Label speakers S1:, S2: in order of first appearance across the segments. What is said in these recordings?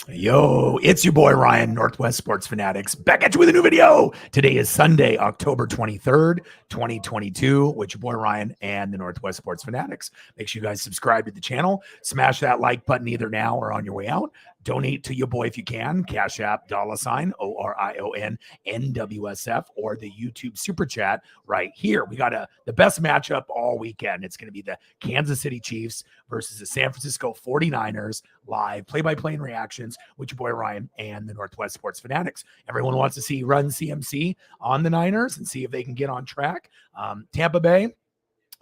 S1: Yo, it's your boy Ryan, Northwest Sports Fanatics, back at you with a new video. Today is Sunday, October 23rd, 2022, with your boy Ryan and the Northwest Sports Fanatics. Make sure you guys subscribe to the channel, smash that like button either now or on your way out. Donate to your boy if you can, Cash App, $ ORION NWSF, or the YouTube Super Chat right here. We got the best matchup all weekend. It's going to be the Kansas City Chiefs versus the San Francisco 49ers, live play-by-play and reactions with your boy Ryan and the Northwest Sports Fanatics. Everyone wants to see Run CMC on the Niners and see if they can get on track. Tampa Bay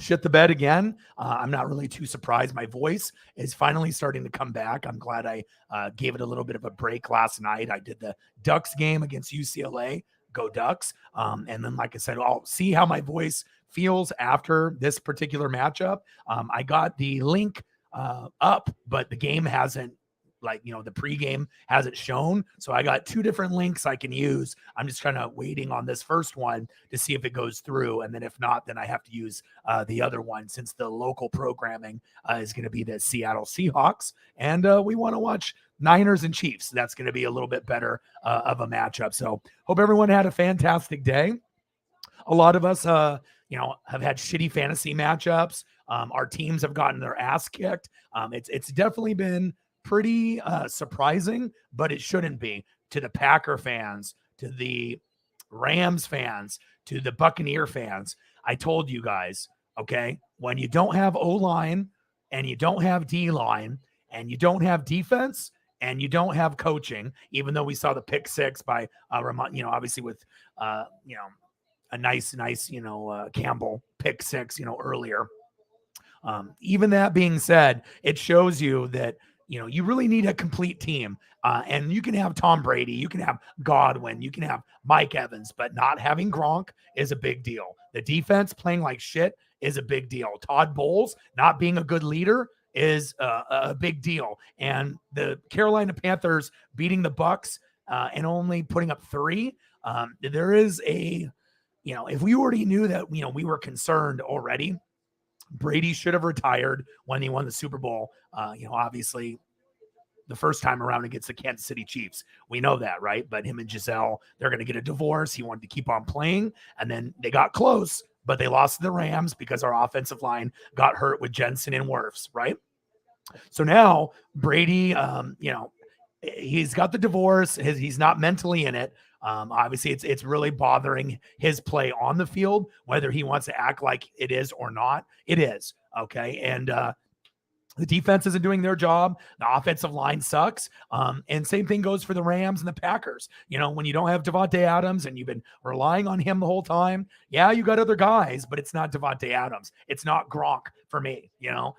S1: shit the bed again. I'm not really too surprised. My voice is finally starting to come back. I'm glad I gave it a little bit of a break last night. I did the Ducks game against UCLA. Go Ducks. And then, like I said, I'll see how my voice feels after this particular matchup. I got the link up, but the game hasn't, the pregame hasn't shown. So I got two different links I can use. I'm just kind of waiting on this first one to see if it goes through. And then if not, then I have to use the other one, since the local programming is going to be the Seattle Seahawks. And we want to watch Niners and Chiefs. That's going to be a little bit better of a matchup. So hope everyone had a fantastic day. A lot of us, have had shitty fantasy matchups. Our teams have gotten their ass kicked. It's definitely been pretty surprising, but it shouldn't be, to the Packer fans, to the Rams fans, to the Buccaneer fans. I told you guys, okay, when you don't have O-line and you don't have D-line and you don't have defense and you don't have coaching, even though we saw the pick six by obviously with a nice Campbell pick six earlier. Even that being said, it shows you that you really need a complete team. And you can have Tom Brady, you can have Godwin, you can have Mike Evans, but not having Gronk is a big deal. The defense playing like shit is a big deal. Todd Bowles not being a good leader is a big deal. And the Carolina Panthers beating the Bucks and only putting up 3. There is if we already knew that, we were concerned already. Brady should have retired when he won the Super Bowl. Obviously the first time around against the Kansas City Chiefs. We know that, right? But him and Giselle, they're going to get a divorce. He wanted to keep on playing, and then they got close, but they lost to the Rams because our offensive line got hurt with Jensen and Wirfs, right? So now Brady, he's got the divorce. He's not mentally in it. Obviously it's really bothering his play on the field, whether he wants to act like it is or not. It is. Okay. And, the defense isn't doing their job. The offensive line sucks. And same thing goes for the Rams and the Packers. When you don't have Devontae Adams and you've been relying on him the whole time, yeah, you got other guys, but it's not Devontae Adams. It's not Gronk for me,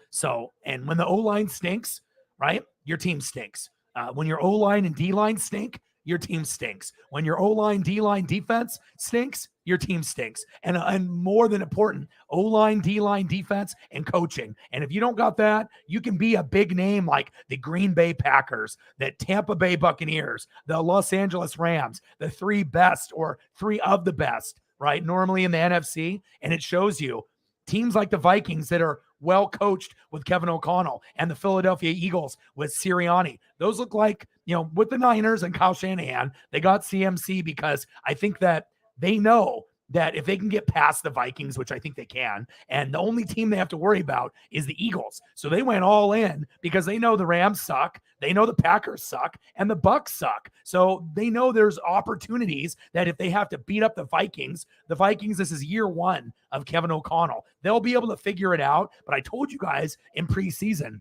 S1: So, and when the O-line stinks, right, your team stinks. When your O-line and D-line stink, your team stinks. When your O-line, D-line, defense stinks, your team stinks. And more than important, O-line, D-line, defense, and coaching. And if you don't got that, you can be a big name like the Green Bay Packers, the Tampa Bay Buccaneers, the Los Angeles Rams, the 3 best or 3 of the best, right? Normally in the NFC. And it shows you teams like the Vikings that are well coached with Kevin O'Connell, and the Philadelphia Eagles with Sirianni. Those look like, with the Niners and Kyle Shanahan, they got CMC because I think that they know that if they can get past the Vikings, which I think they can, and the only team they have to worry about is the Eagles. So they went all in because they know the Rams suck, they know the Packers suck, and the Bucks suck. So they know there's opportunities that if they have to beat up the Vikings, this is year 1 of Kevin O'Connell. They'll be able to figure it out. But I told you guys in preseason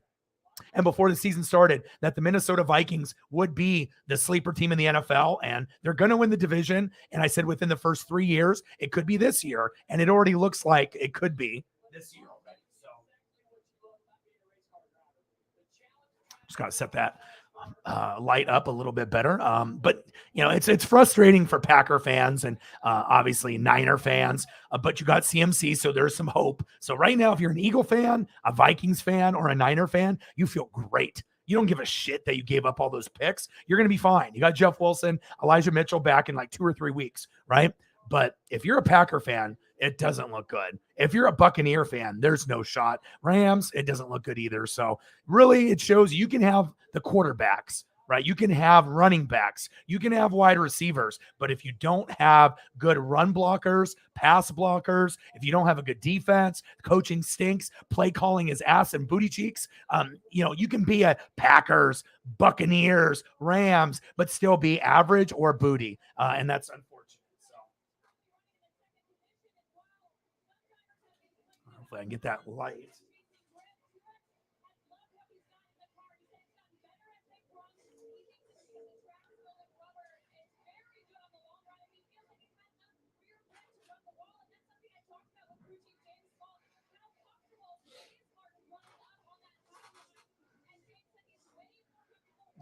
S1: and before the season started that the Minnesota Vikings would be the sleeper team in the NFL, and they're going to win the division. And I said within the first 3 years, it could be this year. And it already looks like it could be this year already. So just got to set that light up a little bit better. But it's frustrating for Packer fans and obviously Niner fans, but you got CMC, so there's some hope. So right now, if you're an Eagle fan, a Vikings fan, or a Niner fan, you feel great. You don't give a shit that you gave up all those picks. You're going to be fine. You got Jeff Wilson, Elijah Mitchell back in like 2 or 3 weeks, right? But if you're a Packer fan, it doesn't look good. If you're a Buccaneer fan, there's no shot. Rams, it doesn't look good either. So really, it shows you can have the quarterbacks, right? You can have running backs, you can have wide receivers, but if you don't have good run blockers, pass blockers, if you don't have a good defense, coaching stinks, play calling is ass and booty cheeks. You can be a Packers, Buccaneers, Rams, but still be average or booty, and that's unfortunate. So hopefully I can get that light.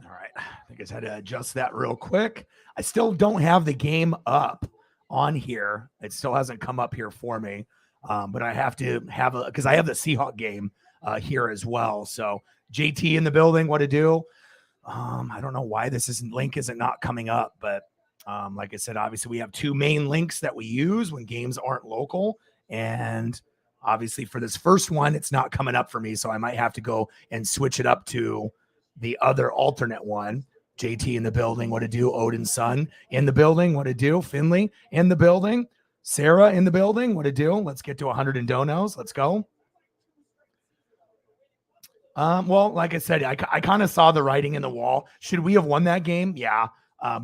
S1: All right. I think I just had to adjust that real quick. I still don't have the game up on here. It still hasn't come up here for me. But I have to have because I have the Seahawk game here as well. So JT in the building, what to do? I don't know why link isn't not coming up, but like I said, obviously we have two main links that we use when games aren't local. And obviously for this first one, it's not coming up for me. So I might have to go and switch it up to the other alternate one. JT in the building, what to do? Odin's son in the building, what to do? Finley in the building. Sarah in the building, what to do? Let's get to 100 in donos. Let's go. Well, like I said, I kind of saw the writing in the wall. Should we have won that game? Yeah.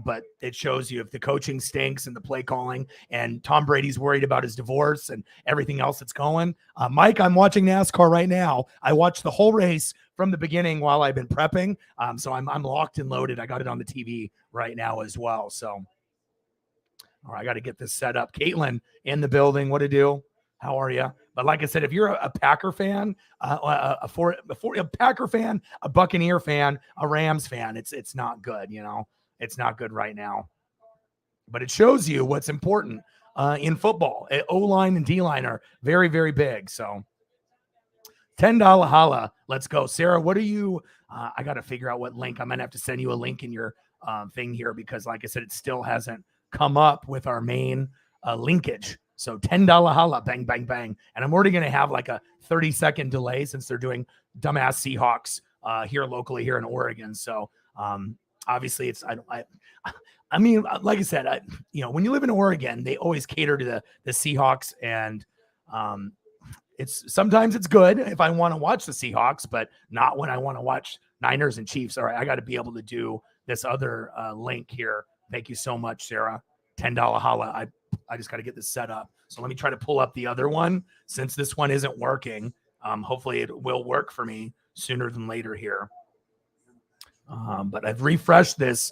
S1: But it shows you if the coaching stinks and the play calling and Tom Brady's worried about his divorce and everything else that's going. Mike, I'm watching NASCAR right now. I watched the whole race from the beginning while I've been prepping. So I'm locked and loaded. I got it on the TV right now as well. So, all right, I got to get this set up. Caitlin in the building. What to do? How are you? But like I said, if you're a Packer fan, a Packer fan, a Buccaneer fan, a Rams fan, it's not good. It's not good right now. But it shows you what's important in football. O-line and D-line are very, very big. So $10 holla. Let's go. Sarah, what are you? I got to figure out what link. I'm going to have to send you a link in your thing here because, like I said, it still hasn't come up with our main linkage. So $10 holla, bang, bang, bang. And I'm already going to have like a 30-second delay since they're doing dumbass Seahawks here locally here in Oregon. So obviously it's, I mean, like I said, when you live in Oregon, they always cater to the Seahawks and sometimes it's good if I want to watch the Seahawks, but not when I want to watch Niners and Chiefs. All right. I got to be able to do this other link here. Thank you so much, Sarah. $10 holla. I just got to get this set up. So let me try to pull up the other one since this one isn't working. Hopefully it will work for me sooner than later here. But I've refreshed this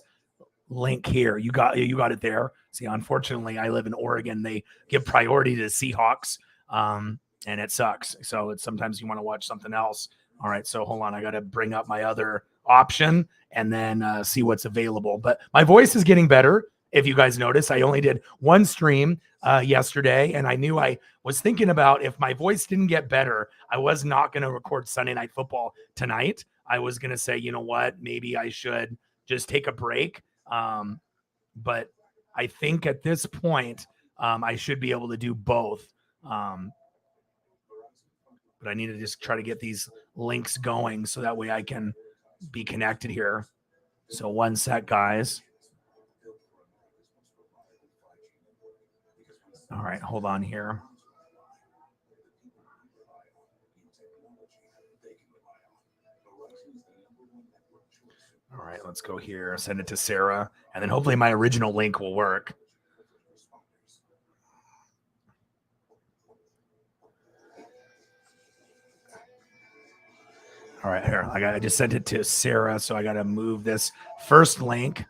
S1: link here. You got it there. See, unfortunately, I live in Oregon. They give priority to Seahawks, and it sucks. So sometimes you want to watch something else. All right, so hold on. I got to bring up my other option and then see what's available. But my voice is getting better. If you guys notice, I only did one stream yesterday, and I knew I was thinking about if my voice didn't get better, I was not going to record Sunday Night Football tonight. I was going to say, you know what, maybe I should just take a break. But I think at this point, I should be able to do both. But I need to just try to get these links going so that way I can be connected here. So one sec, guys. All right, hold on here. All right, let's go here. Send it to Sarah, and then hopefully my original link will work. All right, here. I just sent it to Sarah, so I got to move this first link.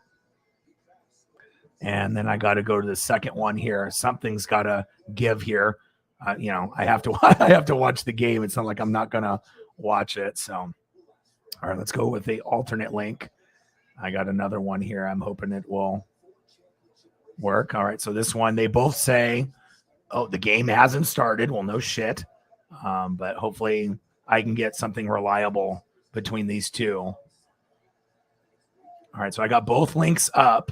S1: And then I got to go to the second one here. Something's got to give here. I have to I have to watch the game. It's not like I'm not going to watch it. So, all right, let's go with the alternate link. I got another one here. I'm hoping it will work. All right, so this one, they both say, oh, the game hasn't started. Well, no shit. But hopefully I can get something reliable between these two. All right, so I got both links up.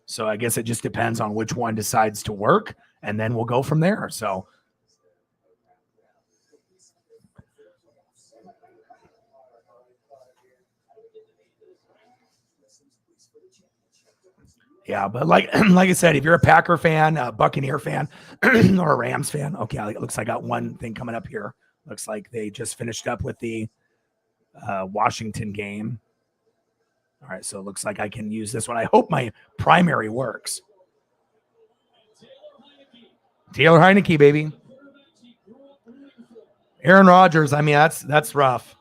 S1: So I guess it just depends on which one decides to work, and then we'll go from there. So Yeah, but like I said, if you're a Packer fan, a Buccaneer fan, or a Rams fan, okay, it looks like I got one thing coming up here. Looks like they just finished up with the Washington game. All right, so it looks like I can use this one. I hope my primary works. Taylor Heineke, baby. Aaron Rodgers, I mean, that's rough.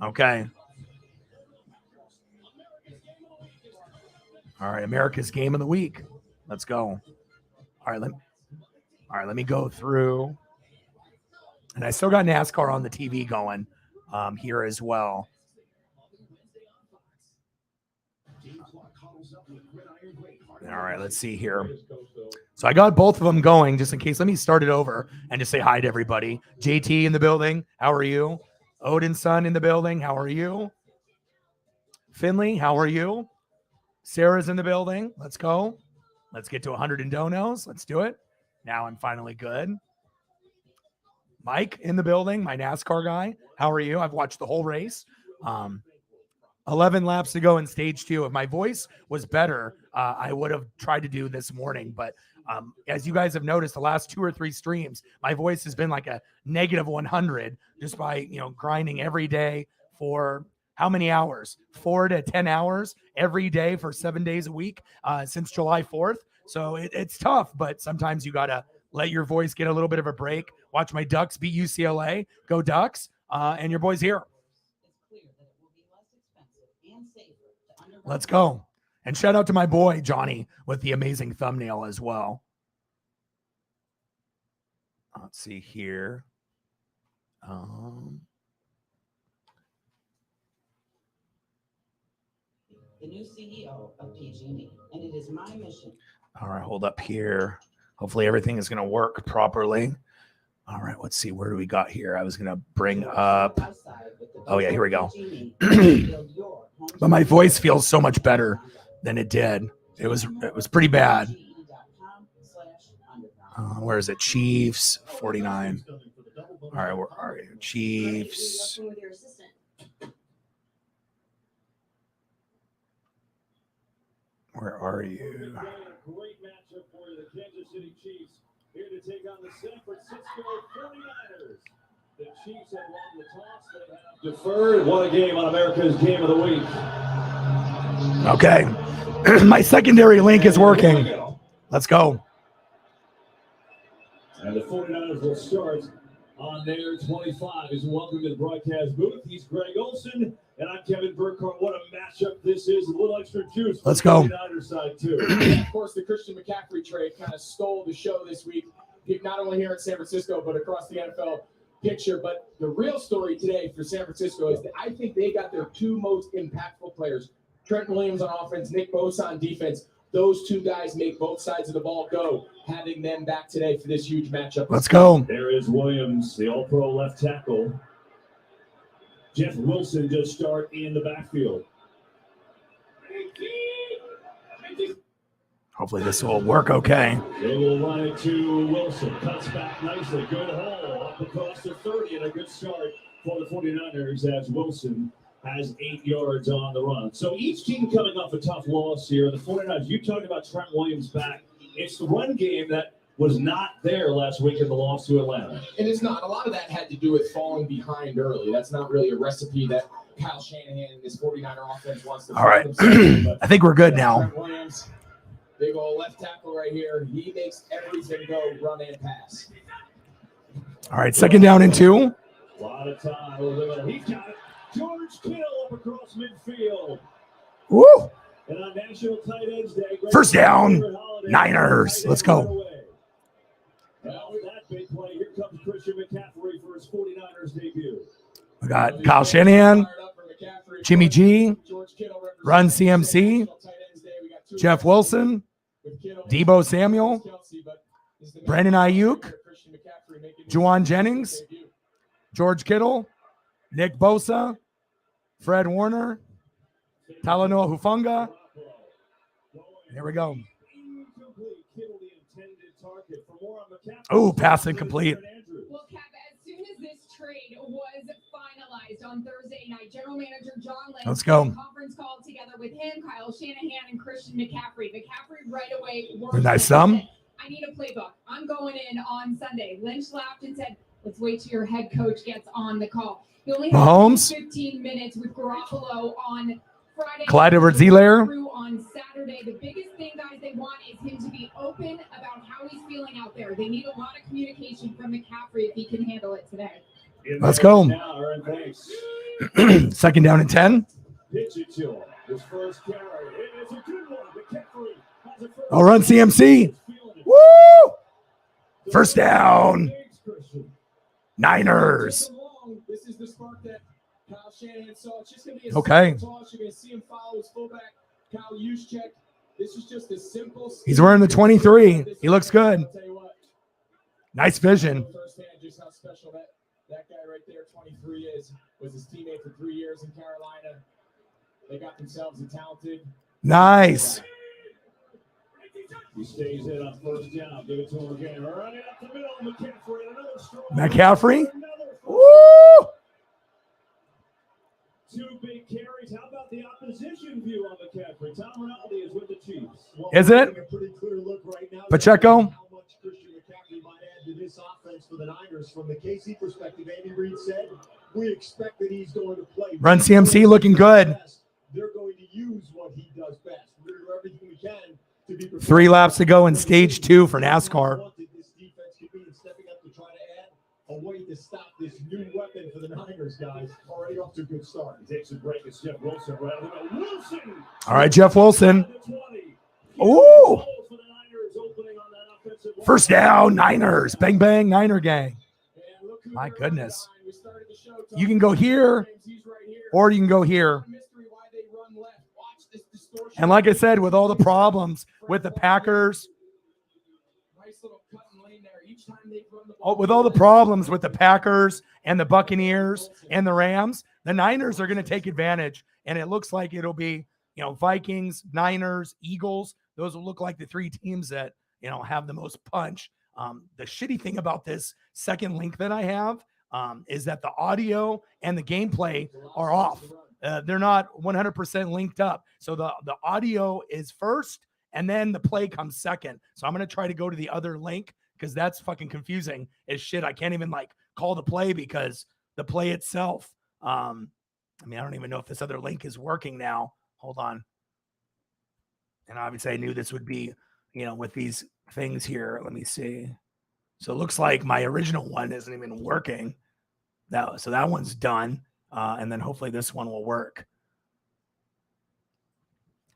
S1: Okay. All right, America's game of the week. Let's go. All right, let me go through. And I still got NASCAR on the TV going here as well. All right, let's see here. So I got both of them going just in case. Let me start it over and just say hi to everybody. JT in the building. How are you? Odin's son in the building. How are you? Finley, how are you? Sarah's in the building. Let's go. Let's get to 100 in donos. Let's do it. Now I'm finally good. Mike in the building, my NASCAR guy. How are you? I've watched the whole race. 11 laps to go in stage 2. If my voice was better, I would have tried to do this morning. But as you guys have noticed, the last 2 or 3 streams, my voice has been like a negative 100 just by, grinding every day for how many hours? 4 to 10 hours every day for 7 days a week since July 4th. So it's tough, but sometimes you got to let your voice get a little bit of a break. Watch my Ducks beat UCLA. Go Ducks. And your boy's here. Let's go. And shout out to my boy, Johnny, with the amazing thumbnail as well. Let's see here.
S2: The new CEO of PG&E, and it is my mission.
S1: All right, hold up here. Hopefully everything is going to work properly. All right, let's see. Where do we got here? I was going to bring up. Oh, yeah, here we go. But my voice feels so much better than it did. It was pretty bad. Where is it? Chiefs, 49. All right, where are you? Chiefs. Where are you?
S3: Great matchup for the Kansas City Chiefs here to take on the San Francisco 49ers. The Chiefs have won the toss. They have deferred. What a game on America's Game of the Week.
S1: Okay. My secondary link is working. Let's go.
S3: And the 49ers will start on their 25. Welcome to the broadcast booth. He's Greg Olson, and I'm Kevin Burkhardt. What a matchup this is. A little extra juice.
S1: Let's go.
S3: 49ers side too.
S4: Of course, the Christian McCaffrey trade kind of stole the show this week, not only here in San Francisco, but across the NFL picture. But the real story today for San Francisco is that I think they got their 2 most impactful players, Trent Williams on offense, Nick Bosa on defense. Those 2 guys make both sides of the ball go, having them back today for this huge matchup.
S1: Let's go.
S3: There is Williams, the all-pro left tackle. Jeff Wilson does start in the backfield.
S1: Hopefully this will work okay.
S3: They will run it to Wilson. Cuts back nicely. Good hole up across the 30 and a good start for the 49ers as Wilson has 8 yards on the run. So each team coming off a tough loss here. The 49ers, you talked about Trent Williams back. It's the run game that was not there last week in the loss to Atlanta.
S4: And it's not. A lot of that had to do with falling behind early. That's not really a recipe that Kyle Shanahan and his 49er offense wants to.
S1: All right. I think we're good now.
S4: Trent Williams, big old left tackle right here. He makes everything go run and pass.
S1: All right, second down and 2.
S3: A lot of time. He's got it. George Kittle up across midfield.
S1: Woo!
S3: And on National Tight Ends Day,
S1: First down, Niners. Let's go.
S3: Well, with that big play, here comes Christian McCaffrey for his 49ers debut.
S1: We got Kyle Shanahan, Jimmy G, Run CMC, Jeff Wilson, Debo Samuel, Brandon Ayuk, Juwan Jennings, George Kittle, Nick Bosa, Fred Warner, Talanoa Hufanga. There we go. Oh, pass incomplete.
S5: this trade was finalized on Thursday night, General Manager John Lynch
S1: Let's go.
S5: had a conference call together with him, Kyle Shanahan, and Christian McCaffrey. McCaffrey right away worked.
S1: Nice sum.
S5: I need a playbook. I'm going in on Sunday. Lynch laughed and said, let's wait till your head coach gets on the call. He only had
S1: Mahomes.
S5: 15 minutes with Garoppolo on Friday.
S1: Clyde Edwards-Helaire.
S5: On Saturday. The biggest thing, guys, they want is him to be open about how he's feeling out there. They need a lot of communication from McCaffrey if he can handle it today.
S1: Let's go. Second down and 10. I'll run CMC. Woo! First down. Niners.
S4: This is the spark that Kyle Shanahan saw. It's just going to be a
S1: Okay.
S4: toss. You're going to see him follow his fullback, Kyle Juszczyk. This is just a simple.
S1: He's wearing the 23. He looks good.
S4: I'll tell you what.
S1: Nice vision.
S4: Firsthand, just how special that guy right there, 23, is. Was his teammate for 3 years in Carolina. They got themselves a talented.
S1: Nice.
S3: He stays in on first down. Give it to him again. Running up the middle. McCaffrey. Another strong.
S1: McCaffrey. Woo!
S3: Two big carries. How about the opposition view on McCaffrey? Tom Rinaldi is with the Chiefs.
S1: Is it?
S6: A pretty clear look right now.
S1: Pacheco.
S6: How much Christian McCaffrey might add to this offense for the Niners. From the KC perspective, Andy Reid said, we expect that he's going to play.
S1: Run CMC looking good.
S6: They're going to use what he does best. We're going to do everything we can to be prepared.
S1: 3 laps to go in stage 2 for NASCAR.
S6: This defense could be in stepping up to try to add a way to stop this new weapon for the Niners, guys. Already off to a good start.
S3: He takes a break. It's Jeff Wilson. Right on the middle. Wilson.
S1: All right, Jeff Wilson. Ooh.
S3: Ooh.
S1: First down, Niners. Bang, bang, Niner gang. My goodness. You can go here, or you can go here. And like I said, with all the problems with the Packers, with all the problems with the Packers and the Buccaneers and the Rams, the Niners are going to take advantage. And it looks like it'll be, Vikings, Niners, Eagles. Those will look like the 3 teams that, have the most punch. The shitty thing about this second link that I have is that the audio and the gameplay are off. They're not 100% linked up. So the audio is first and then the play comes second. So I'm going to try to go to the other link because that's fucking confusing as shit. I can't even call the play because the play itself. I don't even know if this other link is working now. Hold on. And obviously I knew this would be, with these things here. Let me see. So it looks like my original one isn't even working. So that one's done. And then hopefully this one will work.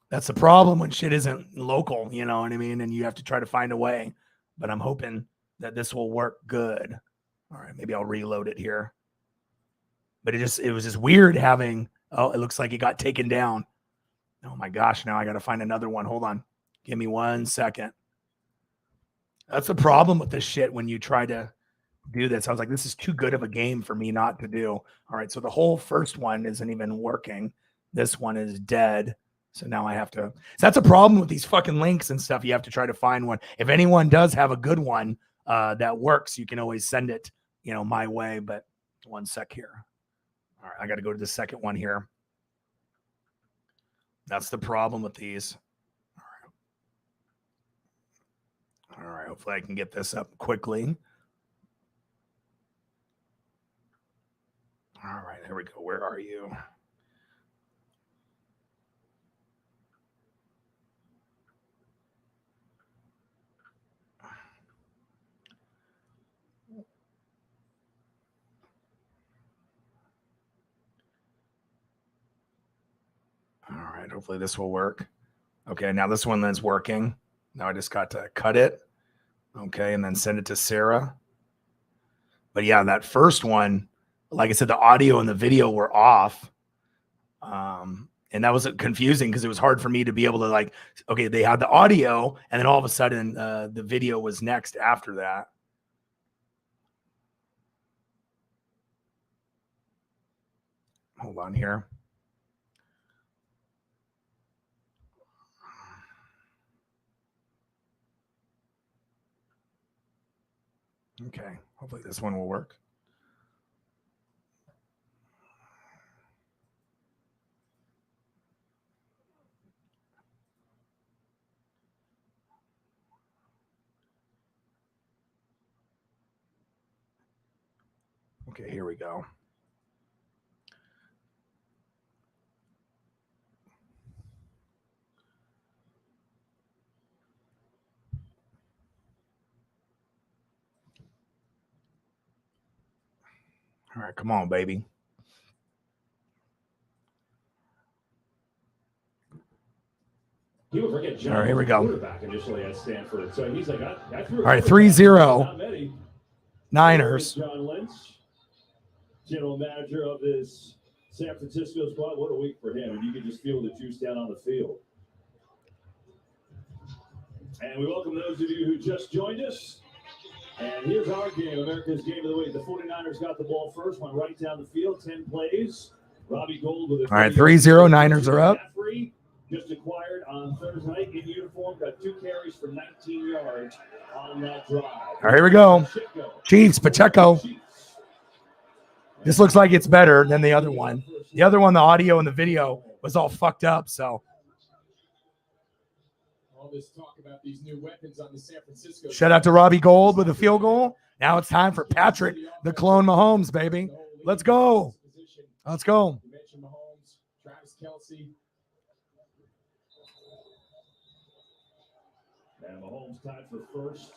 S1: That's the problem when shit isn't local, you know what I mean? And you have to try to find a way. But I'm hoping that this will work good. All right, maybe I'll reload it here. But it was just weird having, it looks like it got taken down. Oh my gosh, now I got to find another one. Hold on. Give me 1 second. That's the problem with this shit when you try to do this. I was like, this is too good of a game for me not to do. All right, so the whole first one isn't even working. This one is dead. So now I have to. So that's a problem with these fucking links and stuff. You have to try to find one. If anyone does have a good one that works, you can always send it, my way. But 1 sec here. All right, I got to go to the second one here. That's the problem with these. All right, hopefully I can get this up quickly. All right, here we go. Where are you? All right, hopefully this will work. Okay, now this one is working. Now I just got to cut it. Okay, and then send it to Sarah. But yeah, that first one, like I said, the audio and the video were off. And that was confusing because it was hard for me to be able to okay, they had the audio and then all of a sudden the video was next after that. Hold on here. Okay, hopefully this one will work. Okay, here we go. All right, come on, baby.
S3: People forget John
S1: All right, here we
S3: was
S1: go.
S3: quarterback initially at Stanford. So he's like, I threw
S1: All right,
S3: a
S1: 3-0.
S3: not many.
S1: Niners.
S3: John Lynch, general manager of this San Francisco squad. What a week for him. And you can just feel the juice down on the field. And we welcome those of you who just joined us. And here's our game, America's game of the week. The 49ers got the ball first, went right down the field, 10 plays. Robbie Gould with a
S1: All right, 3-0. Niners are up.
S3: Just acquired on Thursday night in uniform, got 2 carries for 19 yards on that drive.
S1: All right, here we go. Chiefs, Pacheco. This looks like it's better than the other one. The other one, the audio and the video was all fucked up, so.
S4: All this talk about these new weapons on the San Francisco.
S1: Shout out to Robbie Gould with a field goal. Now it's time for Patrick, the clone Mahomes, baby. Let's go. Let's go.
S4: You mentioned Mahomes, Travis Kelce.
S3: And Mahomes tied for first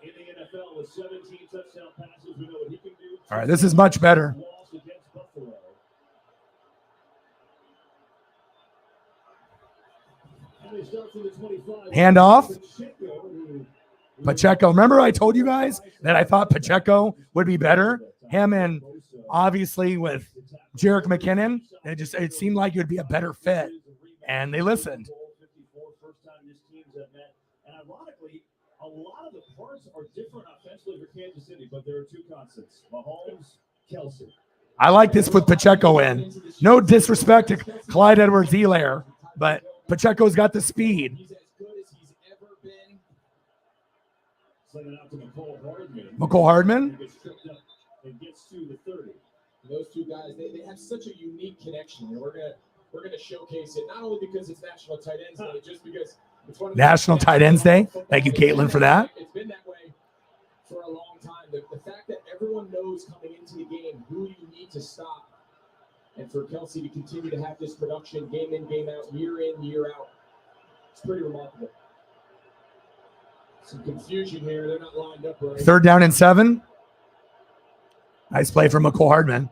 S3: in the NFL with 17 touchdown passes. We know what he can do.
S1: All right, this is much better.
S3: Against Buffalo. And they start from the 25.
S1: Handoff. Pacheco. Remember I told you guys that I thought Pacheco would be better? Him and obviously with Jerick McKinnon. It seemed like it would be a better fit. And they listened.
S3: And ironically, a lot of the parts are different offensively for Kansas City, but there are 2 constants: Mahomes, Kelce.
S1: I like this with Pacheco in. No disrespect to Clyde Edwards-Helaire, but Pacheco's got the speed.
S4: He's as good as he's ever been.
S3: Send it out to McCole Hardman.
S1: McCole Hardman.
S3: He gets tripped up and gets to the 30.
S4: Those 2 guys, they have such a unique connection. And we're gonna showcase it not only because it's National Tight Ends Day, just because it's one of the
S1: National Tight Ends Day. Thank you, Caitlin, for that.
S4: It's been that way for a long time. The fact that everyone knows coming into the game who you need to stop, and for Kelce to continue to have this production game in, game out, year in, year out, it's pretty remarkable. Some confusion here. They're not lined up right.
S1: 3rd down and 7. Nice play from McCole Hardman.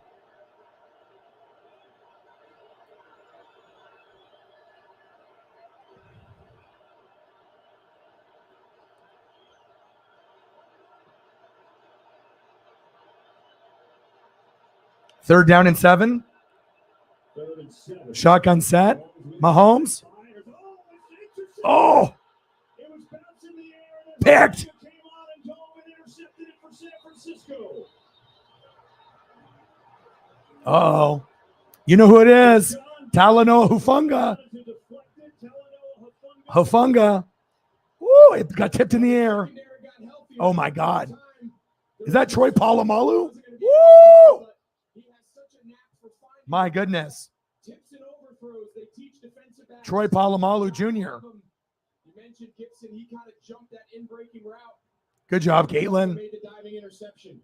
S1: Third down and 7. Shotgun set. Mahomes. Oh. Picked. Uh-oh. You know who it is. Talanoa Hufanga. Hufanga. Woo, it got tipped in the air. Oh, my God. Is that Troy Polamalu? Woo! My goodness. Troy Polamalu Jr.
S4: You mentioned Gibson. He kind of jumped that in-breaking route.
S1: Good job, Caitlin.
S4: Made the diving interception.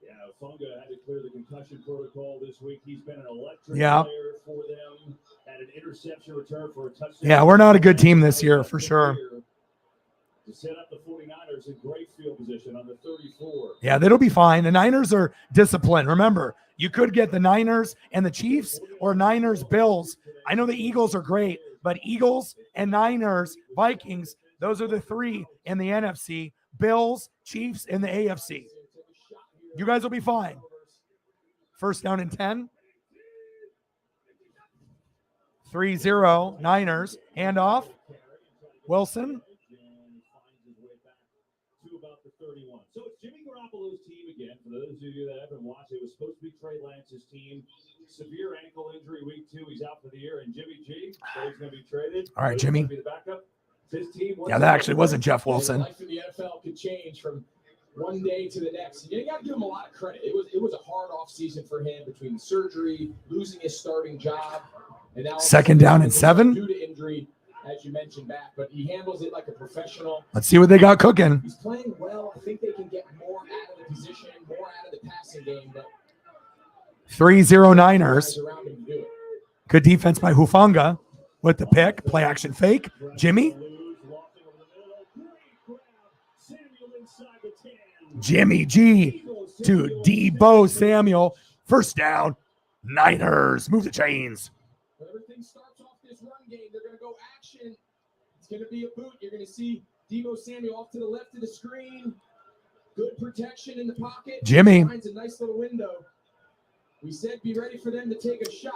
S3: Yeah, Funga had to clear the concussion protocol this week. He's been an electric
S1: player
S3: for them. Had an interception return for a touchdown.
S1: Yeah, we're not a good team this year, for sure.
S3: To set up the 49ers in great field position on the 34.
S1: Yeah, that'll be fine. The Niners are disciplined. Remember, you could get the Niners and the Chiefs or Niners, Bills. I know the Eagles are great, but Eagles and Niners, Vikings, those are the 3 in the NFC. Bills, Chiefs, and the AFC. You guys will be fine. 1st down and 10. 3-0 Niners. Handoff. Wilson.
S3: So it's Jimmy Garoppolo's team again. For those of you that haven't watched, it was supposed to be Trey Lance's team. Severe ankle injury week 2. He's out for the year. And Jimmy G, so he's going to be traded.
S1: All right, Jimmy.
S3: Be the backup. His team.
S1: Yeah, that actually wasn't Jeff Wilson.
S4: Life in the NFL could change from one day to the next. You got to give him a lot of credit. It was a hard off season for him between the surgery, losing his starting job, and now
S1: 2nd down and 7
S4: due to injury, as you mentioned back. But he handles it like a professional.
S1: Let's see what they got cooking.
S4: He's playing well. I think they can get more out of the position. more out of the passing game, but
S1: 3-0 Niners.
S4: guys around him to do it.
S1: Good defense by Hufanga with the pick. Play action fake. Jimmy. Jimmy G to Debo Samuel. First down. Niners. Move the chains.
S4: Everything starts off this run game. They're going to go action. It's going to be a boot. You're going to see Debo Samuel off to the left of the screen. Good protection in the pocket.
S1: Jimmy.
S4: Finds a nice little window. We said be ready for them to take a shot.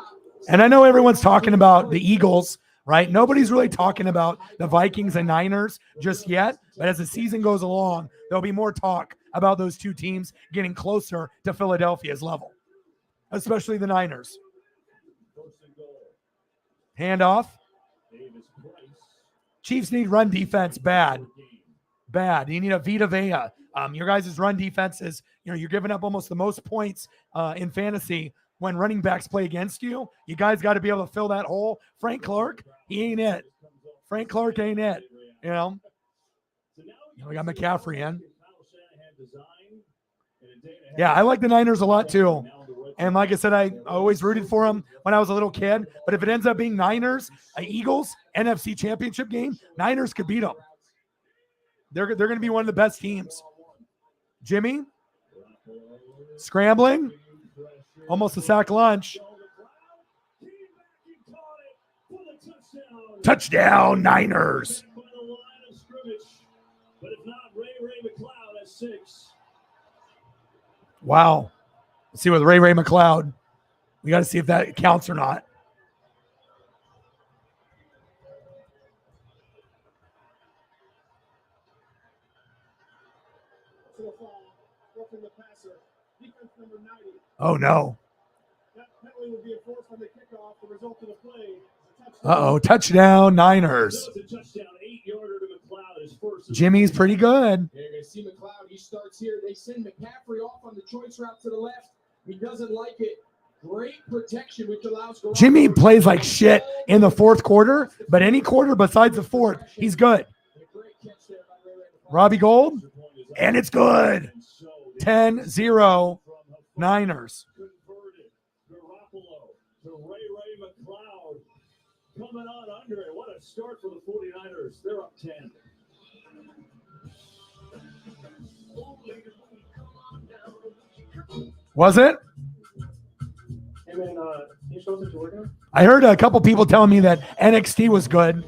S1: And I know everyone's talking about the Eagles, right? Nobody's really talking about the Vikings and Niners just yet. But as the season goes along, there'll be more talk about those two teams getting closer to Philadelphia's level, especially the Niners. Handoff. Chiefs need run defense bad. You need a Vita Vea. Your guys' run defense is, you're giving up almost the most points in fantasy when running backs play against you. You guys got to be able to fill that hole. Frank Clark, he ain't it. Frank Clark ain't it. We got McCaffrey in. Yeah, I like the Niners a lot too. And like I said, I always rooted for them when I was a little kid. But if it ends up being Niners, Eagles, NFC Championship game, Niners could beat them. They're going to be one of the best teams. Jimmy, scrambling, almost a sack lunch. Touchdown, Niners. Wow. Let's see with Ray McLeod. We got to see if that counts or not. Oh, no. Uh-oh, touchdown, Niners. Jimmy's pretty good.
S4: You're going to see McLeod. He starts here. They send McCaffrey off on the choice route to the left. He doesn't like it. Great protection, which allows
S1: Jimmy plays like shit in the fourth quarter, but any quarter besides the fourth, he's good. Robbie Gold, and it's good. 10-0 Niners.
S3: Coming on under it. What a start for the 49ers. They're up 10.
S1: Was it?
S7: Hey man, you show us what you're working on?
S1: I heard a couple people telling me that NXT was good.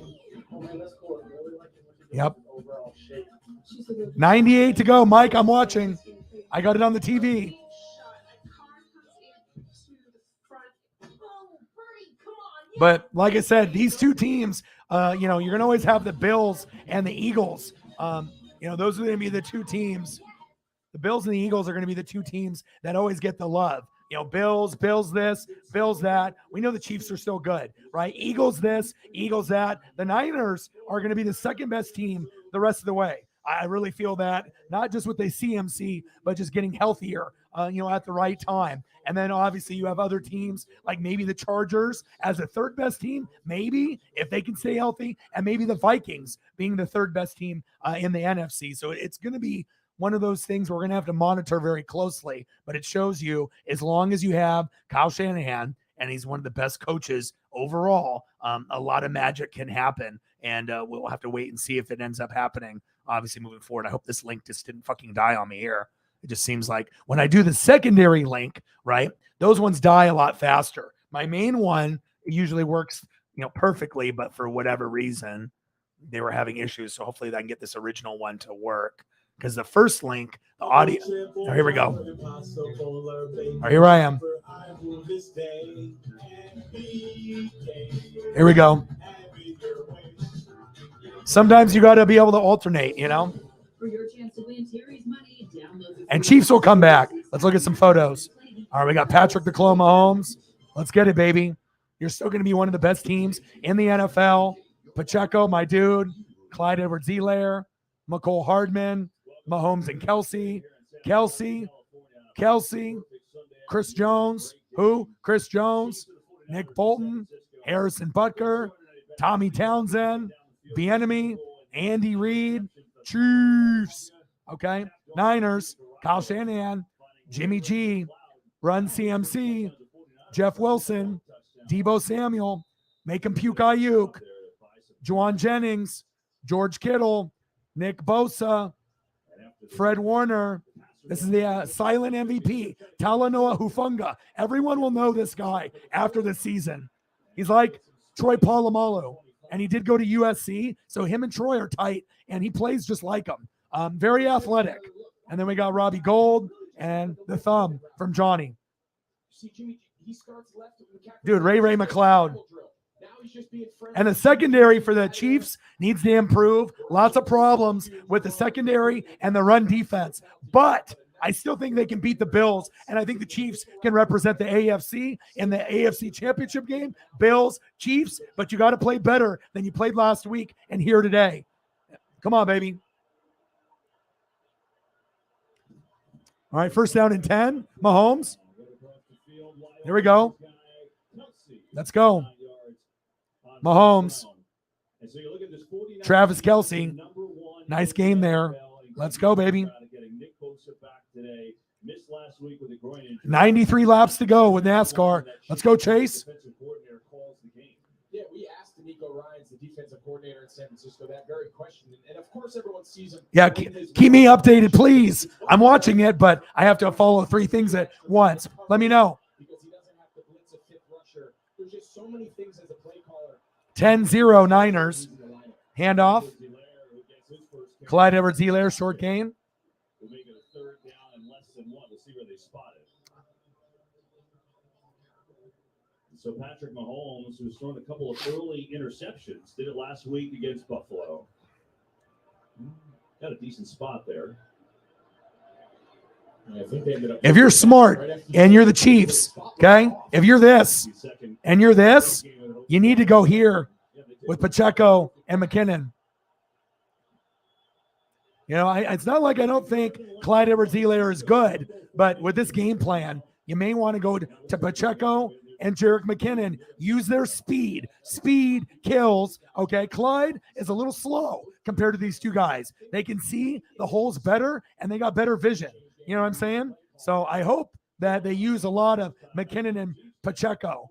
S7: Oh man, that's cool. I really like what you're doing.
S1: Yep.
S7: Overall shape.
S1: 98 to go. Mike, I'm watching. I got it on the TV. But like I said, these two teams, you're going to always have the Bills and the Eagles. Those are going to be the two teams. The Bills and the Eagles are going to be the two teams that always get the love. Bills this, Bills that. We know the Chiefs are still good, right? Eagles this, Eagles that. The Niners are going to be the second best team the rest of the way. I really feel that, not just with the CMC, but just getting healthier, at the right time. And then obviously you have other teams like maybe the Chargers as the third best team, maybe if they can stay healthy, and maybe the Vikings being the third best team in the NFC. So it's going to be one of those things we're going to have to monitor very closely. But it shows you, as long as you have Kyle Shanahan, and he's one of the best coaches overall, a lot of magic can happen. And we'll have to wait and see if it ends up happening, obviously, moving forward. I hope this link just didn't fucking die on me here. It just seems like when I do the secondary link, right, those ones die a lot faster. My main one usually works, perfectly, but for whatever reason, they were having issues. So hopefully I can get this original one to work. Because the first link, the audio. Oh, here we go. Oh, here I am. Here we go. Sometimes you got to be able to alternate,
S2: For your chance to win Terry's money, download the
S1: And Chiefs will come back. Let's look at some photos. All right, we got Patrick the Clone Mahomes. Let's get it, baby. You're still going to be one of the best teams in the NFL. Pacheco, my dude. Clyde Edwards-Helaire. McCole Hardman. Mahomes and Kelsey. Chris Jones. Who? Chris Jones. Nick Bolton. Harrison Butker. Tommy Townsend. Bieniemy. Andy Reid. Chiefs. Okay. Niners. Kyle Shanahan. Jimmy G, Run CMC, Jeff Wilson, Debo Samuel, make him puke Ayuk, Juwan Jennings, George Kittle, Nick Bosa, Fred Warner. This is the silent MVP, Talanoa Hufanga. Everyone will know this guy after the season. He's like Troy Polamalu, and he did go to USC, so him and Troy are tight, and he plays just like him. Very athletic. And then we got Robbie Gold and the thumb from Johnny. Dude, Ray McLeod. And the secondary for the Chiefs needs to improve. Lots of problems with the secondary and the run defense. But I still think they can beat the Bills, and I think the Chiefs can represent the AFC in the AFC Championship game. Bills, Chiefs, but you got to play better than you played last week and here today. Come on, baby. All right, first down and 10. Mahomes. Here we go. Let's go. Mahomes. Travis Kelce. Nice game there. Let's go, baby. 93 laps to go with NASCAR. Let's go, Chase.
S4: Yeah, we asked Nico Ryans, the defensive coordinator in San Francisco, that very question. And of course, everyone sees him.
S1: Yeah, keep me updated, please. I'm watching it, but I have to follow 3 things at once. Let me know.
S4: Because he doesn't have to blitz a fifth rusher. There's just so many things as a play caller.
S1: 10-0 Niners. Handoff. Clyde Edwards-Helaire, short gain.
S3: We'll make it a third down and less than 1. We'll see where they spot it. So Patrick Mahomes, who's thrown a couple of early interceptions, did it last week against Buffalo. Got a decent spot there.
S4: I think they ended up
S1: If you're smart and you're the Chiefs, okay? If you're this and you're this, you need to go here with Pacheco and McKinnon. You know, it's not like I don't think Clyde Edwards-Helaire is good, but with this game plan, you may want to go to Pacheco and Jerick McKinnon. Use their speed. Speed kills. Okay, Clyde is a little slow compared to these two guys. They can see the holes better, and they got better vision. You know what I'm saying? So I hope that they use a lot of McKinnon and Pacheco.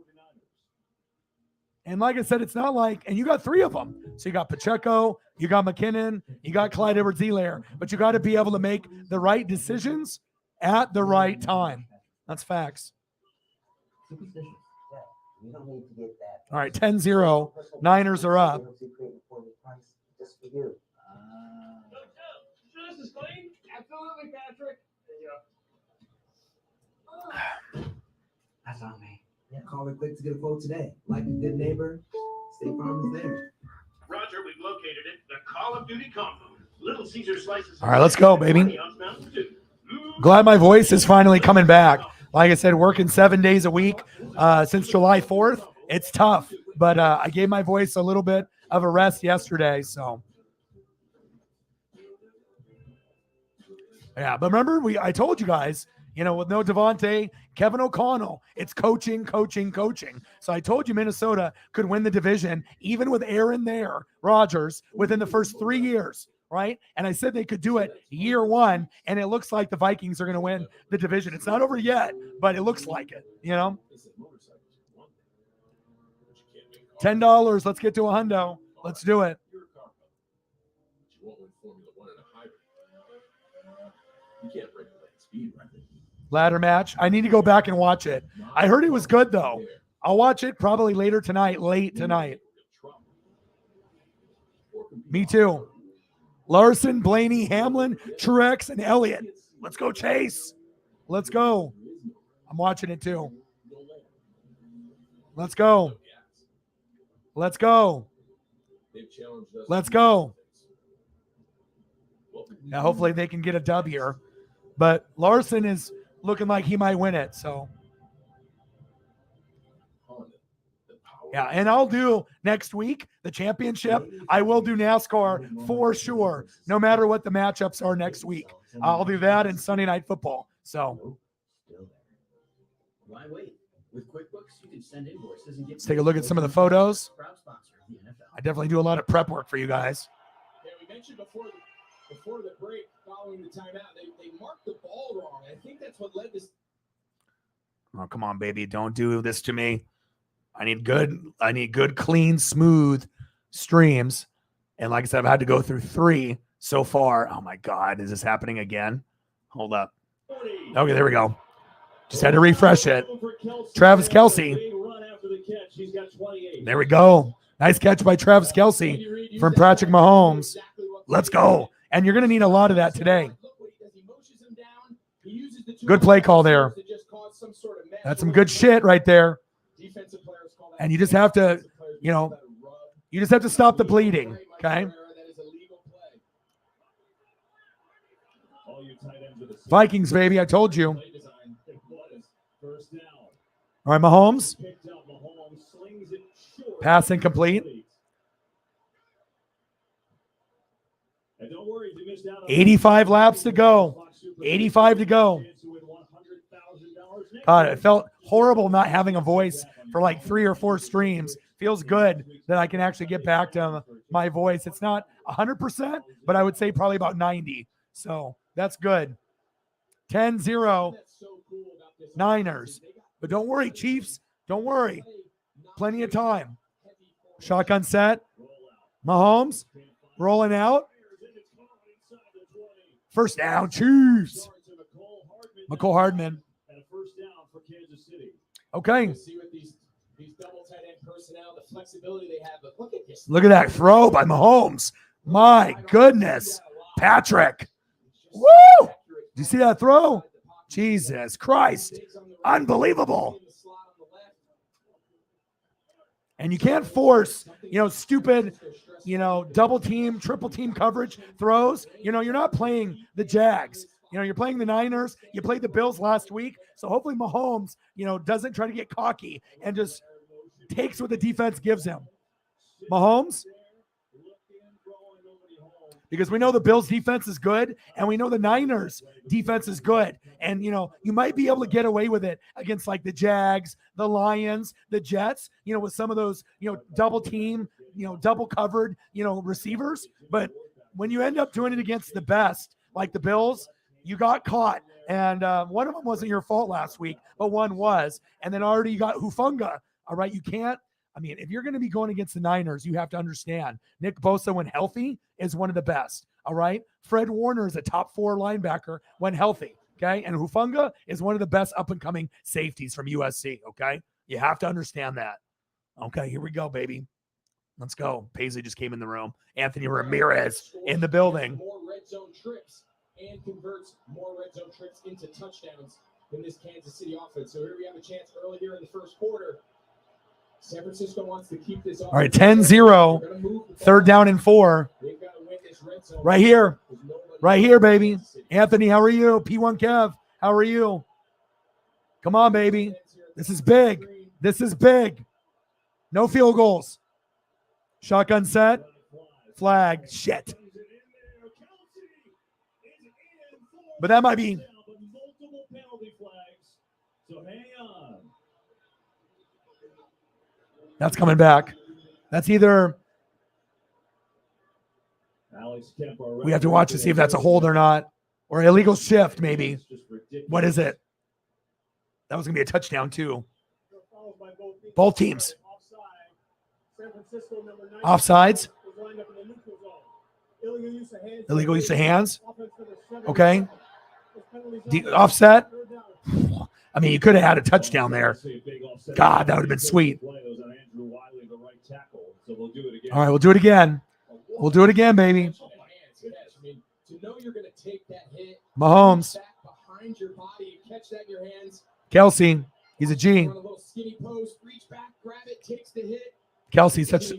S1: And like I said, it's not like, and you got 3 of them. So you got Pacheco, you got McKinnon, you got Clyde Edwards-Helaire, but you got to be able to make the right decisions at the right time. That's facts. All right, 10-0. Niners are up.
S7: Absolutely, Patrick.
S8: That's on me. Yeah, call it quick to get a quote today. Like a good neighbor, State Farm is there.
S3: Roger, we've located it. The Call of Duty combo. Little Caesar slices.
S1: All right, let's go, baby. Glad my voice is finally coming back. Like I said, working 7 days a week since July 4th. It's tough, but I gave my voice a little bit of a rest yesterday. So, yeah, but remember, I told you guys, you know, with no Devontae, Kevin O'Connell, it's coaching. So I told you Minnesota could win the division, even with Aaron Rodgers, within the first 3 years, right? And I said they could do it year 1, and it looks like the Vikings are going to win the division. It's not over yet, but it looks like it, you know? $10. Let's get to a hundo. Let's do it. Ladder match. I need to go back and watch it. I heard it was good, though. I'll watch it probably late tonight. Me too. Larson, Blaney, Hamlin, Truex, and Elliott. Let's go, Chase. Let's go. I'm watching it too. Let's go. Let's go. Let's go. Now, hopefully they can get a dub here. But Larson is looking like he might win it. So, yeah, and I'll do next week the championship. I will do NASCAR for sure, no matter what the matchups are next week. I'll do that and Sunday Night Football. So,
S8: Why wait? With QuickBooks, you can send invoices and get.
S1: Let's take a look at some of the photos.
S8: Proud sponsor of the NFL.
S1: I definitely do a lot of prep work for you guys.
S4: Yeah, we mentioned before the break, following the timeout. They marked the ball wrong. I think that's what led this.
S1: Oh, come on, baby. Don't do this to me. I need good, clean, smooth streams. And like I said, I've had to go through 3 so far. Oh my God, is this happening again? Hold up. Okay, there we go. Just had to refresh it. Travis Kelce. There we go. Nice catch by Travis Kelce from Patrick Mahomes. Let's go. And you're going to need a lot of that today. Good play call there. That's some good shit right there. And you just have to, you just have to stop the bleeding, okay? Vikings, baby, I told you. All right, Mahomes. Pass incomplete. 85 laps to go. 85 to go. God, it felt horrible not having a voice for like 3 or 4 streams. Feels good that I can actually get back to my voice. It's not 100%, but I would say probably about 90. So that's good. 10-0 Niners. But don't worry, Chiefs. Don't worry. Plenty of time. Shotgun set. Mahomes rolling out. First down, Chiefs. McCole Hardman. Okay. Look at that throw by Mahomes. My goodness. Patrick. Woo! Did you see that throw? Jesus Christ. Unbelievable. And you can't force, stupid, double team, triple team coverage throws. You're not playing the Jags. You're playing the Niners. You played the Bills last week. So hopefully Mahomes, doesn't try to get cocky and just takes what the defense gives him. Mahomes. Because we know the Bills defense is good and we know the Niners defense is good. And, you might be able to get away with it against like the Jags, the Lions, the Jets, with some of those, double team, double covered, receivers. But when you end up doing it against the best, like the Bills, you got caught. And one of them wasn't your fault last week, but one was. And then already you got Hufanga. All right. You can't. If you're going to be going against the Niners, you have to understand Nick Bosa, when healthy, is one of the best. All right. Fred Warner is a top 4 linebacker when healthy. Okay. And Hufanga is one of the best up and coming safeties from USC. Okay. You have to understand that. Okay. Here we go, baby. Let's go. Paisley just came in the room. Anthony Ramirez in the building.
S4: More red zone trips and converts more red zone trips into touchdowns than this Kansas City offense. So here we have a chance early here in the first quarter. San Francisco wants to keep this. All
S1: right, 10-0. Third down and 4. Right here. Right here, baby. Anthony, how are you? P1 Kev, how are you? Come on, baby. This is big. This is big. No field goals. Shotgun set. Flag. Shit. But that might be. That's coming back. That's either. We have to watch to see if that's a hold or not. Or illegal shift, maybe. What is it? That was going to be a touchdown, too. Both teams. Offsides. Illegal use of hands. Okay. Offset. You could have had a touchdown there. God, that would have been sweet. All right, we'll do it again. We'll do it again, baby. Mahomes. Kelce. He's a G. Kelsey's such.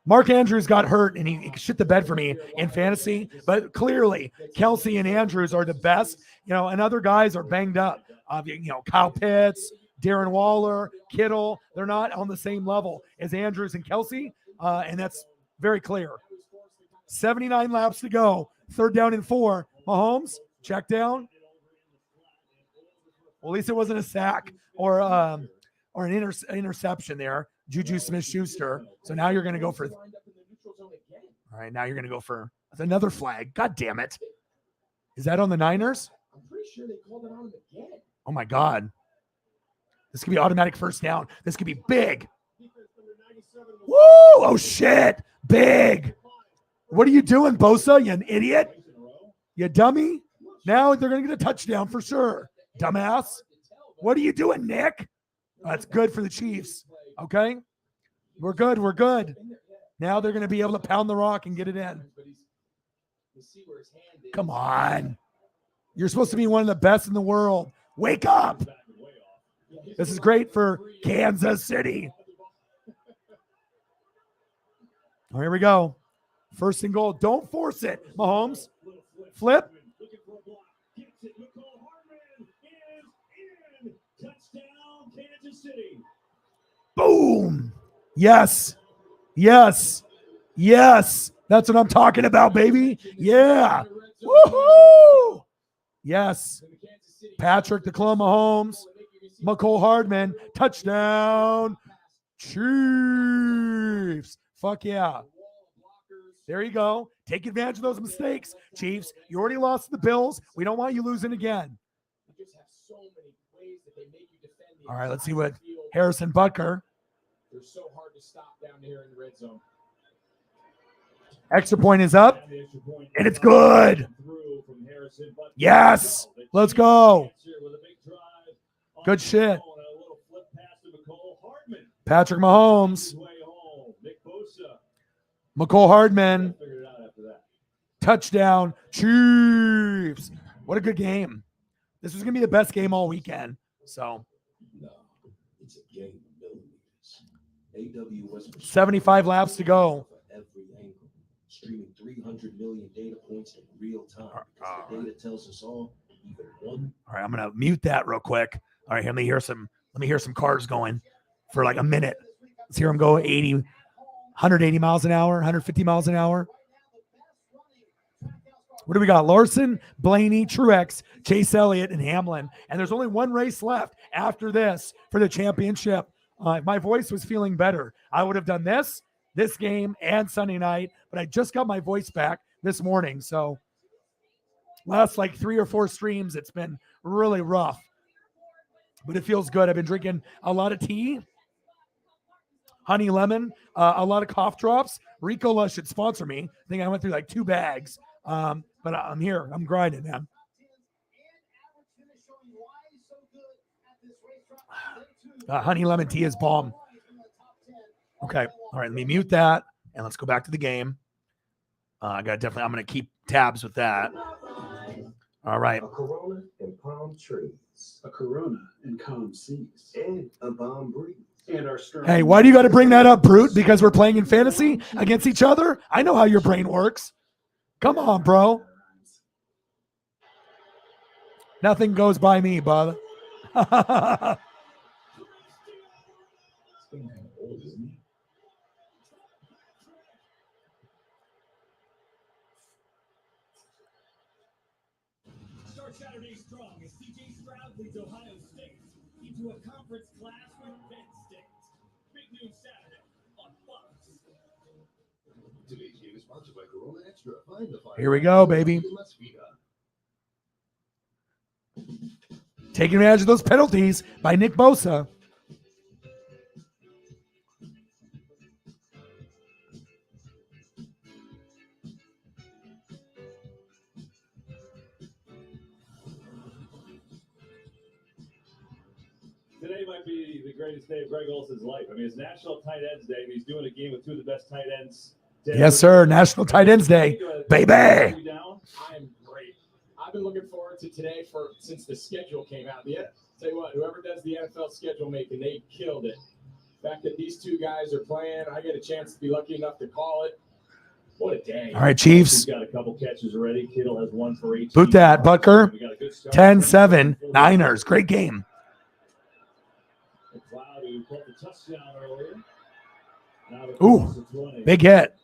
S1: Mark Andrews got hurt and he shit the bed for me in fantasy, but clearly Kelce and Andrews are the best, and other guys are banged up. Kyle Pitts, Darren Waller, Kittle, they're not on the same level as Andrews and Kelce, and that's very clear. 79 laps to go, third down and 4. Mahomes, check down. Well, at least it wasn't a sack or an interception there. Juju Smith-Schuster. So now you're going to go for. All right, now you're going to go for another flag. God damn it! Is that on the Niners?
S4: I'm pretty sure they called it on him again.
S1: Oh my God. This could be automatic first down. This could be big. Woo! Oh shit! Big. What are you doing, Bosa? You an idiot? You dummy? Now they're gonna get a touchdown for sure. Dumbass. What are you doing, Nick? That's good for the Chiefs. Okay? We're good. We're good. Now they're gonna be able to pound the rock and get it in. Come on. You're supposed to be one of the best in the world. Wake up. This is great for Kansas City. Oh, here we go. First and goal. Don't force it, Mahomes. Flip. Boom. Yes. Yes. Yes. That's what I'm talking about, baby. Yeah. Woohoo. Yes. Patrick the Clone Mahomes. McCole Hardman. Touchdown. Chiefs. Fuck yeah. There you go. Take advantage of those mistakes, Chiefs. You already lost the Bills. We don't want you losing again. All right, let's see what Harrison Butker.
S4: They're so hard to stop down here in the red zone.
S1: Extra point is up, and it's good. Yes. Let's go. Good shit. Patrick Mahomes. McCole Hardman. Touchdown. Chiefs. What a good game. This was going to be the best game all weekend. So.
S9: No, it's a game of millimeters.
S1: 75 laps to go.
S9: Every angle, streaming 300 million data points in real time. The data tells us all. Even one.
S1: All right, I'm gonna mute that real quick. All right, let me hear some cars going for like a minute. Let's hear them go 180 miles an hour, 150 miles an hour. What do we got? Larson, Blaney, Truex, Chase Elliott, and Hamlin. And there's only one race left after this for the championship. If my voice was feeling better, I would have done this game, and Sunday night. But I just got my voice back this morning. So last like 3 or 4 streams, it's been really rough. But it feels good. I've been drinking a lot of tea, honey lemon, a lot of cough drops. Ricola should sponsor me. I think I went through like 2 bags. But I'm here. I'm grinding, man. Honey lemon tea is bomb. Okay. All right. Let me mute that and let's go back to the game. I'm going to keep tabs with that. All right.
S6: A Corona and palm trees.
S10: A Corona and calm seas.
S6: And a bomb breeze.
S10: And our stern.
S1: Hey, why do you got to bring that up, Brute? Because we're playing in fantasy against each other? I know how your brain works. Come on, bro. Nothing goes by me, bud.
S3: Start Saturday strong as CJ Stroud leads Ohio State into a conference clash with Penn State. Big news Saturday on Fox.
S9: Today's game is sponsored by Corona Extra. Find the fire.
S1: Here we go, baby. Taking advantage of those penalties by Nick Bosa.
S3: Today might be the greatest day of Greg Olson's life. I mean, it's National Tight Ends Day, and he's doing a game with 2 of the best tight ends.
S1: Yes, sir. National Tight Ends Day. Baby.
S4: I am great. I've been looking forward to today since the schedule came out. Yeah, tell you what, whoever does the NFL schedule making, they killed it. The fact that these 2 guys are playing, I get a chance to be lucky enough to call it. What a day.
S1: All right, Chiefs.
S3: He's got a couple catches already. Kittle has 1 for 18.
S1: Boot that, Butker. 10-7, Niners. Great game.
S3: McLeod, who caught the touchdown earlier.
S1: Ooh, big hit.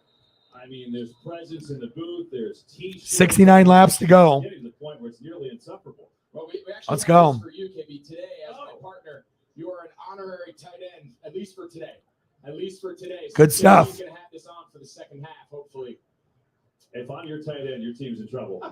S3: I mean, there's presence in the booth. There's T-shirts.
S1: 69 laps to go.
S3: Getting to the point where it's nearly insufferable.
S4: Well, we actually
S1: Let's
S4: have
S1: go.
S4: this for you, KB. Today, as my partner, you are an honorary tight end, at least for today. At least for today. So
S1: Good stuff.
S4: You're going to have this on for the second half, hopefully.
S3: If I'm your tight end, your team's in trouble.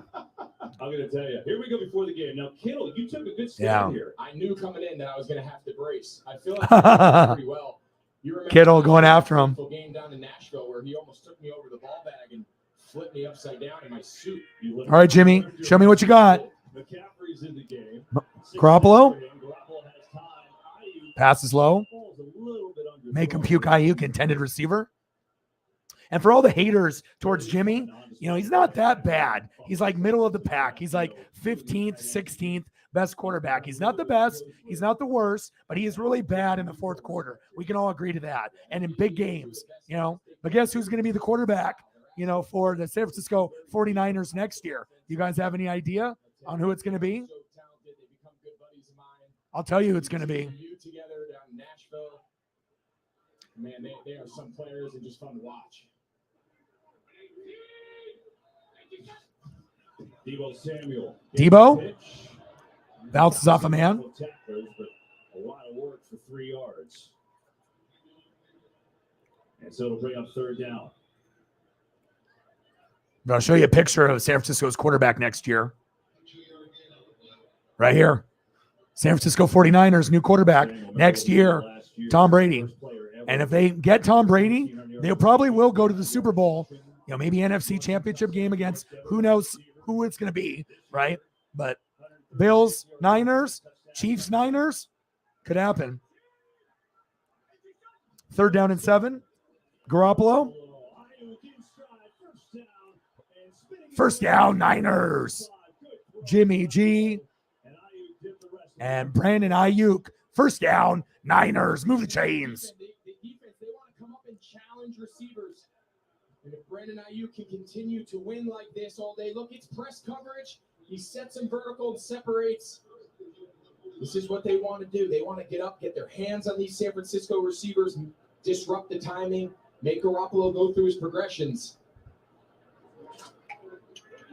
S3: I'm going to tell you. Here we go before the game. Now, Kittle, you took a good stand
S1: Yeah.
S3: here.
S4: I knew coming in that I was going to have to brace. I feel like I did pretty well. You remember
S1: Kittle going after him.
S4: the game down in Nashville where he almost took me over the ball bag and flipped me upside down in my suit.
S1: All right, Jimmy, show me what you got.
S3: McCaffrey's in the game.
S1: Garoppolo.
S3: Garoppolo has time. Ayuk
S1: Passes low.
S3: falls a little bit under
S1: Make him
S3: throw.
S1: puke Ayuk, intended receiver. And for all the haters towards Jimmy, you know, he's not that bad. He's like middle of the pack. He's like 15th, 16th best quarterback. He's not the best. He's not the worst, but he is really bad in the fourth quarter. We can all agree to that. And in big games, you know, but guess who's going to be the quarterback, you know, for the San Francisco 49ers next year? You guys have any idea on who it's going to be? I'll tell you who it's going to be.
S4: You together down in Nashville. Man, they are some players and just fun to watch.
S3: Deebo Samuel.
S1: Debo bounces off a man.
S3: Tacklers, but a lot of work for 3 yards. And so it'll bring up third down.
S1: I'll show you a picture of San Francisco's quarterback next year. Right here. San Francisco 49ers, new quarterback next year, Tom Brady. And if they get Tom Brady, they probably will go to the Super Bowl, you know, maybe NFC Championship game against who knows who it's going to be, right? But Bills, Niners, Chiefs, Niners, could happen. Third down and 7. Garoppolo. First down, Niners. Jimmy G and Brandon Ayuk. First down, Niners. Move the chains.
S4: The defense, they want to come up and challenge receivers. And if Brandon Ayuk can continue to win like this all day, look, it's press coverage. He sets them vertical and separates. This is what they want to do. They want to get up, get their hands on these San Francisco receivers, disrupt the timing, make Garoppolo go through his progressions.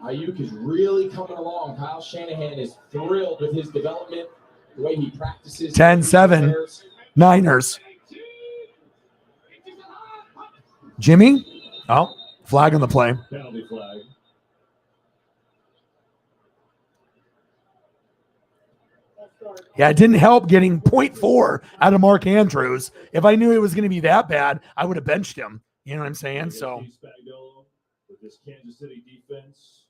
S4: Ayuk is really coming along. Kyle Shanahan is thrilled with his development, the way he practices.
S1: 10-7, Niners. Jimmy? Oh, flag on the play.
S3: Penalty flag.
S1: Yeah, it didn't help getting 0.4 out of Mark Andrews. If I knew it was going to be that bad, I would have benched him. You know what I'm saying? So
S3: With this Kansas City defense,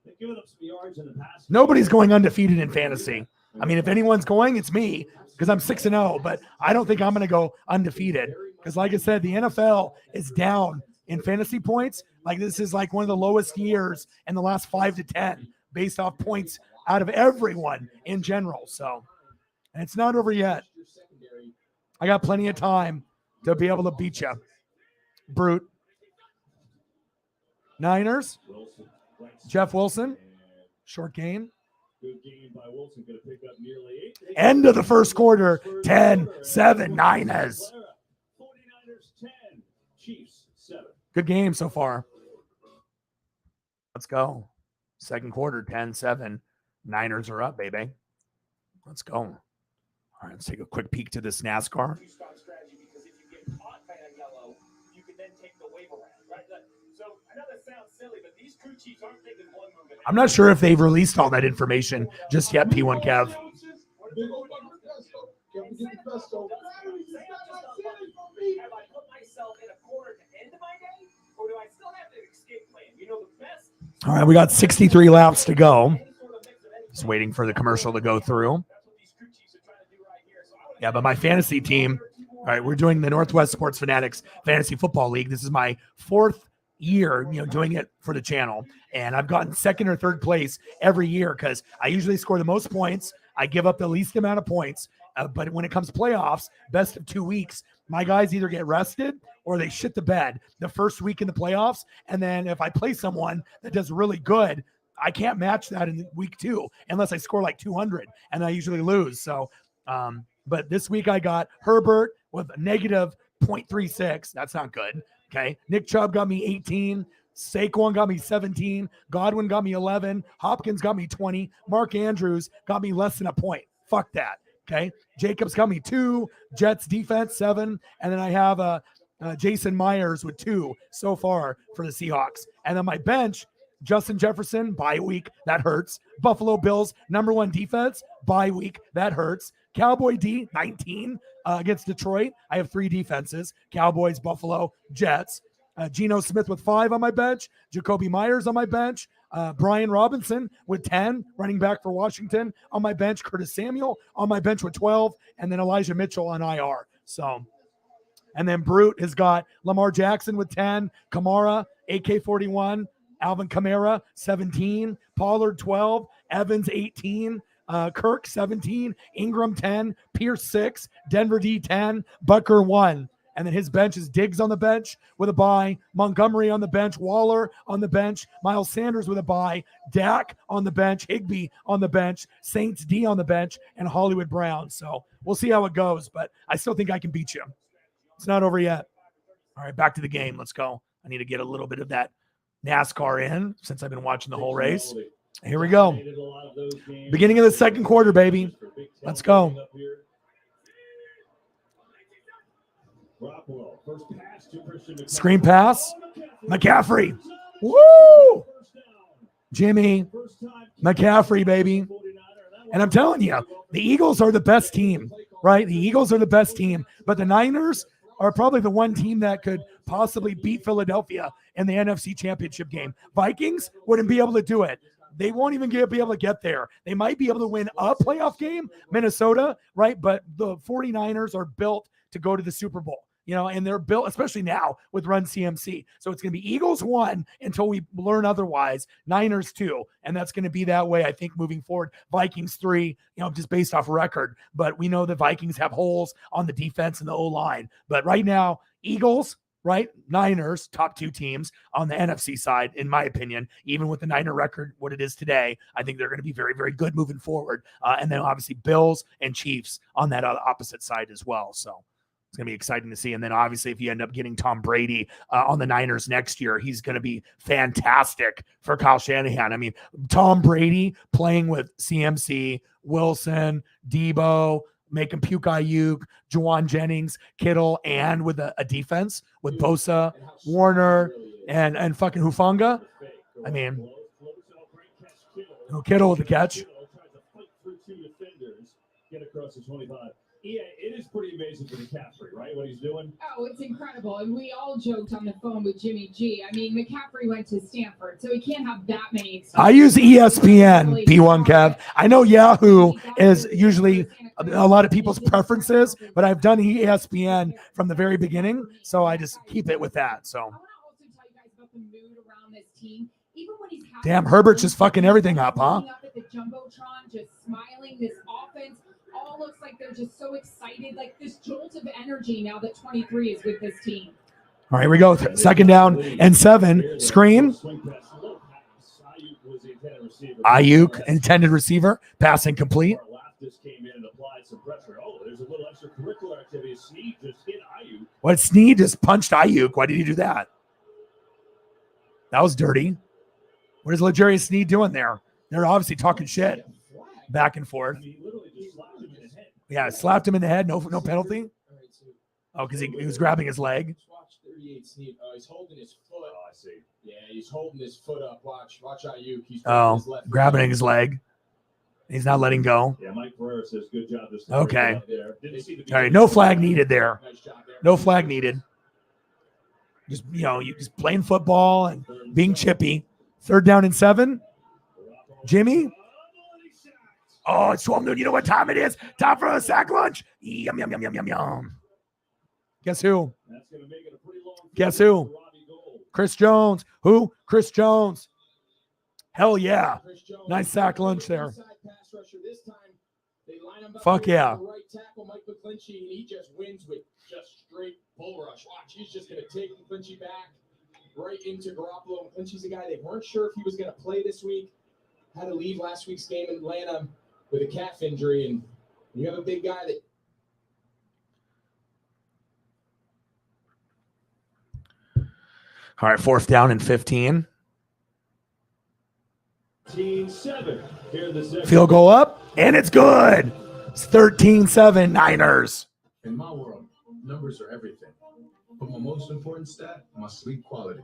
S3: they've given up some yards in the past.
S1: nobody's going undefeated in fantasy. I mean, if anyone's going, it's me because I'm 6-0, but I don't think I'm going to go undefeated because, like I said, the NFL is down in fantasy points. Like this is like one of the lowest years in the last 5 to 10 based off points out of everyone in general. So, and it's not over yet. I got plenty of time to be able to beat you. Brute. Niners. Jeff Wilson. Short gain.
S3: Good game by Wilson. Going to pick up nearly 8.
S1: End of the first quarter. 10-7 Niners.
S3: 49ers 10. Chiefs 7.
S1: Good game so far. Let's go. Second quarter, 10-7. Niners are up, baby. Let's go. All right, let's take a quick peek to this NASCAR. I'm not sure if they've released all that information just yet, P1 Kev. All right, we got 63 laps to go. Just waiting for the commercial to go through. Yeah, but my fantasy team, all right, we're doing the Northwest Sports Fanatics Fantasy Football League. This is my 4th year, doing it for the channel. And I've gotten 2nd or 3rd place every year because I usually score the most points. I give up the least amount of points. But when it comes to playoffs, best of 2 weeks, my guys either get rested or they shit the bed the first week in the playoffs. And then if I play someone that does really good, I can't match that in week 2 unless I score like 200, and I usually lose. So, but this week I got Herbert with a negative 0.36. That's not good. Okay. Nick Chubb got me 18. Saquon got me 17. Godwin got me 11. Hopkins got me 20. Mark Andrews got me less than a point. Fuck that. Okay. Jacobs got me 2. Jets defense 7. And then I have Jason Myers with 2 so far for the Seahawks. And then my bench Justin Jefferson, bye week. That hurts. Buffalo Bills, number 1 defense, bye week. That hurts. Cowboy D, 19 against Detroit. I have 3 defenses. Cowboys, Buffalo, Jets. Geno Smith with 5 on my bench. Jacoby Myers on my bench. Brian Robinson with 10, running back for Washington on my bench. Curtis Samuel on my bench with 12. And then Elijah Mitchell on IR. So, and then Brute has got Lamar Jackson with 10. Kamara, AK-41. Alvin Kamara, 17. Pollard, 12. Evans, 18. Kirk, 17. Ingram, 10. Pierce, 6. Denver D, 10. Butker, 1. And then his bench is Diggs on the bench with a bye. Montgomery on the bench. Waller on the bench. Miles Sanders with a bye. Dak on the bench. Higbee on the bench. Saints D on the bench. And Hollywood Brown. So we'll see how it goes. But I still think I can beat you. It's not over yet. All right, back to the game. Let's go. I need to get a little bit of that NASCAR in since I've been watching the whole race. Here we go. Beginning of the second quarter, baby. Let's go. Screen pass. McCaffrey. Woo! Jimmy. McCaffrey, baby. And I'm telling you, the Eagles are the best team, right? The Eagles are the best team. But the Niners are probably the one team that could possibly beat Philadelphia in the NFC Championship game. Vikings wouldn't be able to do it. They won't even be able to get there. They might be able to win a playoff game, Minnesota, right? But the 49ers are built to go to the Super Bowl, and they're built, especially now with Run CMC. So it's going to be Eagles 1 until we learn otherwise, Niners 2. And that's going to be that way, I think, moving forward. Vikings 3, just based off record. But we know the Vikings have holes on the defense and the O-line. But right now, Eagles, right? Niners, top 2 teams on the NFC side, in my opinion, even with the Niner record, what it is today, I think they're going to be very, very good moving forward. And then obviously Bills and Chiefs on that opposite side as well. So it's going to be exciting to see. And then obviously if you end up getting Tom Brady on the Niners next year, he's going to be fantastic for Kyle Shanahan. I mean, Tom Brady playing with CMC, Wilson, Debo, making puke Ayuk, Juwan Jennings, Kittle, and with a defense with Bosa, Warner, and fucking Hufanga. I mean, Kittle with the catch.
S3: Get across the 25. Yeah, it is pretty amazing for McCaffrey, right? What he's doing.
S5: Oh, it's incredible. And we all joked on the phone with Jimmy G. I mean, McCaffrey went to Stanford, so he can't have that many excuses.
S1: I use ESPN, P1 Kev. I know Yahoo is usually a lot of people's preferences, but I've done ESPN from the very beginning, so I just keep it with that. So.
S5: I want to also tell you guys about the mood around this team. Even when he's
S1: damn, Herbert's just fucking everything up, huh?
S5: Up at the Jumbotron, just smiling, this offense all looks like they're just so excited, like this jolt of energy now that 23 is with this team.
S1: All right, here we go. Second down and 7. Screen. Ayuk, intended receiver. Pass incomplete. What, Snead just punched Ayuk? Why did he do that? That was dirty. What is L'Jarius Sneed doing there? They're obviously talking shit back and forth. Yeah, slapped him in the head. No penalty. Oh, because he was grabbing his leg.
S4: Watch 38 Snead. Oh, he's holding his foot. Oh, I see. Yeah, he's holding his foot up. Watch Ayuk. He's his left
S1: grabbing his leg. He's not letting go.
S3: Yeah, Mike Pereira says good job.
S1: Okay. All right, no flag needed there. No flag needed. Just you just playing football and being chippy. Third down and 7. Jimmy. Oh, it's 12 noon. You know what time it is? Time for a sack lunch. Yum, yum, yum, yum, yum, yum. Guess who? Guess who? Chris Jones. Who? Chris Jones. Hell yeah. Nice sack lunch there. Fuck yeah.
S4: Right tackle Mike McClinchy, and he just wins with just straight bull rush. Watch, he's just going to take McClinchy back right into Garoppolo. McClinchy's a guy they weren't sure if he was going to play this week. Had to leave last week's game in Atlanta with a calf injury, and you have a big guy that.
S1: All right, 4th down and 15. Field goal up, and it's good. It's 13-7 Niners.
S11: In my world, numbers are everything. But my most important stat, my sleep quality.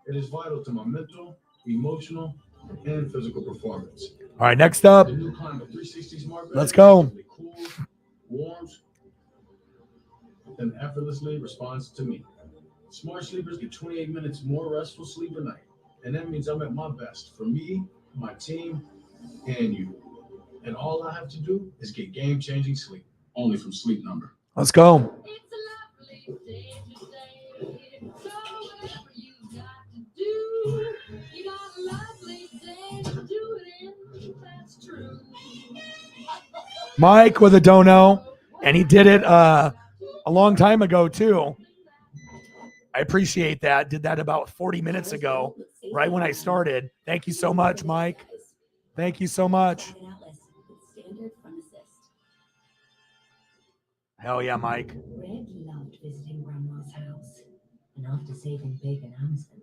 S11: It is vital to my mental, emotional, and physical performance.
S1: All right, next up,
S11: The new Climate 360 Smart Bed
S1: let's go.
S11: simply cools, warms, and effortlessly responds to me. Smart sleepers get 28 minutes more restful sleep a night. And that means I'm at my best for me, my team, and you. And all I have to do is get game-changing sleep, only from Sleep Number.
S1: Let's go.
S12: It's a lovely day today. So whatever you got to do, you got a lovely day to do it in. That's true.
S1: Mike with a dono, and he did it a long time ago too. I appreciate that. Did that about 40 minutes ago, right when I started. Thank you so much, Mike. Thank you so much. Hell yeah, Mike.
S13: Red loved visiting Grandma's house, and after saving big in Amazon,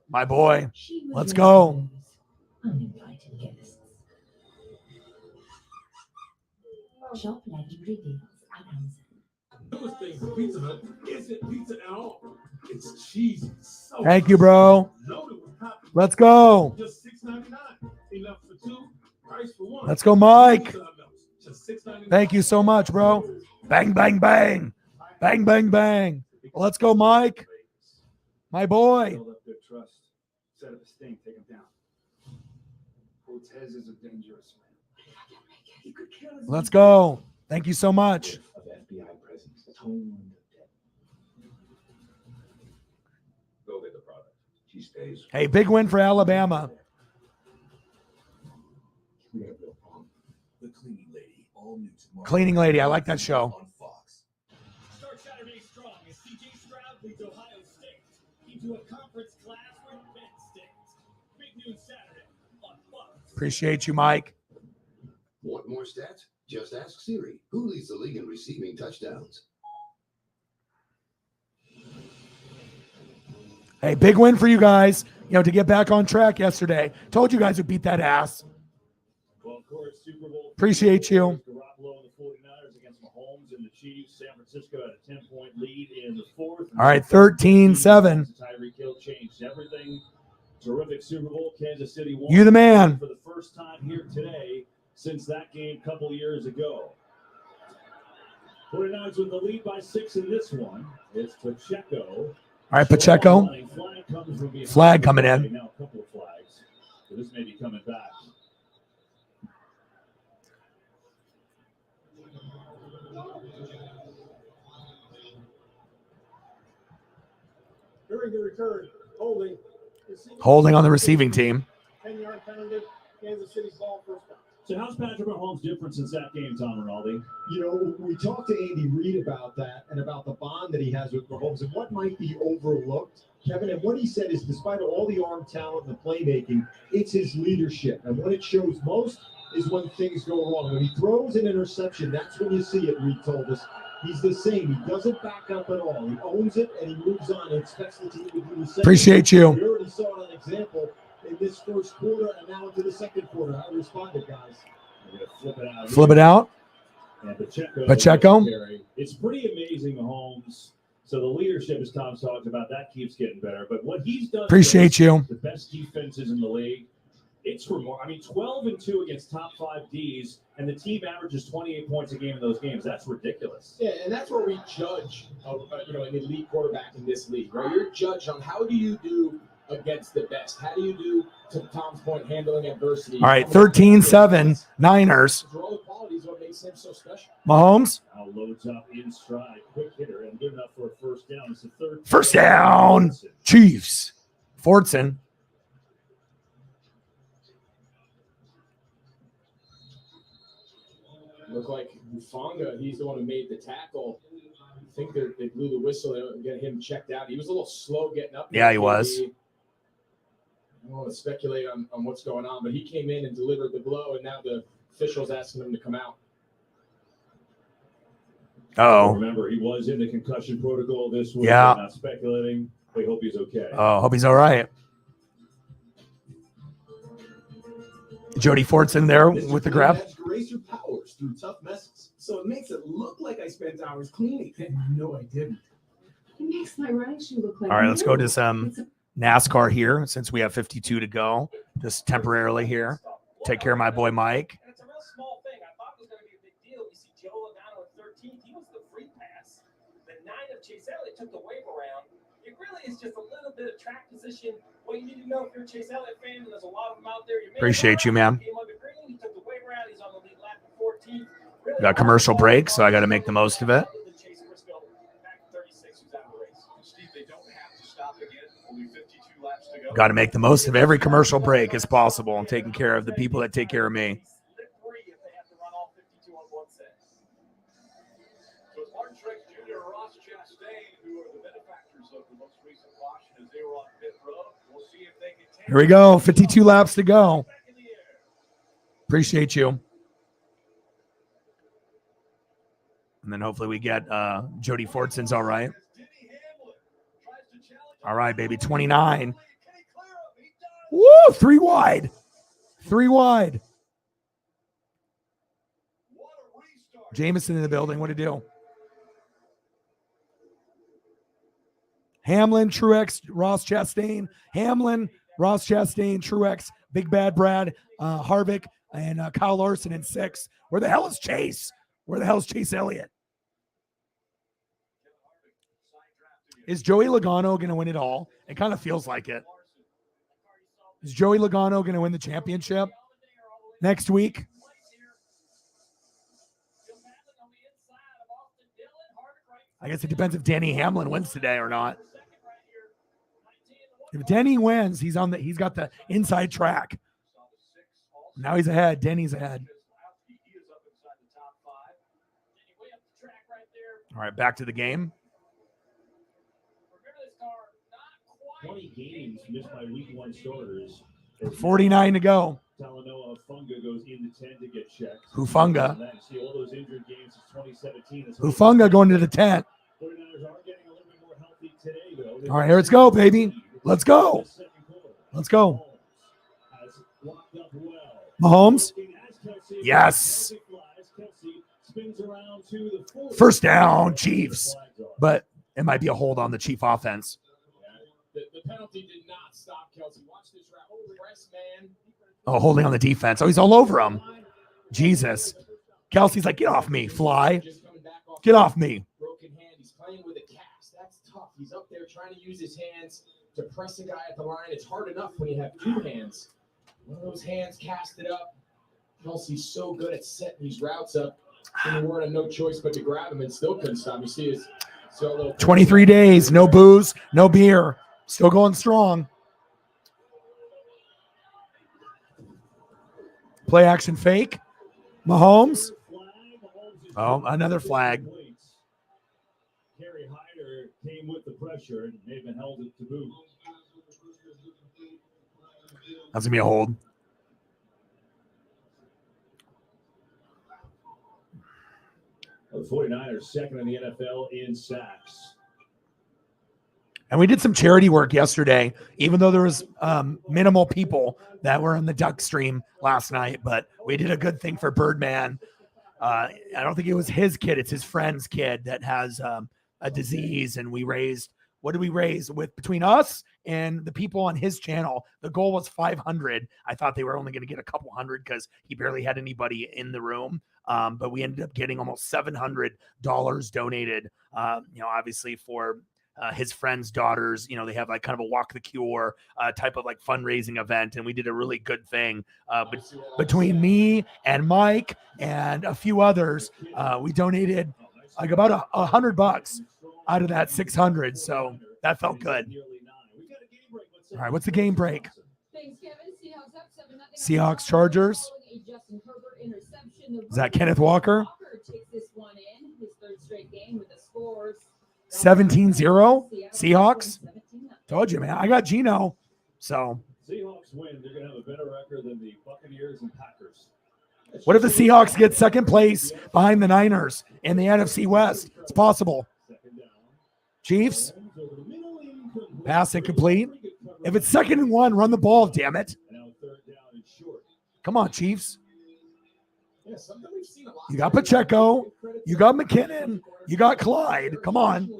S1: My boy.
S13: she was
S1: Let's
S13: ready
S1: go.
S13: to lose uninvited guests. Shop legendary deals at Amazon.
S11: Newest thing for Pizza Hut isn't pizza at all. It's cheesy. So
S1: Thank you, bro.
S11: loaded with toppings.
S1: Let's go.
S11: Just $6.99. Enough for two, price for one.
S1: Let's go, Mike.
S11: Pizza Hut melts. Just $6.99.
S1: Thank you so much, bro. Bang, bang, bang. Bang, bang, bang. Let's go, Mike. My boy.
S10: Build up their trust. Set up a sting, take him down. Cortez is a dangerous man. He could kill his
S1: Let's go. Thank you so much.
S10: of FBI presence. Toned dead. Go get the product. She stays.
S1: Hey, big win for Alabama.
S10: We got a real problem.
S9: The Cleaning Lady, all new tomorrow.
S1: Cleaning Lady. I like that show.
S9: On Fox.
S3: Start Saturday strong as C.J. Stroud leads Ohio State into a conference clash with Penn State. Big news Saturday on Fox.
S1: Appreciate you, Mike.
S14: Want more stats? Just ask Siri. Who leads the league in receiving touchdowns?
S1: Hey, big win for you guys. You know, to get back on track yesterday. Told you guys would beat that ass.
S3: Well, of course, Super Bowl.
S1: Appreciate you.
S3: Garoppolo and the 49ers against Mahomes and the Chiefs. San Francisco had a 10-point lead in the fourth.
S1: All right, 13-7.
S3: Tyreek Hill changed everything. Terrific Super Bowl. Kansas City won.
S1: You the man.
S3: For the first time here today since that game a couple years ago. 49ers with the lead by 6 in this one. It's Pacheco.
S1: All right, Pacheco. Flag coming in.
S3: Now a couple of flags. So this may be coming back.
S7: During the return, holding.
S1: Holding on the receiving team.
S7: 10-yard penalty. Kansas City's ball first down.
S3: So how's Patrick Mahomes different since that game, Tom Rinaldi?
S6: You know, we talked to Andy Reid about that and about the bond that he has with Mahomes and what might be overlooked, Kevin. And what he said is, despite all the arm talent and the playmaking, it's his leadership. And when it shows most is when things go wrong. When he throws an interception, that's when you see it, Reid told us. He's the same. He doesn't back up at all. He owns it and he moves on and expects the team to do the same.
S1: Appreciate you.
S6: We already saw an example in this first quarter and now into the second quarter. How he responded, guys.
S3: We're going to flip it out.
S1: Flip it out.
S3: And Pacheco.
S1: Pacheco.
S3: It's pretty amazing, Mahomes. So the leadership, as Tom's talked about, that keeps getting better. But what he's done.
S1: Appreciate you.
S3: The best defenses in the league. It's remarkable. I mean, 12-2 against top 5 Ds, and the team averages 28 points a game in those games. That's ridiculous.
S4: Yeah, and that's where we judge, an elite quarterback in this league, right? You're judged on how do you do against the best? How do you do, to Tom's point, handling adversity?
S1: All right, 13-7, Niners.
S4: Those are all the qualities what makes him so special.
S1: Mahomes.
S3: Now loads up in stride, quick hitter, and good enough for a first down. It's the third.
S1: First down. Chiefs. Fortson.
S4: Looked like Hufanga, he's the one who made the tackle. I think they blew the whistle to get him checked out. He was a little slow getting up.
S1: Yeah, he was.
S4: I don't want to speculate on what's going on, but he came in and delivered the blow, and now the official's asking him to come out.
S1: Oh.
S3: Remember, he was in the concussion protocol this week.
S1: Yeah.
S3: Not speculating. We hope he's okay.
S1: Oh, hope he's all right. Jody Fortson there with the grab.
S15: Grace your powers through tough messes, so it makes it look like I spent hours cleaning. No, I didn't.
S13: It makes my running shoe look like
S1: All right, let's go to
S13: new.
S1: some NASCAR here since we have 52 to go, just temporarily here. Take care of my boy Mike.
S16: And it's a real small thing. I thought it was going to be a big deal. You see Joe Logano at 13th. He was the free pass. The 9 of Chase Elliott took the wave around. It really is just a little bit of track position. What you need to know if you're a Chase Elliott fan, and there's a lot of them out there.
S1: Appreciate you, man.
S16: He took the wave around. He's on the lead lap at 14th. Really
S1: Got commercial break, so I got to make the most of it.
S16: Chase Briscoe back to 36, who's out of the race. Steve, they don't have to stop again. Only 52 laps to go.
S1: Got to make the most of every commercial break as possible and taking care of the people that take care of me.
S3: So it's Martin Truex Jr. and Ross Chastain who are the benefactors of the most recent caution as they were on pit road. We'll see if they can take
S1: Here we go. 52 laps to go. Appreciate you. And then hopefully we get Jody Fortson's all right. All right, baby. 29. Woo! 3 wide. 3 wide. Jameson in the building. What to do? Hamlin, Truex, Ross Chastain. Hamlin, Ross Chastain, Truex, Big Bad Brad, Harvick, and Kyle Larson in 6. Where the hell is Chase? Where the hell is Chase Elliott? Is Joey Logano going to win it all? It kind of feels like it. Is Joey Logano going to win the championship next week? I guess it depends if Denny Hamlin wins today or not. If Denny wins, he's got the inside track. Now he's ahead. Denny's ahead. All right, back to the game.
S3: 20 games missed by week 1 starters.
S1: 49 to go.
S3: Talanoa Funga goes into 10 to get checked.
S1: Hufunga.
S3: See all those injured games since 2017.
S1: Hufunga going to the tent.
S3: 49ers are getting a little bit more healthy today, though.
S1: All right, here let's go, baby. Let's go. Let's go. Mahomes. Yes. First down, Chiefs. But it might be a hold on the Chief offense.
S4: The penalty did not stop Kelsey. Watch this route. Oh, rest, man.
S1: Oh, holding on the defense. Oh, he's all over him. Jesus. Kelsey's like, get off me, fly. Get off me.
S4: Broken hand. He's playing with a cast. That's tough. He's up there trying to use his hands to press a guy at the line. It's hard enough when you have 2 hands. One of those hands casted up. Kelsey's so good at setting these routes up. And Warren had no choice but to grab him and still couldn't stop. You see his solo.
S1: 23 days, no booze, no beer. Still going strong. Play action fake. Mahomes. Oh, another flag.
S3: Kerry Hyder came with the pressure and they've been held to boot.
S1: That's going to be a hold.
S3: The 49ers second in the NFL in sacks.
S1: And we did some charity work yesterday, even though there was minimal people that were in the duck stream last night. But we did a good thing for Birdman. I don't think it was his kid. It's his friend's kid that has a disease. And we raised, what did we raise with between us and the people on his channel? The goal was 500. I thought they were only going to get a couple hundred because he barely had anybody in the room. But we ended up getting almost $700 donated, obviously for his friend's daughters. They have like kind of a walk the cure type of like fundraising event. And we did a really good thing between me and Mike and a few others. We donated like about $100 out of that 600. So that felt good. All right. What's the game break? Seahawks Chargers. Is that Kenneth Walker? 17-0 Seahawks. Told you, man. I got Gino. So
S3: Seahawks win. They're going to have a better record than the Buccaneers and Packers.
S1: What if the Seahawks get second place behind the Niners in the NFC West? It's possible. Chiefs. Pass incomplete. If it's 2nd and 1, run the ball, damn it. Come on, Chiefs. You got Pacheco. You got McKinnon. You got Clyde. Come on.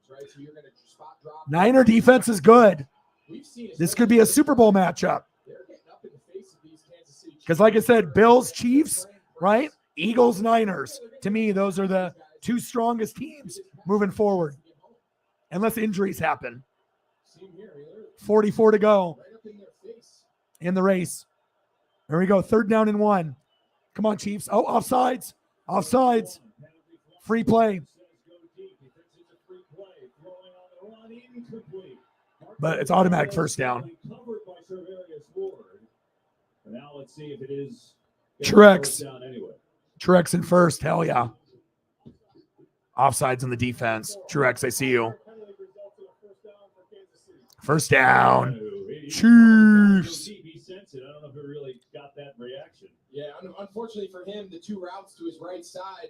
S4: right? So you're going to spot drop.
S1: Niner defense is good.
S4: We've seen
S1: This could be a Super Bowl matchup.
S4: they're getting up in the face of these Kansas City
S1: Because like I said, Bills, Chiefs, right? Eagles, Niners. To me, those are the two strongest teams moving forward. Unless injuries happen. 44 to go in the race. There we go. 3rd down and 1. Come on, Chiefs. Oh, offsides. Offsides. Free play. But it's automatic first down.
S3: Now let's see if it is
S1: Truex.
S3: anyway.
S1: Truex in first. Hell yeah. Offsides on the defense. Truex, I see you. First down. Chiefs.
S3: I don't know if it really got that reaction.
S4: Yeah, unfortunately for him, the 2 routes to his right side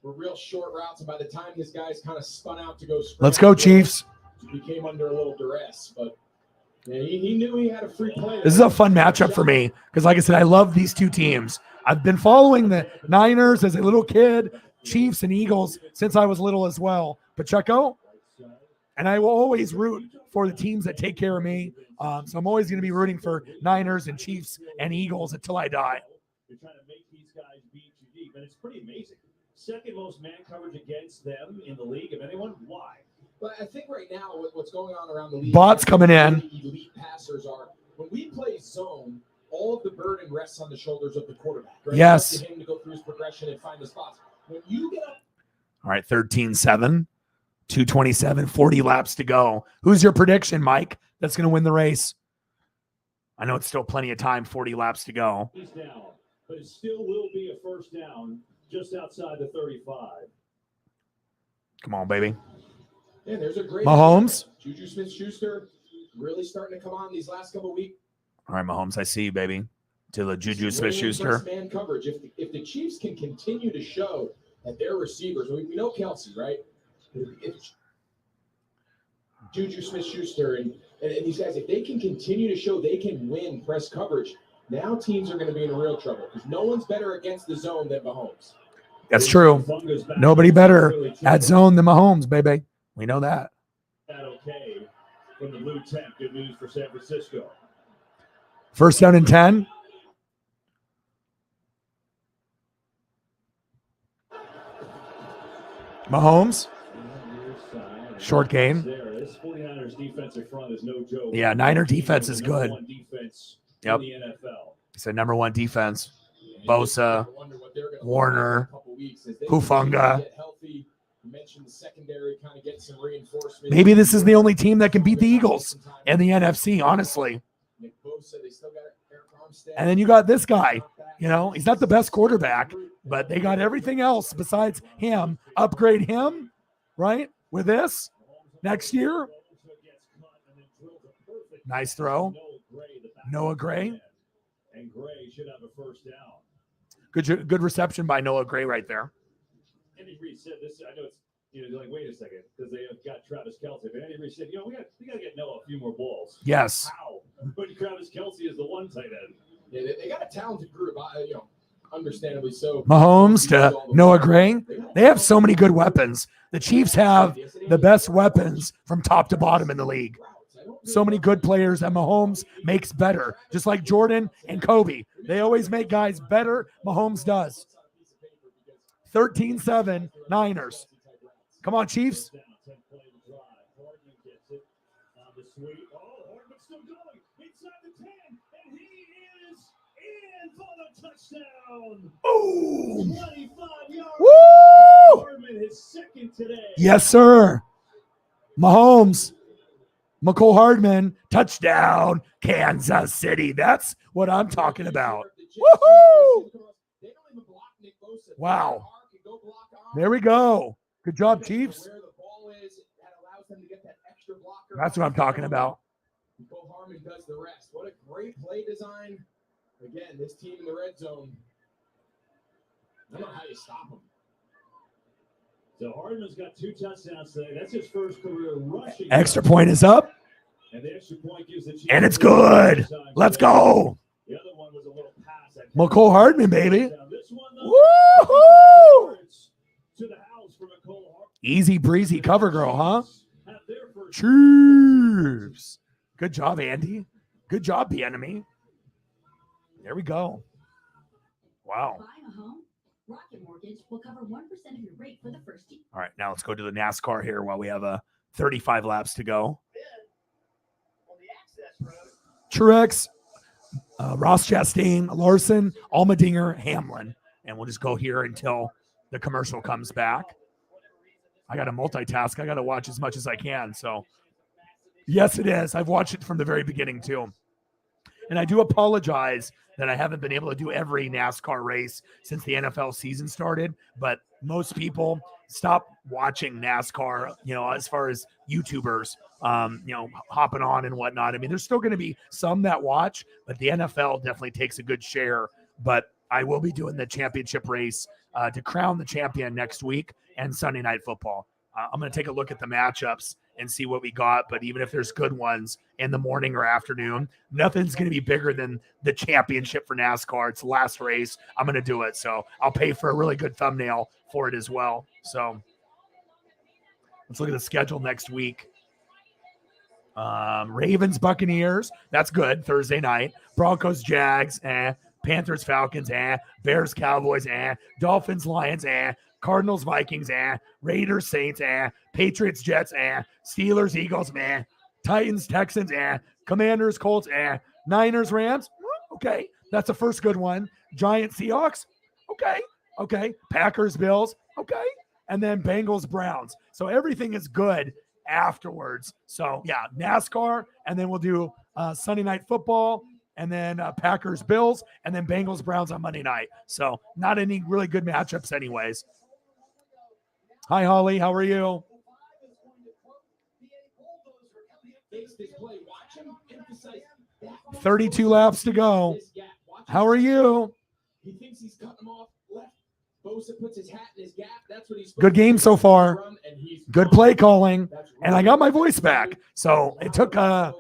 S4: were real short routes, and by the time his guys kind of spun out to go scramble,
S1: Let's go, Chiefs.
S4: He came under a little duress, but yeah, he knew he had a free play.
S1: This is a fun matchup for me because, like I said, I love these two teams. I've been following the Niners as a little kid, Chiefs and Eagles since I was little as well. Pacheco, and I will always root for the teams that take care of me. So I'm always going to be rooting for Niners and Chiefs and Eagles until I die.
S3: You're trying to make these guys beat you deep, and it's pretty amazing. 2nd most man coverage against them in the league of anyone. Why?
S4: But I think right now what's going on around the league,
S1: Bots coming in.
S4: Elite passers are when we play zone, all of the burden rests on the shoulders of the quarterback. Right?
S1: Yes.
S4: It's up to him to go through his progression and find the spots. When you get up,
S1: All right, 13-7, 2:27, 40 laps to go. Who's your prediction, Mike, that's going to win the race? I know it's still plenty of time, 40 laps to go.
S3: He's down, but it still will be a first down just outside the 35.
S1: Come on, baby.
S4: yeah, there's a great
S1: Mahomes.
S4: Juju Smith-Schuster really starting to come on these last couple of weeks.
S1: All right, Mahomes, I see you, baby. To the Juju
S4: Really
S1: Smith-Schuster.
S4: impressed man coverage. If the Chiefs can continue to show that their receivers, we know Kelsey, right? If Juju Smith-Schuster and these guys, if they can continue to show they can win press coverage, now teams are going to be in real trouble because no one's better against the zone than Mahomes.
S1: That's true. Nobody better at zone than Mahomes, baby. We know that.
S3: Okay from the blue tent. Good news for San Francisco.
S1: 1st down and 10. Mahomes. Short gain.
S3: This 49ers defensive front is no joke.
S1: Yeah, Niner defense is good.
S3: Defense
S1: Yep.
S3: in the NFL.
S1: It's a number 1 defense. Bosa, Warner, Hufanga. Maybe this is the only team that can beat the Eagles in the NFC, honestly. And then you got this guy. You know, he's not the best quarterback, but they got everything else besides him. Upgrade him, right, with this next year. Nice throw. Noah Gray.
S3: And Gray should have a first down.
S1: Good reception by Noah Gray right there.
S3: Andy Reid said this. I know it's, you're like, wait a second, because they have got Travis Kelce. But Andy Reid said, we got to get Noah a few more balls.
S1: Yes.
S3: How? But Travis Kelce is the one tight end.
S4: Yeah, they got a talented group, understandably so.
S1: Mahomes to Noah Gray. They have so many good weapons. The Chiefs have the best weapons from top to bottom in the league. So many good players that Mahomes makes better, just like Jordan and Kobe. They always make guys better. Mahomes does. 13-7, Niners. Come on, Chiefs. Boom! Woo! Yes, sir. Mahomes. McCole Hardman, touchdown, Kansas City. That's what I'm talking about. Woohoo! Wow. There we go. Good job, Chiefs. That's what I'm talking about.
S4: McCole Hardman does the rest. What a great play design. Again, this team in the red zone. I don't know how you stop them.
S3: So Hardman's got 2 touchdowns today. That's his first career rushing.
S1: Extra point is up.
S3: And the extra point gives the Chiefs.
S1: And it's good. Let's go.
S3: The other one was a little pass.
S1: McCole Hardman, baby.
S3: This one,
S1: woohoo!
S3: To the house for McCole
S1: Easy breezy cover girl, huh? Chiefs. Good job, Andy. Good job, the enemy. There we go. Wow.
S13: Buying a home? Rocket Mortgage will cover 1% of your rate for the first year.
S1: All right, now let's go to the NASCAR here while we have 35 laps to go. Truex, Ross Chastain, Larson, Allmendinger, Hamlin. And we'll just go here until the commercial comes back. I got to multitask. I got to watch as much as I can. So, yes, it is. I've watched it from the very beginning, too. And I do apologize that I haven't been able to do every NASCAR race since the NFL season started. But most people stop watching NASCAR, as far as YouTubers, hopping on and whatnot. I mean, there's still going to be some that watch, but the NFL definitely takes a good share. But I will be doing the championship race to crown the champion next week and Sunday Night Football. I'm going to take a look at the matchups and see what we got. But even if there's good ones in the morning or afternoon, nothing's going to be bigger than the championship for NASCAR. It's the last race. I'm going to do it. So I'll pay for a really good thumbnail for it as well. So let's look at the schedule next week. Ravens, Buccaneers. That's good. Thursday night. Broncos, Jags. Panthers, Falcons. Bears, Cowboys. Dolphins, Lions. Cardinals, Vikings. Raiders, Saints. Patriots, Jets. Steelers, Eagles. Titans, Texans. Commanders, Colts. Niners, Rams. Okay, that's the first good one. Giants, Seahawks. Okay. Packers, Bills. Okay. And then Bengals, Browns. So everything is good afterwards. So yeah, NASCAR, and then we'll do Sunday Night Football, and then Packers, Bills, and then Bengals, Browns on Monday night. So not any really good matchups anyways. Hi, Holly. How are you? 32 laps to go. How are you?
S4: He thinks he's cutting him off left. Bosa puts his hat in his gap. That's what he's
S1: good game so far. Good play calling. And I got my voice back. So it took a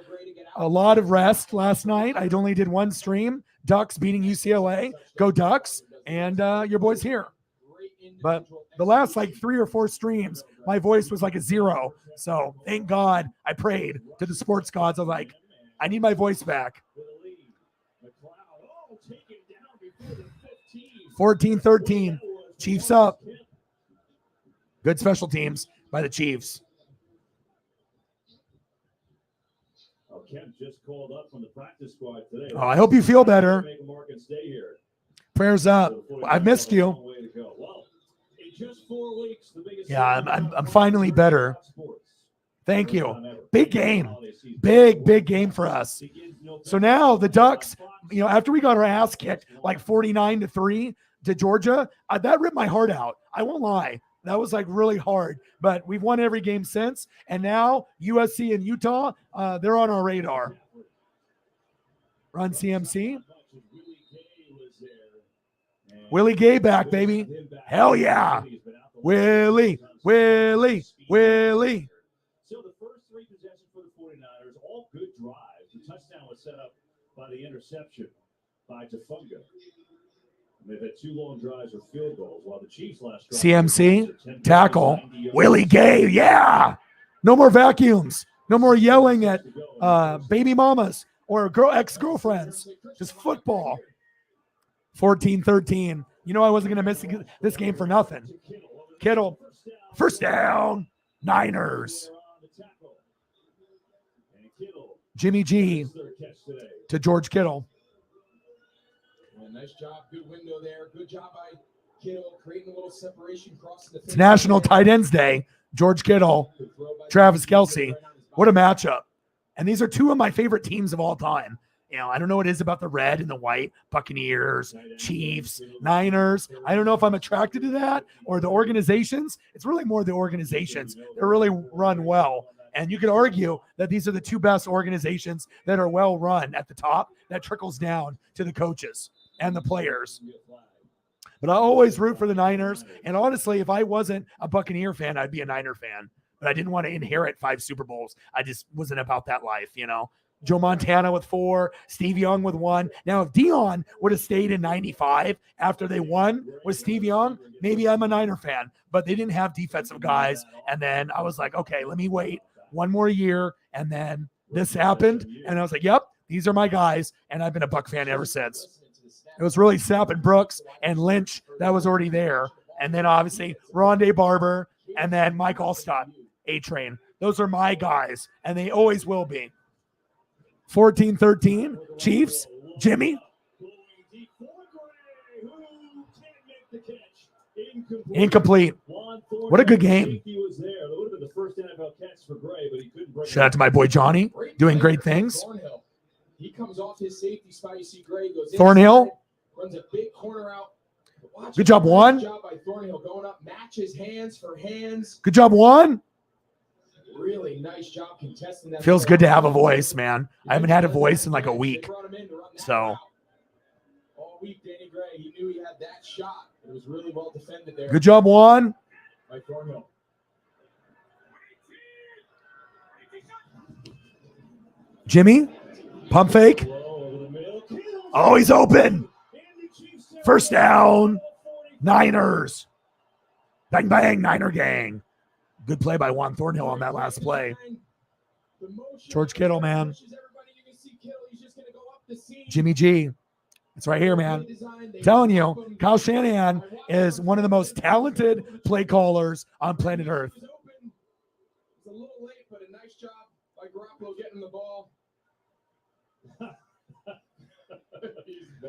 S1: lot of rest last night. I only did one stream. Ducks beating UCLA. Go Ducks. And your boy's here. But the last 3 or 4 streams, my voice was like a 0. So thank God I prayed to the sports gods. I was like, I need my voice back. 14-13. Chiefs up. Good special teams by the Chiefs.
S3: Kemp just called up from the practice squad today.
S1: Oh, I hope you feel better. Prayers up. I've missed you. Yeah, I'm finally better. Thank you. Big game. Big game for us. So now the Ducks, after we got our ass kicked 49-3 to Georgia, that ripped my heart out. I won't lie. That was really hard, but we've won every game since. And now USC and Utah, they're on our radar. Run CMC. Willie Gay back, baby. Hell yeah. Willie.
S3: So the first 3 possessions for the 49ers, all good drives. The touchdown was set up by the interception by Tafunga. They've had 2 long drives or field goals, while the Chiefs last drive.
S1: CMC, tackle. Willie Gay, yeah. No more vacuums. No more yelling at baby mamas or ex-girlfriends. Just football. 14-13. I wasn't going to miss this game for nothing. Kittle, first down. Niners. Jimmy G to George Kittle.
S4: Nice job, good window there. Good job by Kittle creating a little separation crossing the.
S1: It's National Tight Ends Day. George Kittle, Travis Kelce. What a matchup. And these are 2 of my favorite teams of all time. I don't know what it is about the red and the white, Buccaneers, Chiefs, Niners. I don't know if I'm attracted to that or the organizations. It's really more the organizations. They're really run well. And you could argue that these are the 2 best organizations that are well run at the top. That trickles down to the coaches and the players. But I always root for the Niners. And honestly, if I wasn't a Buccaneer fan, I'd be a Niner fan. But I didn't want to inherit 5 Super Bowls. I just wasn't about that life, Joe Montana with 4, Steve Young with 1. Now, if Dion would have stayed in 95 after they won with Steve Young, maybe I'm a Niner fan, but they didn't have defensive guys. And then I was like, okay, let me wait one more year. And then this happened. And I was like, yep, these are my guys. And I've been a Buck fan ever since. It was really Sapp and Brooks and Lynch that was already there. And then obviously Rondé Barber and then Mike Allstott, A-Train. Those are my guys, and they always will be. 14-13, Chiefs, Jimmy. Incomplete. What a good game. Shout out to my boy Johnny, doing great things.
S4: He comes off his safety spot. You see Gray goes
S1: Thornhill.
S4: Runs a big corner out.
S1: Good job, Juan.
S4: Good job by Thornhill going up, matches hands for hands.
S1: Good job, Juan.
S4: Really nice job contesting that.
S1: Feels good to have a voice, man. I haven't had a voice in like a week. So.
S4: All week, Danny Gray, he knew he had that shot. It was really well defended there.
S1: Good job, Juan.
S4: By Thornhill.
S1: Jimmy, pump fake. Oh, he's open. First down, Niners. Bang, bang, Niner gang. Good play by Juan Thornhill on that last play. George Kittle, man. Jimmy G. It's right here, man. I'm telling you, Kyle Shanahan is one of the most talented play callers on planet Earth.
S4: It's a little late, but a nice job by Garoppolo getting the ball.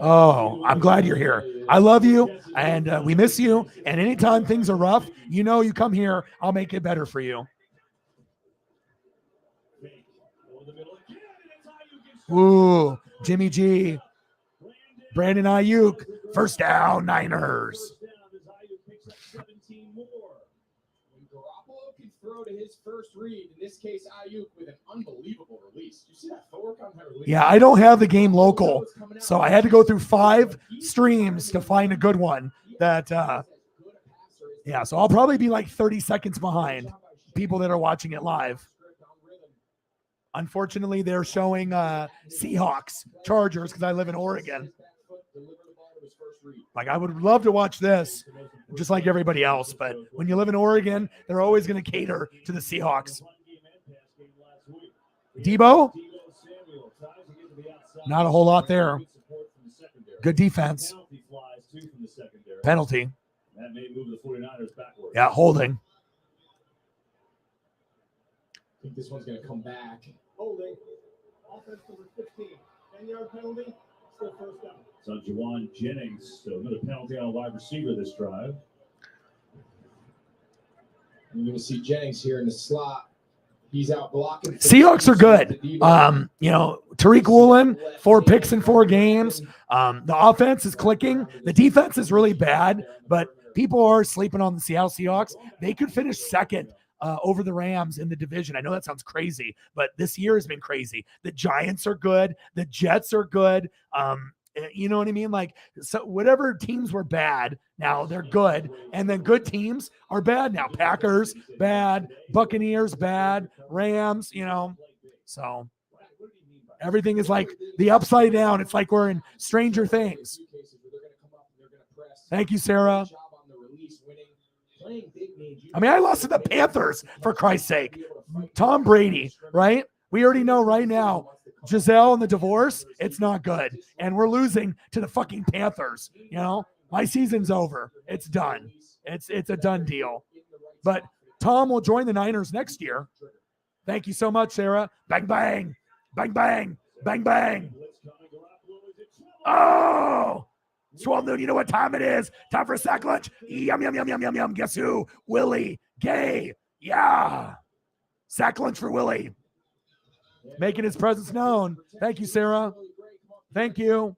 S1: Oh, I'm glad you're here. I love you, and we miss you. And anytime things are rough, you know you come here. I'll make it better for you. Ooh, Jimmy G. Brandon Ayuk. First down, Niners.
S4: Throw to his first read, in this case Ayuk with an unbelievable release. You see that footwork on that release?
S1: Yeah, I don't have the game local, so I had to go through 5 streams to find a good one. That yeah, so I'll probably be like 30 seconds behind people that are watching it live. Unfortunately, they're showing Seahawks, Chargers, because I live in Oregon. Like, I would love to watch this, just like everybody else. But when you live in Oregon, they're always going to cater to the Seahawks. Debo? Not a whole lot there. Good defense. Penalty. Yeah, holding.
S4: I think this one's going to come back.
S3: Holding. Offense number 15. 10-yard penalty. Still first down. So Juwan Jennings, so another penalty on a wide receiver this drive.
S4: You're going to see Jennings here in the slot. He's out blocking.
S1: Seahawks are good. You know, Tariq Woolen, 4 picks in 4 games. The offense is clicking. The defense is really bad, but people are sleeping on the Seattle Seahawks. They could finish second over the Rams in the division. I know that sounds crazy, but this year has been crazy. The Giants are good. The Jets are good. You know what I mean? Like, so whatever teams were bad, now they're good. And then good teams are bad now. Packers, bad. Buccaneers, bad. Rams, you know. So everything is like the upside down. It's like we're in Stranger Things. Thank you, Sarah. I mean, I lost to the Panthers, for Christ's sake. Tom Brady, right? We already know right now, Giselle and the divorce, it's not good. And we're losing to the fucking Panthers. You know, my season's over. It's done. It's a done deal. But Tom will join the Niners next year. Thank you so much, Sarah. Bang, bang. Bang, bang. Bang, bang. Oh! 12 noon, you know what time it is? Time for a sack lunch. Yum, yum, yum, yum, yum, yum. Guess who? Willie Gay. Yeah. Sack lunch for Willie. Making his presence known. Thank you, Sarah. Thank you.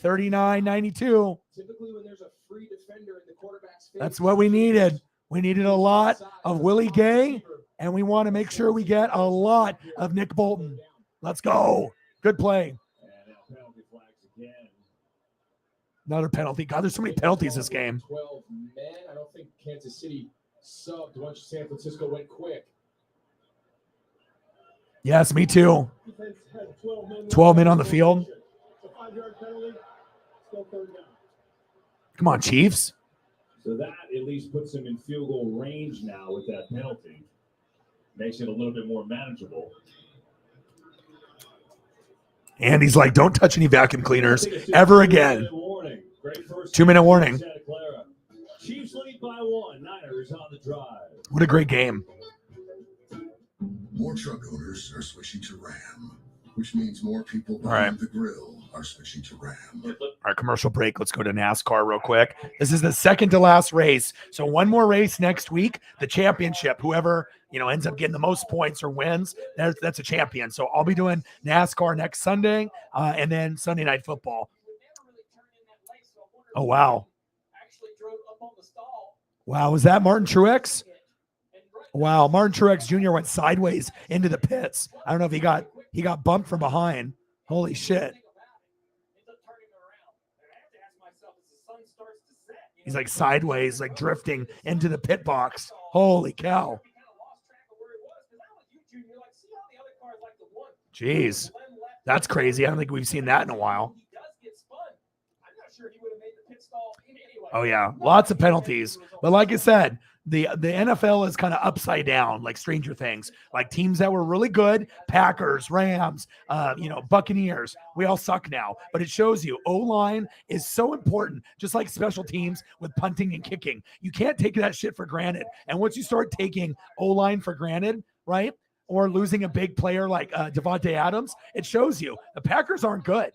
S1: 39-92. That's what we needed. We needed a lot of Willie Gay, and we want to make sure we get a lot of Nick Bolton. Let's go. Good play. Another penalty. God, there's so many penalties this game.
S4: 12 men. I don't think Kansas City subbed once San Francisco went quick.
S1: Yes, me too.
S3: Defense had 12 men.
S1: 12 men on the field.
S3: It's a 5-yard penalty. Still third down.
S1: Come on, Chiefs.
S3: So that at least puts him in field goal range now with that penalty. Makes it a little bit more manageable.
S1: And he's like, don't touch any vacuum cleaners ever again. 2-minute warning.
S3: Chiefs lead by 1. Niners on the drive.
S1: What a great game.
S14: More truck owners are switching to Ram, which means more people
S1: All right.
S14: behind the grill are switching to Ram.
S1: Our commercial break. Let's go to NASCAR real quick. This is the second to last race. So one more race next week, the championship. Whoever, ends up getting the most points or wins, that's a champion. So I'll be doing NASCAR next Sunday and then Sunday Night Football. Oh, wow. Wow. Was that Martin Truex? Wow. Martin Truex Jr. went sideways into the pits. I don't know if he got bumped from behind. Holy shit. He's like sideways, like drifting into the pit box. Holy cow. Jeez. That's crazy. I don't think we've seen that in a while. Oh, yeah. Lots of penalties. But like I said, the NFL is kind of upside down, like Stranger Things. Like teams that were really good, Packers, Rams, Buccaneers. We all suck now. But it shows you O-line is so important, just like special teams with punting and kicking. You can't take that shit for granted. And once you start taking O-line for granted, right, or losing a big player like Devontae Adams, it shows you the Packers aren't good.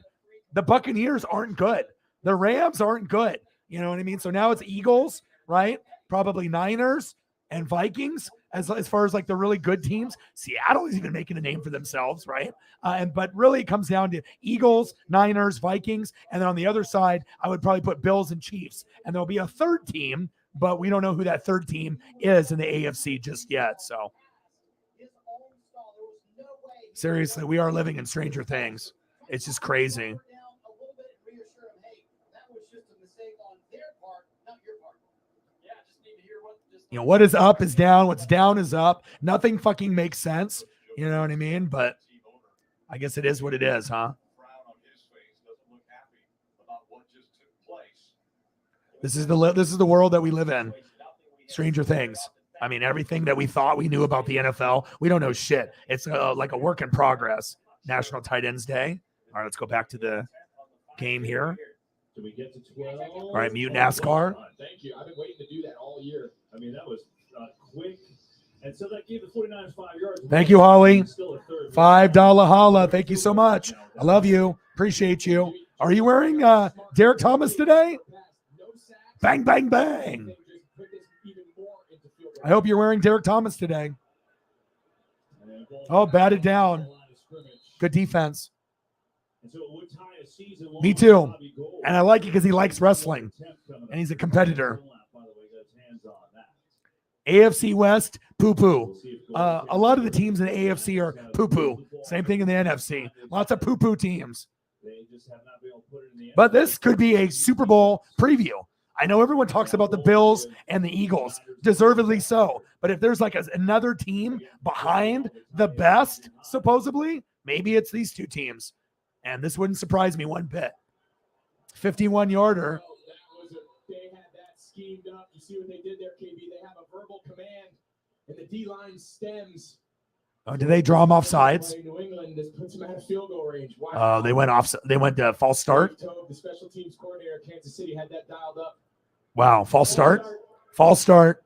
S1: The Buccaneers aren't good. The Rams aren't good. You know what I mean? So now it's Eagles, right? Probably Niners and Vikings as far as like the really good teams. Seattle is even making a name for themselves, right? But really it comes down to Eagles, Niners, Vikings. And then on the other side, I would probably put Bills and Chiefs. And there'll be a third team, but we don't know who that third team is in the AFC just yet. So seriously, we are living in Stranger Things. It's just crazy. What is up is down. What's down is up. Nothing fucking makes sense. You know what I mean? But I guess it is what it is, huh? This is the world that we live in. Stranger Things. I mean, everything that we thought we knew about the NFL, we don't know shit. It's like a work in progress. National Tight Ends Day. All right, let's go back to the game here.
S3: Do we get to 12?
S1: All right, mute NASCAR.
S4: Thank you. I've been waiting to do that all year.
S3: I mean, that was quick. And so that gave the 49ers 5 yards.
S1: Thank you, Holly. $5 holla. Thank you so much. I love you. Appreciate you. Are you wearing Derek Thomas today? Bang, bang, bang. I hope you're wearing Derek Thomas today. Oh, batted down. Good defense. Me too. And I like it because he likes wrestling. And he's a competitor. AFC West, poo-poo. A lot of the teams in the AFC are poo-poo. Same thing in the NFC. Lots of poo-poo teams. But this could be a Super Bowl preview. I know everyone talks about the Bills and the Eagles, deservedly so. But if there's like another team behind the best, supposedly, maybe it's these two teams. And this wouldn't surprise me one bit. 51-yarder.
S4: They had that schemed up. You see what they did there, KB? They have a verbal command, and the D-line stems.
S1: Oh, did they draw him off sides?
S4: New England just puts them out of field goal range.
S1: Oh, they went off. They went to false start.
S4: The special teams coordinator, Kansas City, had that dialed up.
S1: Wow, false start. False start.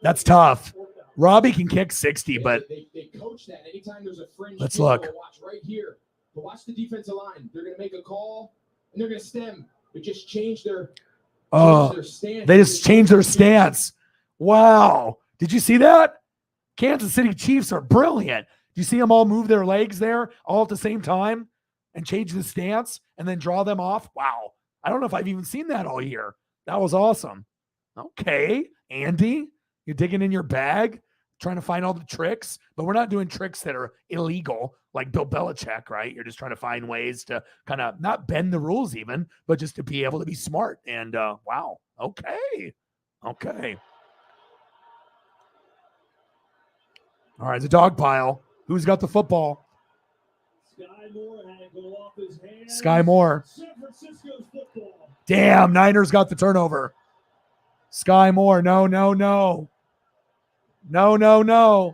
S1: That's tough. Robbie can kick 60, but
S4: they coach that. Anytime there's a fringe,
S1: let's look.
S4: Watch right here. But watch the defensive line. They're going to make a call, and they're going to stem. They just change their stance.
S1: They just changed their stance. Wow. Did you see that? Kansas City Chiefs are brilliant. Do you see them all move their legs there all at the same time and change the stance and then draw them off? Wow. I don't know if I've even seen that all year. That was awesome. Okay, Andy, you're digging in your bag, trying to find all the tricks, but we're not doing tricks that are illegal like Bill Belichick, right? You're just trying to find ways to kind of not bend the rules even, but just to be able to be smart. And wow. Okay. All right, it's a dog pile. Who's got the football?
S3: Sky Moore had it go off his hands.
S1: Sky Moore.
S3: San Francisco's football.
S1: Damn, Niners got the turnover. Sky Moore. No, no, no. No, no, no.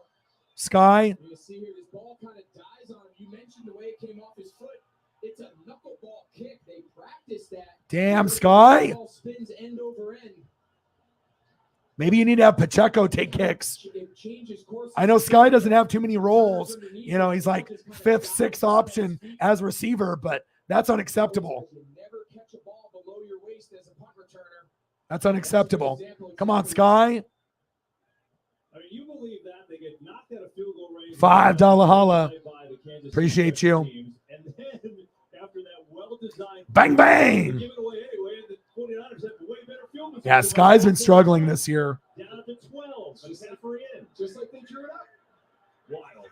S1: Sky.
S4: You see here, this ball kind of dies on him. You mentioned the way it came off his foot. It's a knuckleball kick. They practice that.
S1: Damn, Sky.
S4: The ball spins end over end.
S1: Maybe you need to have Pacheco take kicks. I know Sky doesn't have too many roles. You know, he's like 5th, 6th option as receiver, but that's unacceptable. That's unacceptable. Come on, Sky.
S3: I mean, you believe that they get knocked out of field goal range.
S1: $5 holla. Appreciate you.
S3: And then after that well-designed
S1: Bang, bang.
S3: give it away anyway, the 49ers have way better field position.
S1: Yeah, Sky's been struggling this year.
S3: Down to 12. McCaffrey in. Just like they drew it up. Wild.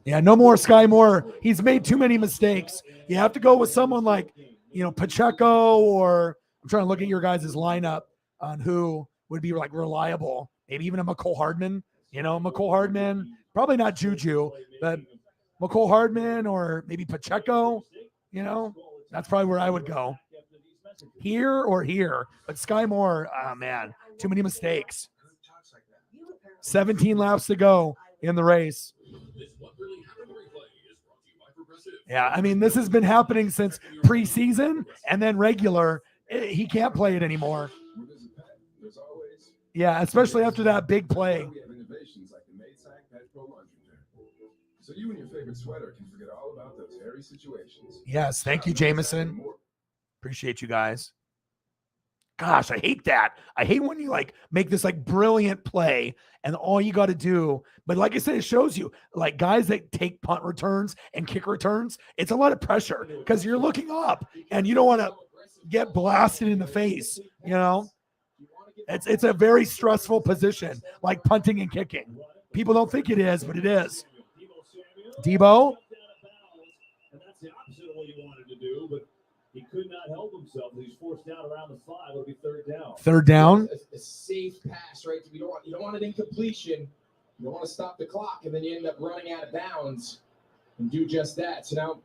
S1: Yeah, no more Sky Moore. He's made too many mistakes. You have to go with someone like, you know, Pacheco, or I'm trying to look at your guys' lineup on who would be like reliable. Maybe even a McCole Hardman. You know, McCole Hardman, probably not Juju, but McCole Hardman or maybe Pacheco. You know, that's probably where I would go. Here or here. But Sky Moore, oh man, too many mistakes. 17 laps to go in the race. Yeah, I mean, this has been happening since preseason and then regular. He can't play it anymore. Yeah, especially after that big play.
S17: So you and your favorite sweater can forget all about those hairy situations.
S1: Yes, thank you, Jameson. Appreciate you guys. Gosh, I hate that. I hate when you like make this like brilliant play and all you got to do. But like I said, it shows you like guys that take punt returns and kick returns. It's a lot of pressure because you're looking up and you don't want to get blasted in the face. You know, it's a very stressful position, like punting and kicking. People don't think it is, but it is. Debo.
S3: And that's the opposite of what you wanted to do, but he could not help himself. He's forced down around the 5. It'll be 3rd down.
S1: 3rd down.
S4: A safe pass, right? You don't want an incompletion. You don't want to stop the clock, and then you end up running out of bounds and do just that. So now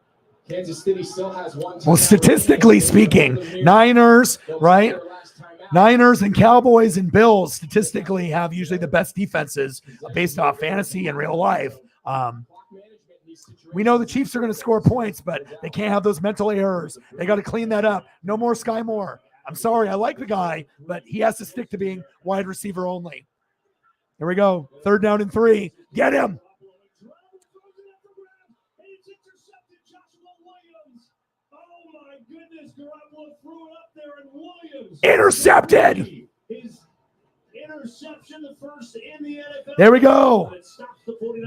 S4: Kansas City still has one.
S1: Well, statistically speaking, Niners, right? Niners and Cowboys and Bills statistically have usually the best defenses based off fantasy and real life. We know the Chiefs are going to score points, but they can't have those mental errors. They got to clean that up. No more Sky Moore. I'm sorry, I like the guy, but he has to stick to being wide receiver only. Here we go. 3rd down and 3. Get him. Intercepted.
S3: His interception, the first in the NFL.
S1: There we go.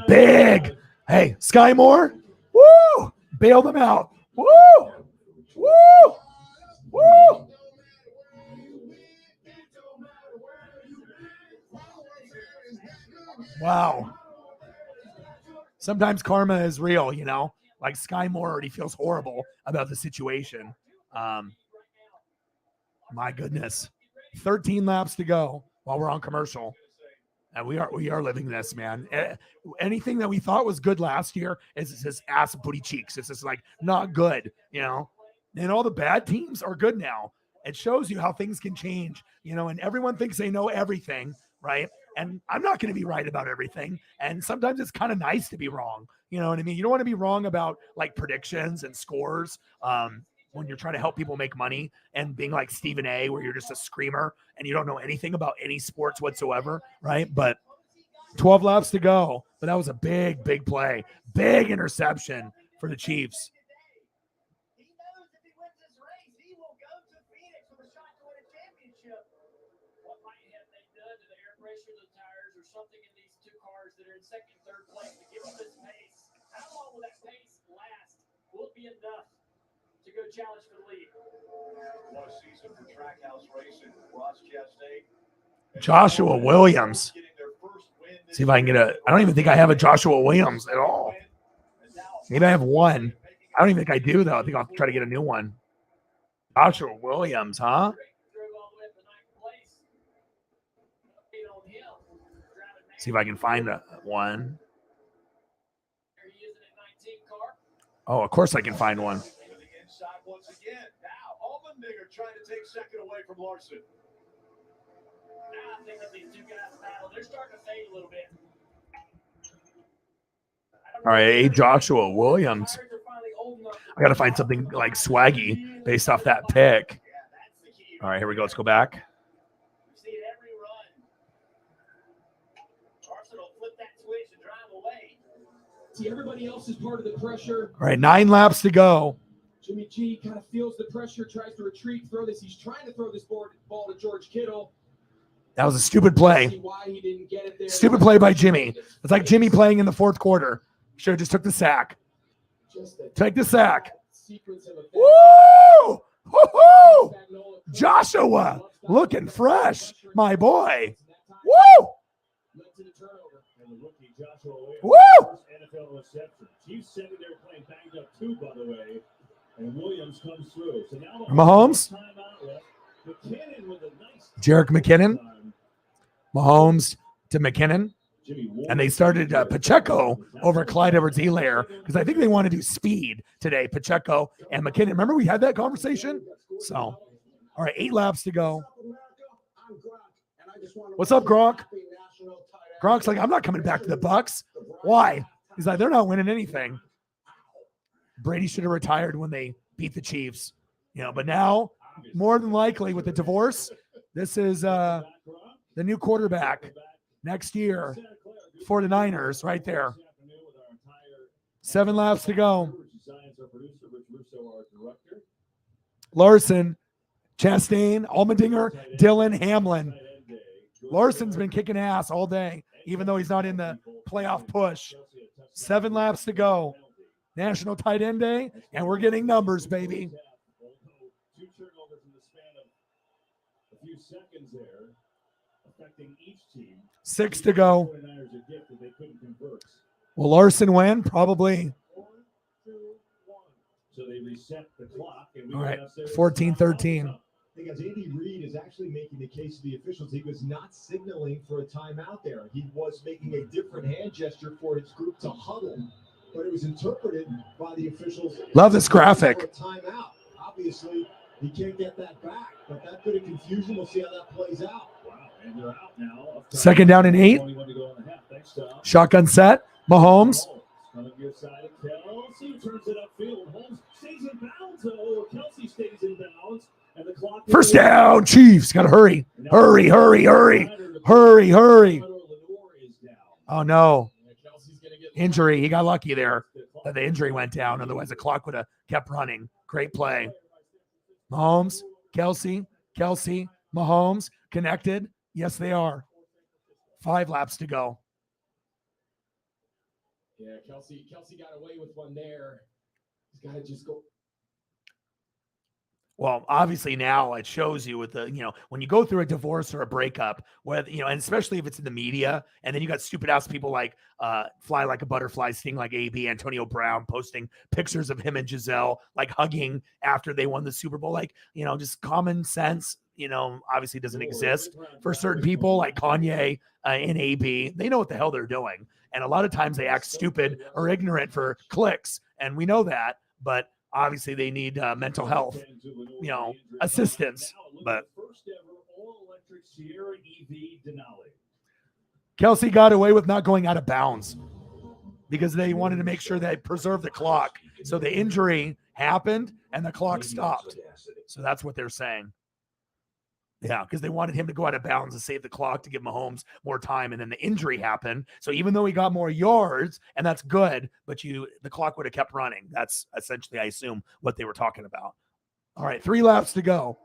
S1: Big. Hey, Sky Moore. Woo! Bail them out. Woo! Woo! Woo! Wow. Sometimes karma is real, you know. Like Sky Moore already feels horrible about the situation. My goodness. 13 laps to go while we're on commercial. And we are living this, man. Anything that we thought was good last year is just ass booty cheeks. It's just like not good, you know. And all the bad teams are good now. It shows you how things can change, you know, and everyone thinks they know everything, right? And I'm not going to be right about everything. And sometimes it's kind of nice to be wrong. You know what I mean? You don't want to be wrong about like predictions and scores when you're trying to help people make money and being like Stephen A, where you're just a screamer and you don't know anything about any sports whatsoever, right? But 12 laps to go. But that was a big, big play. Big interception for the Chiefs.
S16: Something in these two cars that are in 2nd and 3rd place to give them this pace. How long will that pace last? Will it be enough to go challenge for the lead? What a season for Trackhouse Racing, Ross Jeff State.
S1: Joshua Williams. See if I can get I don't even think I have a Joshua Williams at all. Maybe I have one. I don't even think I do, though. I think I'll try to get a new one. Joshua Williams, huh? See if I can find one. Oh, of course I can find one.
S3: Inside once again. Now, Allmendinger trying to take second away from Larson.
S16: Now I think that these two guys battle. They're starting to fade a little bit.
S1: All right, Joshua Williams. I got to find something like swaggy based off that pick. All right, here we go. Let's go back.
S16: We've seen every run. Arsenal flip that switch and drive away.
S4: See, everybody else is part of the pressure.
S1: All right, 9 laps to go.
S4: Jimmy G kind of feels the pressure, tries to retreat, throw this. He's trying to throw this ball to George Kittle.
S1: That was a stupid play.
S4: See why he didn't get it there.
S1: Stupid play by Jimmy. It's like Jimmy playing in the fourth quarter. Should have just took the sack. Take the sack. Woo! Woo-hoo! Joshua looking fresh, my boy. Woo! Woo!
S3: NFL reception. Chiefs secondary playing banged up too, by the way. And Williams comes through. So now
S1: Mahomes.
S3: McKinnon with a nice
S1: Jerick McKinnon. Mahomes to McKinnon. And they started Pacheco over Clyde Edwards-Helaire because I think they want to do speed today, Pacheco and McKinnon. Remember we had that conversation? So, all right, 8 laps to go. What's up, Gronk? Gronk's like, I'm not coming back to the Bucks. Why? He's like, they're not winning anything. Brady should have retired when they beat the Chiefs. But now, more than likely with the divorce, this is the new quarterback next year for the Niners right there. 7 laps to go. Larson, Chastain, Allmendinger, Dillon, Hamlin. Larson's been kicking ass all day, even though he's not in the playoff push. 7 laps to go. National Tight End Day, and we're getting numbers, baby.
S3: 2 turnovers in the span of a few seconds there, affecting each team.
S1: 6 to go. Will Larson win? Probably.
S3: 4, 2, 1. So they reset the clock.
S1: All right, 14-13.
S6: Because Andy Reid is actually making the case to the officials. He was not signaling for a timeout there. He was making a different hand gesture for his group to huddle, but it was interpreted by the officials.
S1: Love this graphic.
S6: For a timeout. Obviously, he can't get that back, but that bit of confusion, we'll see how that plays out.
S3: Wow, and they're out now.
S1: 2nd down and 8. Shotgun set. Mahomes.
S3: On your side, Kelsey turns it upfield. Holmes stays in bounds. Oh, Kelsey stays in bounds. And the clock.
S1: First down, Chiefs. Got to hurry. Hurry, hurry, hurry. Hurry, hurry. Oh, no. Injury. He got lucky there that the injury went down. Otherwise, the clock would have kept running. Great play. Mahomes, Kelsey, Mahomes, connected. Yes, they are. 5 laps to go.
S4: Yeah, Kelsey got away with one there. He's got to just go.
S1: Well, obviously now it shows you with the, when you go through a divorce or a breakup, whether, and especially if it's in the media, and then you got stupid ass people like Fly Like a Butterfly, Sting Like AB, Antonio Brown posting pictures of him and Giselle like hugging after they won the Super Bowl. Like, just common sense, obviously doesn't exist for certain people like Kanye and AB. They know what the hell they're doing. And a lot of times they act stupid or ignorant for clicks. And we know that, but obviously they need mental health, assistance. But Kelsey got away with not going out of bounds because they wanted to make sure they preserve the clock. So the injury happened and the clock stopped. So that's what they're saying. Yeah, because they wanted him to go out of bounds and save the clock to give Mahomes more time, and then the injury happened. So even though he got more yards, and that's good, but the clock would have kept running. That's essentially, I assume, what they were talking about. All right, 3 laps to go.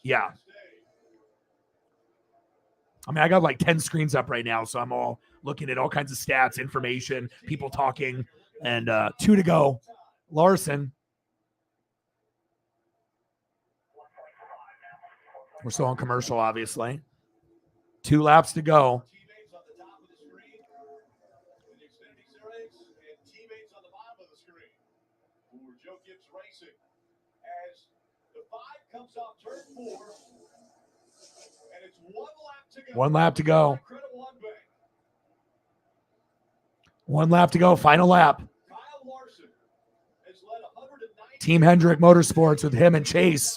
S1: Yeah. I mean, I got like 10 screens up right now, so I'm all looking at all kinds of stats, information, people talking, and 2 to go. Larson. We're still on commercial, obviously. 2 laps to go.
S3: Teammates on the top of the screen, and the Xfinity Series, and teammates on the bottom of the screen for Joe Gibbs Racing. As the 5 comes off turn 4, and it's 1 lap to go.
S1: 1 lap to go. 1 lap to go. Final lap. Team Hendrick Motorsports with him and Chase.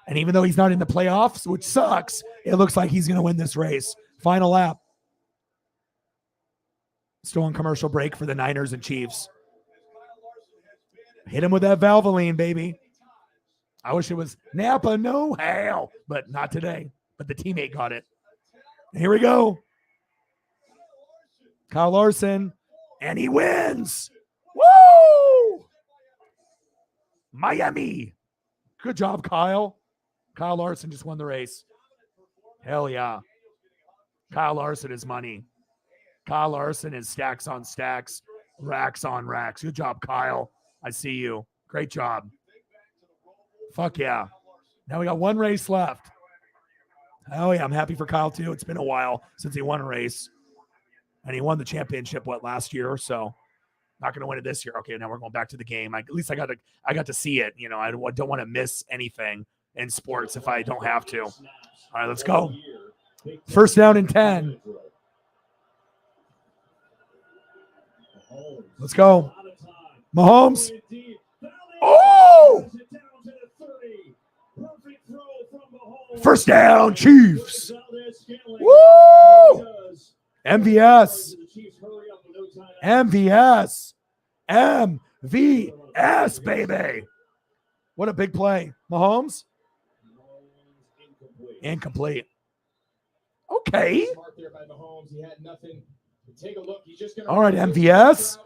S1: And even though he's not in the playoffs, which sucks, it looks like he's going to win this race. Final lap. Still on commercial break for the Niners and Chiefs. Hit him with that Valvoline, baby. I wish it was Napa, no hell, but not today. But the teammate got it. Here we go. Kyle Larson, and he wins. Woo! Miami. Good job, Kyle. Kyle Larson just won the race. Hell yeah. Kyle Larson is money. Kyle Larson is stacks on stacks, racks on racks. Good job, Kyle. I see you. Great job. Fuck yeah. Now we got one race left. Oh yeah, I'm happy for Kyle too. It's been a while since he won a race. And he won the championship, last year? So not going to win it this year. Okay, now we're going back to the game. At least I got to see it. You know, I don't want to miss anything in sports if I don't have to. All right, let's go. First down and 10. Let's go. Mahomes. Oh! First down, Chiefs. Woo! MVS. MVS. MVS, baby. What a big play. Mahomes? Incomplete. Okay. All right, MVS.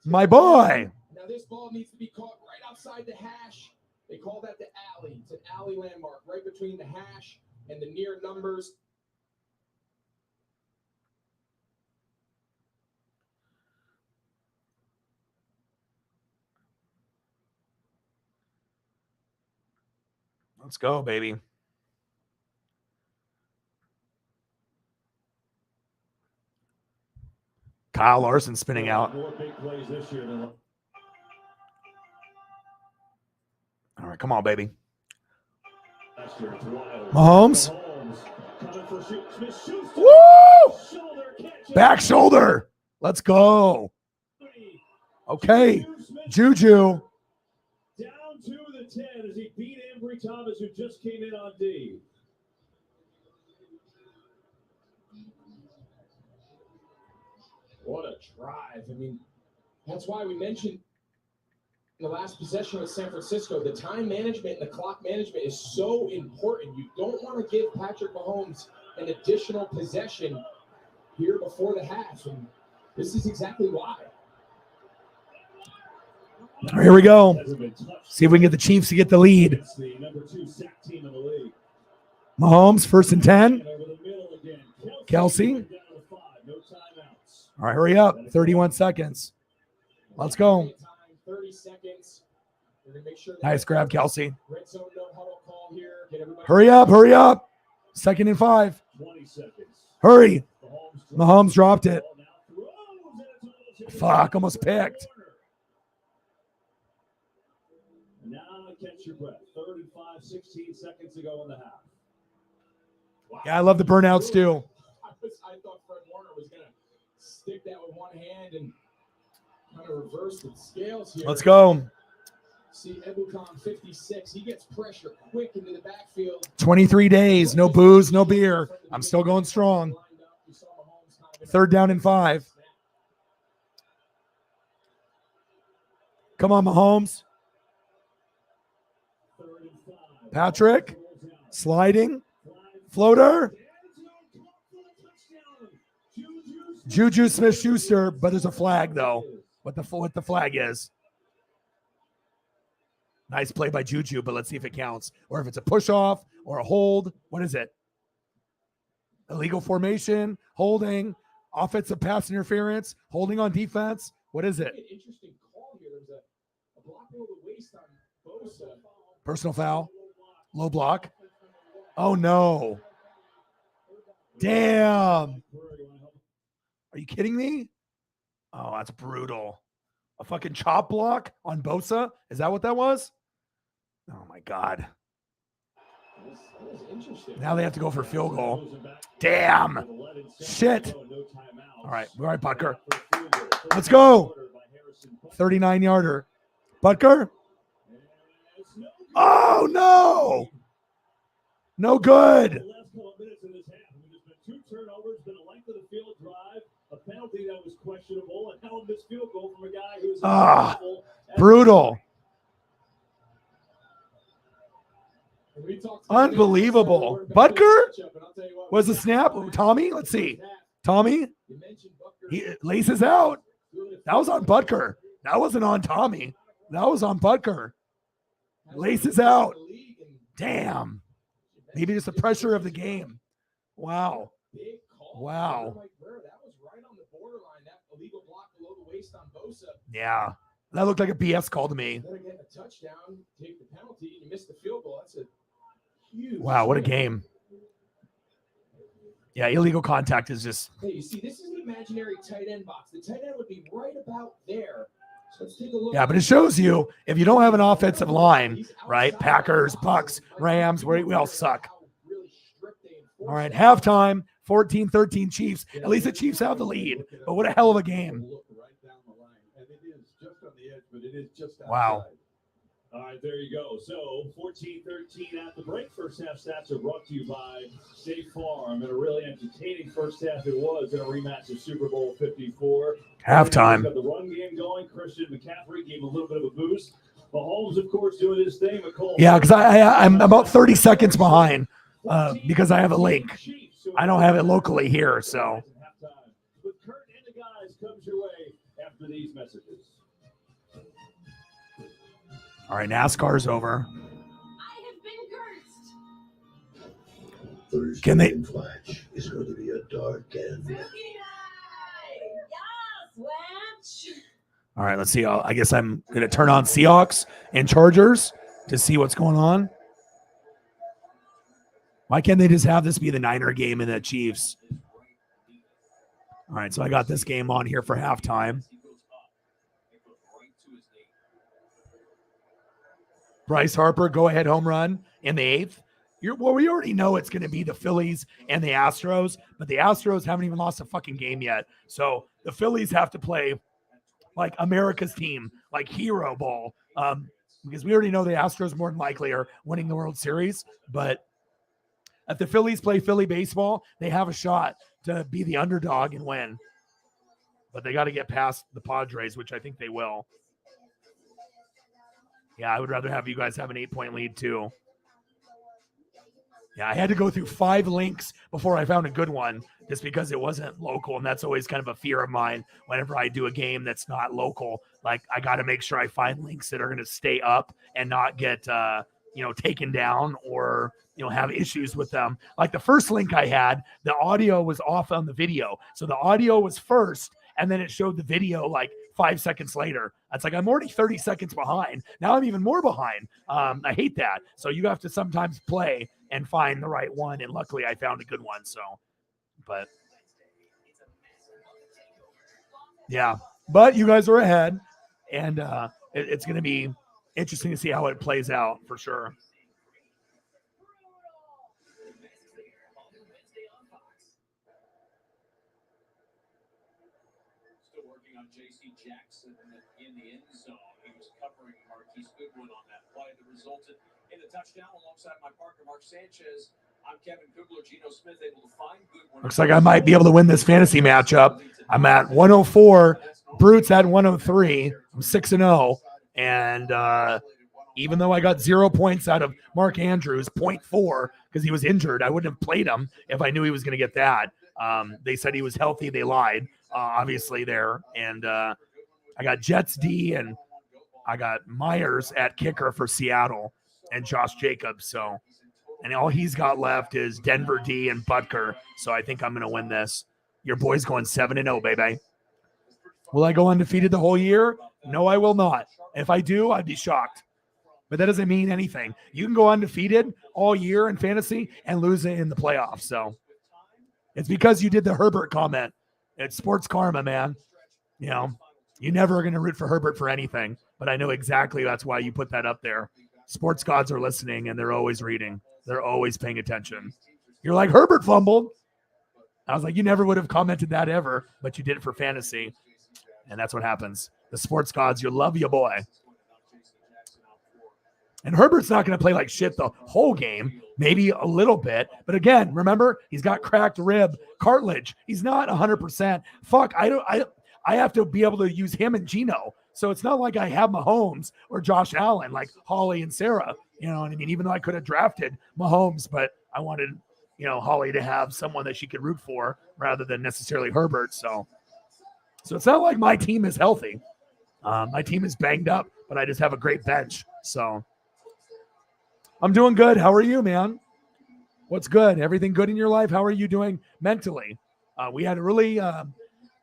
S1: My boy.
S4: Now this ball needs to be caught right outside the hash. They call that the alley. It's an alley landmark right between the hash and the near numbers.
S1: Let's go, baby. Kyle Larson spinning out.
S3: More big plays this year than
S1: All right, come on, baby.
S3: last year. It's wild.
S1: Mahomes.
S3: Coming for Smith-Schuster.
S1: Woo!
S3: Shoulder catch.
S1: Back shoulder. Let's go. Okay. Juju.
S3: Down to the 10 as he beat Ambry Thomas, who just came in on D.
S4: What a drive. I mean, that's why we mentioned in the last possession with San Francisco, the time management and the clock management is so important. You don't want to give Patrick Mahomes an additional possession here before the half. And this is exactly why.
S1: All right, here we go. See if we can get the Chiefs to get the lead.
S3: It's the number 2 sack team in the league.
S1: Mahomes, first and 10.
S3: And over the middle again.
S1: Kelsey.
S3: Down to 5. No timeouts.
S1: All right, hurry up. 31 seconds. Let's go.
S4: 30 seconds. We're gonna make sure
S1: Nice grab, Kelsey.
S4: red zone no huddle call here. Get everybody.
S1: Hurry up, hurry up. 2nd and 5.
S3: 20 seconds.
S1: Hurry. Mahomes dropped it. Fuck, almost picked.
S3: Now catch your breath. 35, 16 seconds to go in the half. Wow.
S1: Yeah, I love the burnouts too.
S4: I thought Fred Warner was gonna stick that with one hand and kind of reverse the scales here.
S1: Let's go.
S4: See Ebukam 56. He gets pressure quick into the backfield.
S1: 23 days, no booze, no beer. I'm still going strong. 3rd down and 5. Come on, Mahomes. Patrick, sliding, floater. Juju Smith-Schuster, but there's a flag though. What the flag is. Nice play by Juju, but let's see if it counts. Or if it's a push-off or a hold. What is it? Illegal formation, holding, offensive pass interference, holding on defense. What is it?
S4: Interesting call here. There's a block over the waist on Bosa.
S1: Personal foul. Low block. Oh, no. Damn. Are you kidding me? Oh, that's brutal. A fucking chop block on Bosa? Is that what that was? Oh, my God. Now they have to go for field goal. Damn. Shit. All right, Butker. Let's go. 39-yarder. Butker. Oh, no. No good.
S3: The last couple of minutes of this half, there's been 2 turnovers, been a length of the field drive, a penalty that was questionable, and now a missed field goal from a guy who's
S1: Brutal. Unbelievable. Butker was a snap. Tommy, let's see. Tommy, he laces out. That was on Butker. That wasn't on Tommy. That was on Butker. Laces out. Damn. Maybe just the pressure of the game. Wow. Wow. Yeah. That looked like a BS call to me. Wow, what a game. Yeah, illegal contact is just...
S4: Hey, you see, this is the imaginary tight end box. The tight end would be right about there. So let's take a look.
S1: Yeah, but it shows you, if you don't have an offensive line, right, Packers, Bucks, Rams, we all suck. All right, halftime, 14-13 Chiefs. At least the Chiefs have the lead, but what a hell of a game. Wow.
S3: All right, there you go. So 14-13 at the break. First half stats are brought to you by State Farm. And a really entertaining first half it was in a rematch of Super Bowl 54.
S1: Halftime.
S3: Got the run game going. Christian McCaffrey gave him a little bit of a boost. Mahomes, of course, doing his thing.
S1: Yeah, because I'm about 30 seconds behind because I have a link. I don't have it locally here, so.
S3: With Kurt and the guys comes your way after these messages.
S1: All right, NASCAR's over. Can they?
S14: Flash is going to be a dark and
S1: All right, let's see. I guess I'm going to turn on Seahawks and Chargers to see what's going on. Why can't they just have this be the Niner game and the Chiefs? All right, so I got this game on here for halftime. Bryce Harper, go-ahead home run in the 8th. Well, we already know it's going to be the Phillies and the Astros, but the Astros haven't even lost a fucking game yet. So the Phillies have to play like America's team, like hero ball, because we already know the Astros more than likely are winning the World Series. But if the Phillies play Philly baseball, they have a shot to be the underdog and win. But they got to get past the Padres, which I think they will. Yeah, I would rather have you guys have an 8-point lead too. Yeah, I had to go through 5 links before I found a good one just because it wasn't local. And that's always kind of a fear of mine whenever I do a game that's not local. Like, I got to make sure I find links that are going to stay up and not get, taken down or, have issues with them. Like the first link I had, the audio was off on the video. So the audio was first and then it showed the video like 5 seconds later. It's like, I'm already 30 seconds behind. Now I'm even more behind. I hate that. So you have to sometimes play and find the right one. And luckily I found a good one. So, but yeah, but you guys are ahead and it's going to be interesting to see how it plays out for sure.
S18: J.C. Jackson in the end zone. He was covering Marquise Goodwin on that play that resulted in a touchdown alongside my partner, Mark Sanchez. I'm Kevin Kugler, Geno Smith able to find Goodwin.
S1: Looks like I might be able to win this fantasy matchup. I'm at 104. Brute's at 103. I'm 6-0. And even though I got 0 points out of Mark Andrews, 0.4, because he was injured, I wouldn't have played him if I knew he was going to get that. They said he was healthy. They lied. Obviously there. And I got Jets D and I got Myers at kicker for Seattle and Josh Jacobs. So, and all he's got left is Denver D and Butker. So I think I'm going to win this. Your boy's going 7-0, baby. Will I go undefeated the whole year? No, I will not. If I do, I'd be shocked. But that doesn't mean anything. You can go undefeated all year in fantasy and lose it in the playoffs. So it's because you did the Herbert comment. It's sports karma, man. You're never going to root for Herbert for anything, but I know exactly that's why you put that up there. Sports gods are listening and they're always reading. They're always paying attention. You're like, Herbert fumbled. I was like, you never would have commented that ever, but you did it for fantasy. And that's what happens. The sports gods, you love your boy. And Herbert's not going to play like shit the whole game, maybe a little bit. But again, remember, he's got cracked rib cartilage. He's not 100%. Fuck, I have to be able to use him and Geno. So it's not like I have Mahomes or Josh Allen like Holly and Sarah. You know what I mean? Even though I could have drafted Mahomes, but I wanted, Holly to have someone that she could root for rather than necessarily Herbert. So it's not like my team is healthy. My team is banged up, but I just have a great bench. So I'm doing good. How are you, man? What's good? Everything good in your life? How are you doing mentally? We had a really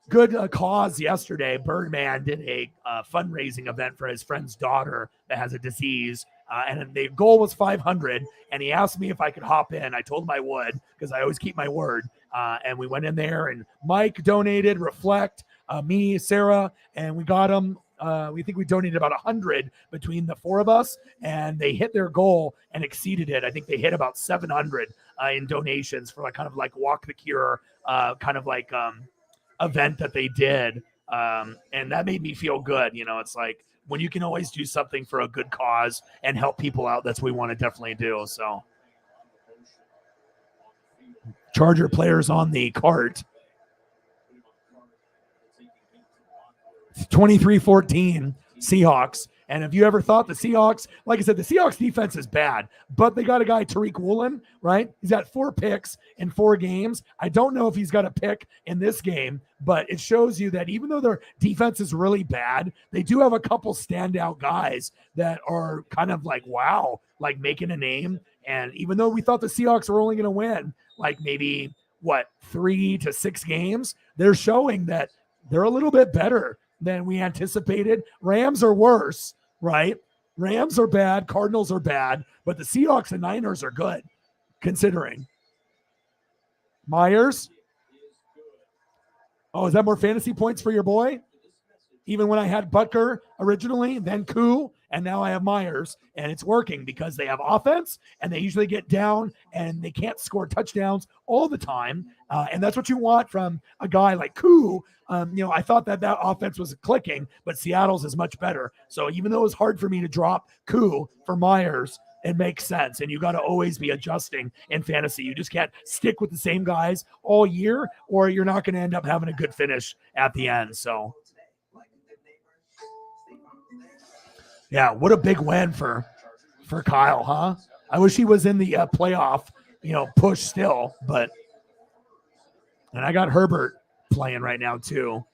S1: good cause yesterday. Birdman did a fundraising event for his friend's daughter that has a disease. And the goal was 500. And he asked me if I could hop in. I told him I would because I always keep my word. And we went in there and Mike donated, Reflect, me, Sarah, and we got him. We think we donated about 100 between the four of us, and they hit their goal and exceeded it. I think they hit about 700 in donations for kind of like Walk the Cure kind of like event that they did. And that made me feel good. It's like when you can always do something for a good cause and help people out, that's what we want to definitely do. So Charger players on the cart. 23-14 Seahawks. And if you ever thought the Seahawks, like I said, the Seahawks defense is bad, but they got a guy, Tariq Woolen, right? He's got 4 picks in 4 games. I don't know if he's got a pick in this game, but it shows you that even though their defense is really bad, they do have a couple standout guys that are kind of like, wow, like making a name. And even though we thought the Seahawks were only going to win like maybe 3 to 6 games, they're showing that they're a little bit better than we anticipated. Rams are worse, right? Rams are bad. Cardinals are bad. But the Seahawks and Niners are good, considering. Myers. Oh, is that more fantasy points for your boy? Even when I had Butker originally, then Koo, and now I have Myers. And it's working because they have offense, and they usually get down, and they can't score touchdowns all the time. And that's what you want from a guy like Koo. I thought that offense was clicking, but Seattle's is much better. So even though it was hard for me to drop Koo for Myers, it makes sense. And you got to always be adjusting in fantasy. You just can't stick with the same guys all year, or you're not going to end up having a good finish at the end. So yeah, what a big win for Kyle, huh? I wish he was in the playoff, push still, and I got Herbert playing right now too.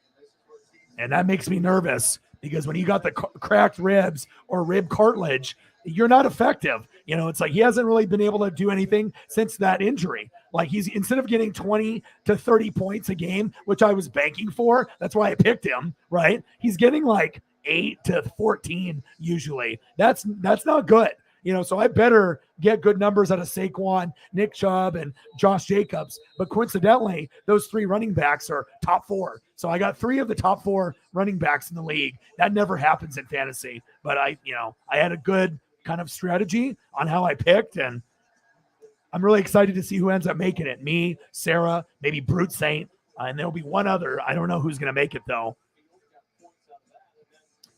S1: And that makes me nervous because when you got the cracked ribs or rib cartilage, you're not effective. It's like he hasn't really been able to do anything since that injury. Like he's, instead of getting 20 to 30 points a game, which I was banking for, that's why I picked him, right? He's getting like 8 to 14 usually. That's not good. So I better get good numbers out of Saquon, Nick Chubb, and Josh Jacobs. But coincidentally, those 3 running backs are top 4. So I got 3 of the top 4 running backs in the league. That never happens in fantasy. But I had a good kind of strategy on how I picked, and I'm really excited to see who ends up making it. Me, Sarah, maybe Brute Saint, and there'll be one other. I don't know who's going to make it though.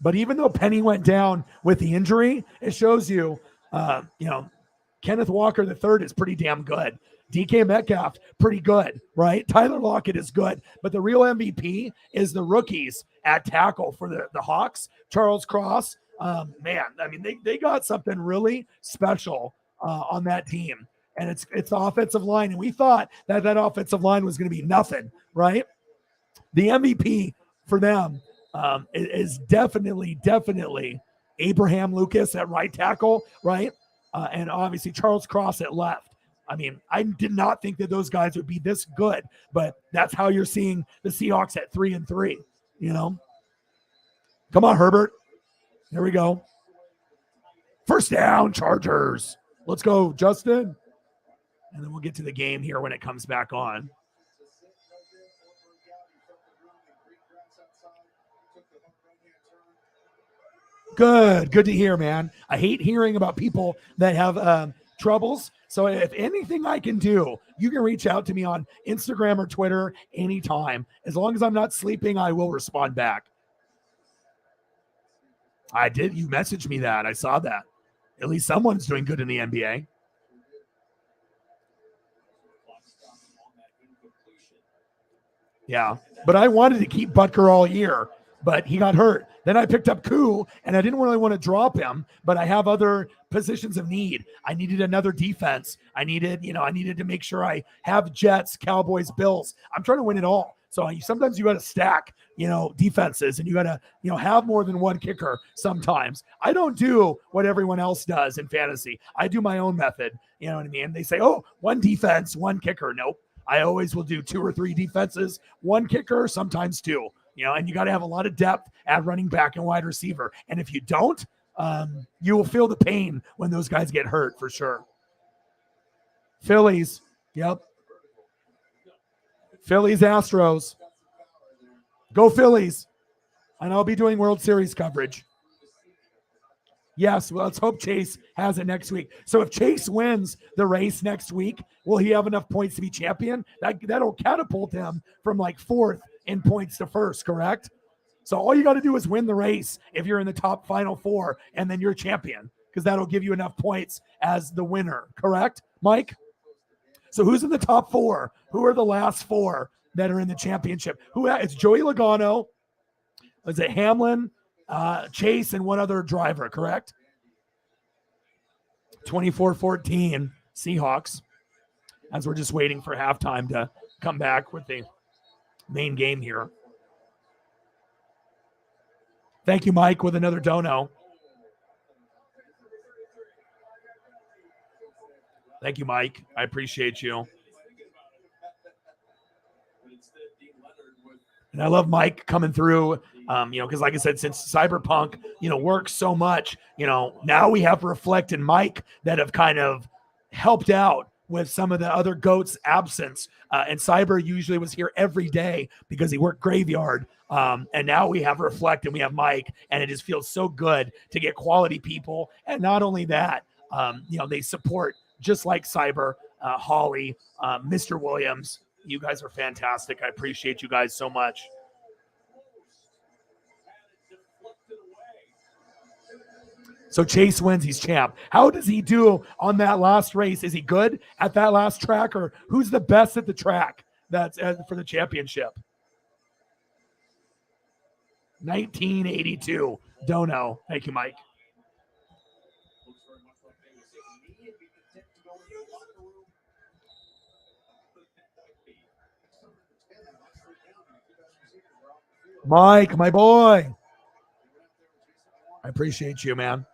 S1: But even though Penny went down with the injury, it shows you, Kenneth Walker III is pretty damn good. DK Metcalf, pretty good, right? Tyler Lockett is good. But the real MVP is the rookies at tackle for the Hawks. Charles Cross, man, I mean, they got something really special on that team. And it's the offensive line. And we thought that offensive line was going to be nothing, right? The MVP for them is definitely Abraham Lucas at right tackle, right? And obviously Charles Cross at left. I mean, I did not think that those guys would be this good, but that's how you're seeing the Seahawks at 3-3, Come on, Herbert. There we go. First down, Chargers. Let's go, Justin. And then we'll get to the game here when it comes back on. Good to hear, man. I hate hearing about people that have troubles. So if anything I can do, you can reach out to me on Instagram or Twitter anytime. As long as I'm not sleeping, I will respond back. I did. You messaged me that. I saw that. At least someone's doing good in the NBA. Yeah, but I wanted to keep Butker all year, but he got hurt. Then I picked up Koo, and I didn't really want to drop him, but I have other positions of need. I needed another defense. I needed to make sure I have Jets, Cowboys, Bills. I'm trying to win it all. So sometimes you got to stack, defenses, and you got to, have more than one kicker sometimes. I don't do what everyone else does in fantasy. I do my own method. You know what I mean? They say, oh, one defense, one kicker. Nope. I always will do 2 or 3 defenses, one kicker, sometimes 2. And you got to have a lot of depth at running back and wide receiver. And if you don't, you will feel the pain when those guys get hurt for sure. Phillies. Yep. Phillies, Astros. Go Phillies. And I'll be doing World Series coverage. Yes, well, let's hope Chase has it next week. So if Chase wins the race next week, will he have enough points to be champion? That'll catapult him from like 4th in points to 1st, correct? So all you got to do is win the race if you're in the top final 4, and then you're champion, because that'll give you enough points as the winner, correct, Mike? So who's in the top 4? Who are the last 4 that are in the championship? It's Joey Logano. Is it Hamlin, Chase, and one other driver, correct? 24-14 Seahawks, as we're just waiting for halftime to come back with the main game here. Thank you, Mike, with another dono. Thank you, Mike. I appreciate you. And I love Mike coming through, because like I said, since Cyberpunk, works so much, now we have Reflect and Mike that have kind of helped out with some of the other GOAT's absence. And Cyber usually was here every day because he worked graveyard. And now we have Reflect and we have Mike, and it just feels so good to get quality people. And not only that, they support just like Cyber, Holly, Mr. Williams. You guys are fantastic. I appreciate you guys so much. So Chase wins, he's champ. How does he do on that last race? Is he good at that last track, or who's the best at the track that's for the championship? 1982. Don't know. Thank you, Mike. Mike, my boy. I appreciate you, man.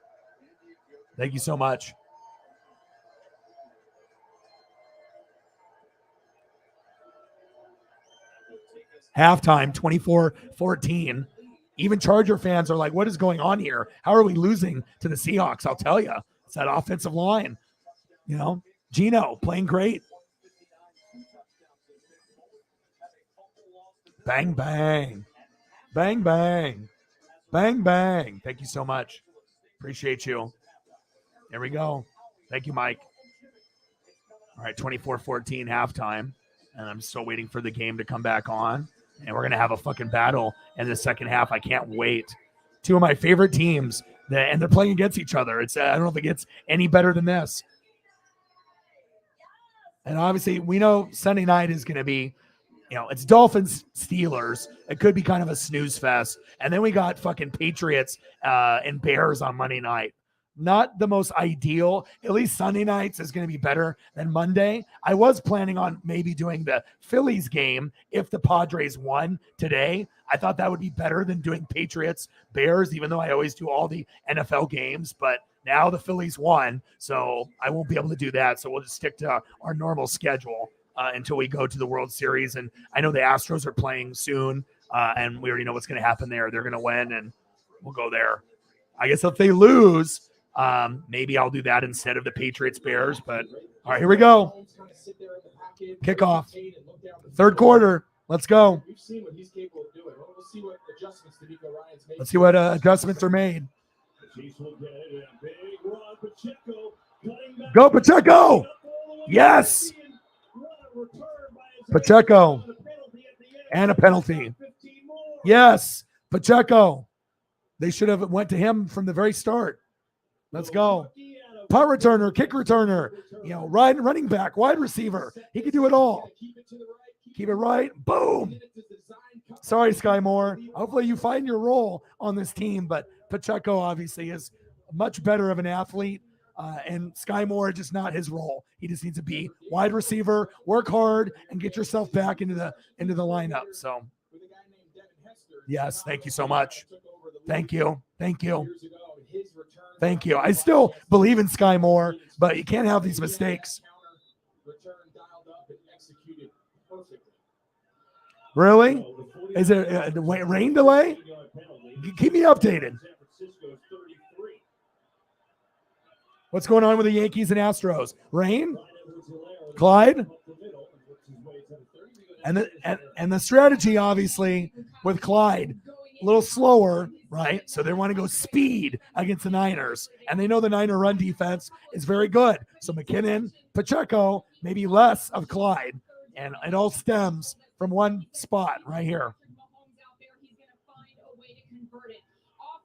S1: Thank you so much. Halftime, 24-14. Even Charger fans are like, what is going on here? How are we losing to the Seahawks? I'll tell you. It's that offensive line. Gino playing great. Bang, bang. Bang, bang. Bang, bang. Thank you so much. Appreciate you. There we go. Thank you, Mike. All right, 24-14 halftime. And I'm still waiting for the game to come back on. And we're going to have a fucking battle in the second half. I can't wait. 2 of my favorite teams, and they're playing against each other. I don't know if it gets any better than this. And obviously, we know Sunday night is going to be, it's Dolphins Steelers. It could be kind of a snooze fest. And then we got fucking Patriots and Bears on Monday night. Not the most ideal. At least Sunday nights is going to be better than Monday. I was planning on maybe doing the Phillies game if the Padres won today. I thought that would be better than doing Patriots Bears, even though I always do all the NFL games. But now the Phillies won, so I won't be able to do that. So we'll just stick to our normal schedule until we go to the World Series. And I know the Astros are playing soon, and we already know what's going to happen there. They're going to win, and we'll go there. I guess if they lose, maybe I'll do that instead of the Patriots Bears. But all right, here we go. Kickoff. Third quarter. Let's go.
S4: We've seen what he's capable of doing. We'll see what adjustments D'Amico Ryan's made.
S1: Let's see what adjustments are made. Go Pacheco. Yes. Pacheco. And a penalty. Yes. Pacheco. They should have went to him from the very start. Let's go. punt returner, kick returner, running back, wide receiver. He can do it all. Keep it right. Boom. Sorry, Sky Moore. Hopefully you find your role on this team, but Pacheco obviously is much better of an athlete, and Sky Moore just not his role. He just needs to be wide receiver, work hard, and get yourself back into the lineup. So, yes, thank you so much. Thank you. I still believe in Sky Moore, but you can't have these mistakes. Really? Is it a rain delay? Keep me updated. What's going on with the Yankees and Astros? Rain? Clyde? And the strategy, obviously, with Clyde, a little slower, right? So they want to go speed against the Niners. And they know the Niner run defense is very good. So McKinnon, Pacheco, maybe less of Clyde. And it all stems from one spot right here.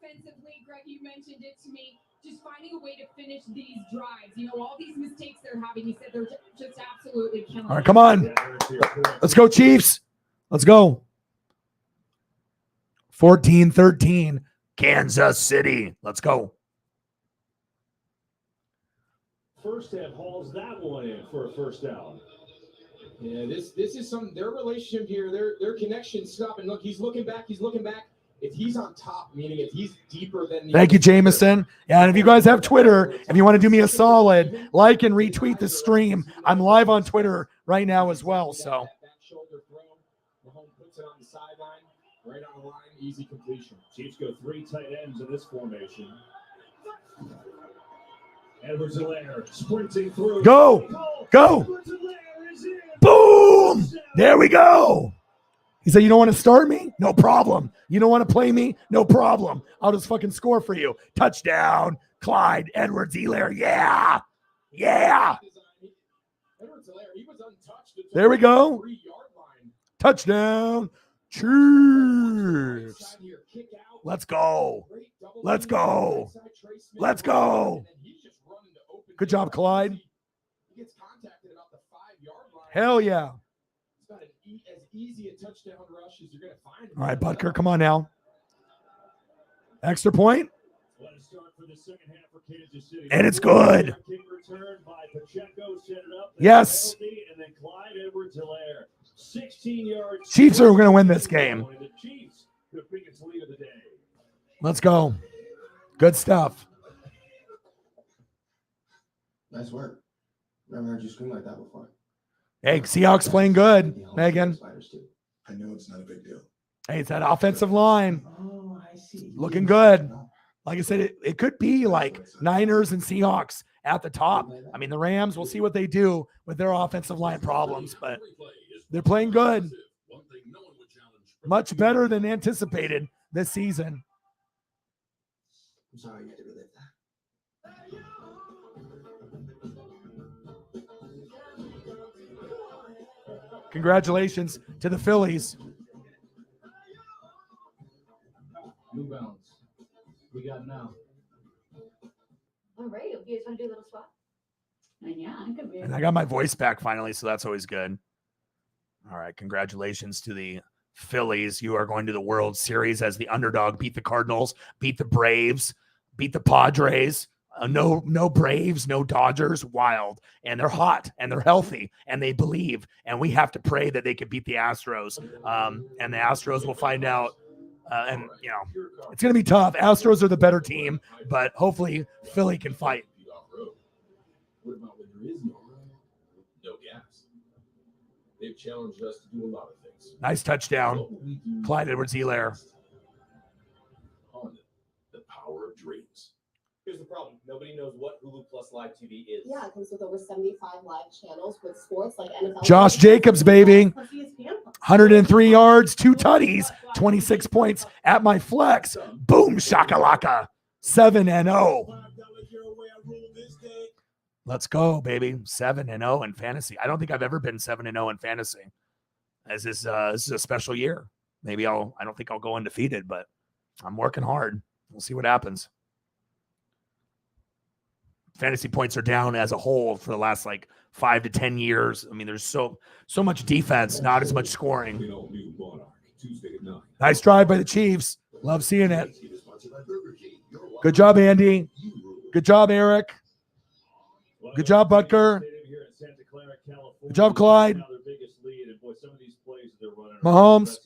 S5: Offensively, Greg, you mentioned it to me, just finding a way to finish these drives. All these mistakes they're having, he said they're just absolutely killing.
S1: All right, come on. Let's go, Chiefs. Let's go. 14-13, Kansas City. Let's go.
S3: First half hauls that one in for a first down.
S4: Yeah, this is their relationship here, their connection stopping. Look, he's looking back. If he's on top, meaning if he's deeper than
S1: Thank you, Jameson. Yeah, and if you guys have Twitter, if you want to do me a solid, like and retweet the stream. I'm live on Twitter right now as well. So
S4: that shoulder throw, Mahomes puts it on the sideline, right on the line, easy completion.
S3: Chiefs go 3 tight ends in this formation. Edwards-Helaire sprinting through.
S1: Go. Boom. There we go. He said, you don't want to start me? No problem. You don't want to play me? No problem. I'll just fucking score for you. Touchdown, Clyde Edwards-Helaire. Yeah. There we go. Touchdown. Chiefs. Let's go. Good job, Clyde. Hell yeah.
S4: As easy a touchdown rush as you're going to find.
S1: All right, Butker, come on now. Extra point. And it's good. Yes. Chiefs are going to win this game. Let's go. Good stuff.
S9: Nice work. Never heard you scream like that before.
S1: Hey, Seahawks playing good, Megan.
S17: I know it's not a big deal.
S1: Hey, it's that offensive line. Looking good. Like I said, it could be like Niners and Seahawks at the top. I mean, the Rams, we'll see what they do with their offensive line problems, but they're playing good. Much better than anticipated this season.
S9: I'm sorry you had to relive that.
S1: Congratulations to the Phillies.
S19: New Balance. We got now.
S13: All right, you guys want to do a little swap? Yeah, I could be.
S1: And I got my voice back finally, so that's always good. All right, congratulations to the Phillies. You are going to the World Series as the underdog. Beat the Cardinals, beat the Braves, beat the Padres. No Braves, no Dodgers, wild. And they're hot, and they're healthy, and they believe. And we have to pray that they can beat the Astros. And the Astros will find out. And, it's going to be tough. Astros are the better team, but hopefully Philly can fight.
S11: What about when there is no gas? They've challenged us to do a lot of things.
S1: Nice touchdown. Clyde Edwards-Helaire.
S11: The power of dreams.
S20: Here's the problem. Nobody knows what Hulu Plus Live TV is.
S21: Yeah, it comes with over 75 live channels with sports like NFL.
S1: Josh Jacobs, baby. 103 yards, 2 tutties, 26 points at my flex. Boom, shakalaka. 7-0. Let's go, baby. 7-0 in fantasy. I don't think I've ever been 7-0 in fantasy. This is a special year. Maybe I don't think I'll go undefeated, but I'm working hard. We'll see what happens. fantasy points are down as a whole for the last like 5 to 10 years. I mean, there's so much defense, not as much scoring. Nice drive by the Chiefs. Love seeing it. Good job, Andy. Good job, Eric. Good job, Butker. Good job, Clyde. Mahomes.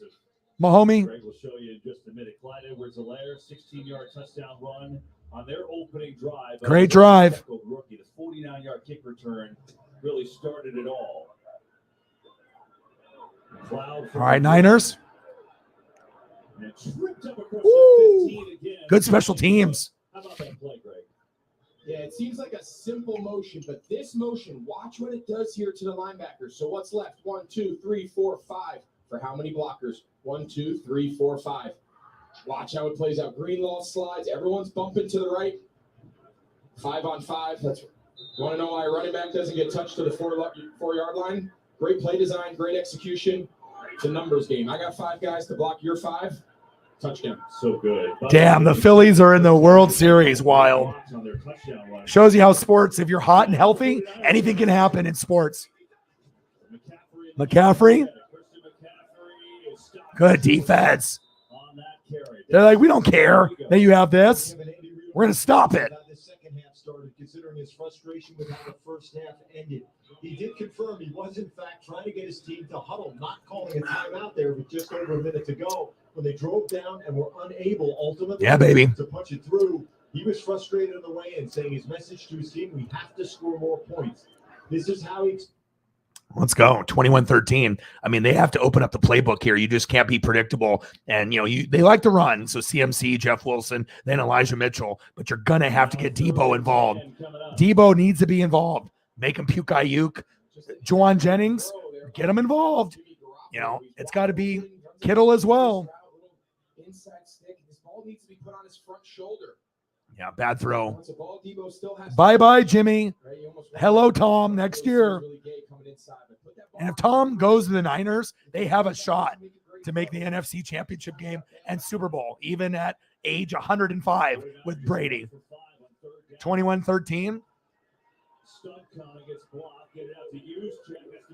S1: Mahomie.
S3: Greg will show you in just a minute. Clyde Edwards-Helaire, 16-yard touchdown run on their opening drive.
S1: Great drive.
S3: Rookie, the 49-yard kick return really started it all.
S1: All right, Niners. Ooh, good special teams.
S3: How about that play, Greg?
S4: Yeah, it seems like a simple motion, but this motion, watch what it does here to the linebackers. So what's left? 1, 2, 3, 4, 5. For how many blockers? 1, 2, 3, 4, 5. Watch how it plays out. Greenlaw slides. Everyone's bumping to the right. 5 on 5. That's. You want to know why a running back doesn't get touched to the 4-yard line? Great play design, great execution. It's a numbers game. I got 5 guys to block your 5. Touchdown.
S3: So good.
S1: Damn, the Phillies are in the World Series. Wild. Shows you how sports, if you're hot and healthy, anything can happen in sports. McCaffrey. Good defense. They're like, we don't care that you have this. We're going to stop it.
S6: The second half started, considering his frustration with how the first half ended. He did confirm he was, in fact, trying to get his team to huddle, not calling a timeout there with just over a minute to go. When they drove down and were unable ultimately to punch it through, he was frustrated on the way in, saying his message to his team, we have to score more points. This is how he...
S1: Let's go. 21-13. I mean, they have to open up the playbook here. You just can't be predictable. And, they like to run. So CMC, Jeff Wilson, then Elijah Mitchell. But you're going to have to get Debo involved. Debo needs to be involved. Make him puke Ayuk. Juwan Jennings, get him involved. It's got to be Kittle as well.
S4: Inside stick. This ball needs to be put on his front shoulder.
S1: Yeah, bad throw.
S4: Ball, Debo still has
S1: Bye-bye, Jimmy. Hello, Tom, next year. And if Tom goes to the Niners, they have a shot to make the NFC Championship game and Super Bowl, even at age 105 with Brady. 21-13.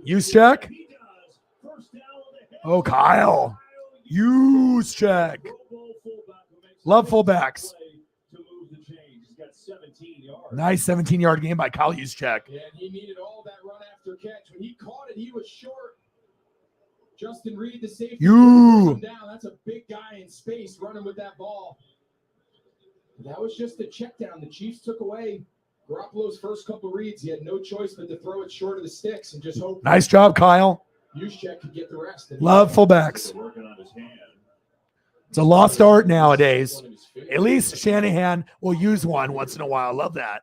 S1: Use check. Oh, Kyle. Use check. Love fullbacks. Nice 17-yard game by Kyle Juszczyk.
S4: Yeah, and he needed all that run after catch. When he caught it, he was short. Justin Reed, the safety, down. That's a big guy in space running with that ball. That was just a check down. The Chiefs took away Garoppolo's first couple reads. He had no choice but to throw it short of the sticks and just hope.
S1: Nice job, Kyle.
S4: Juszczyk could get the rest.
S1: Love fullbacks. It's a lost art nowadays. At least Shanahan will use one once in a while. I love that.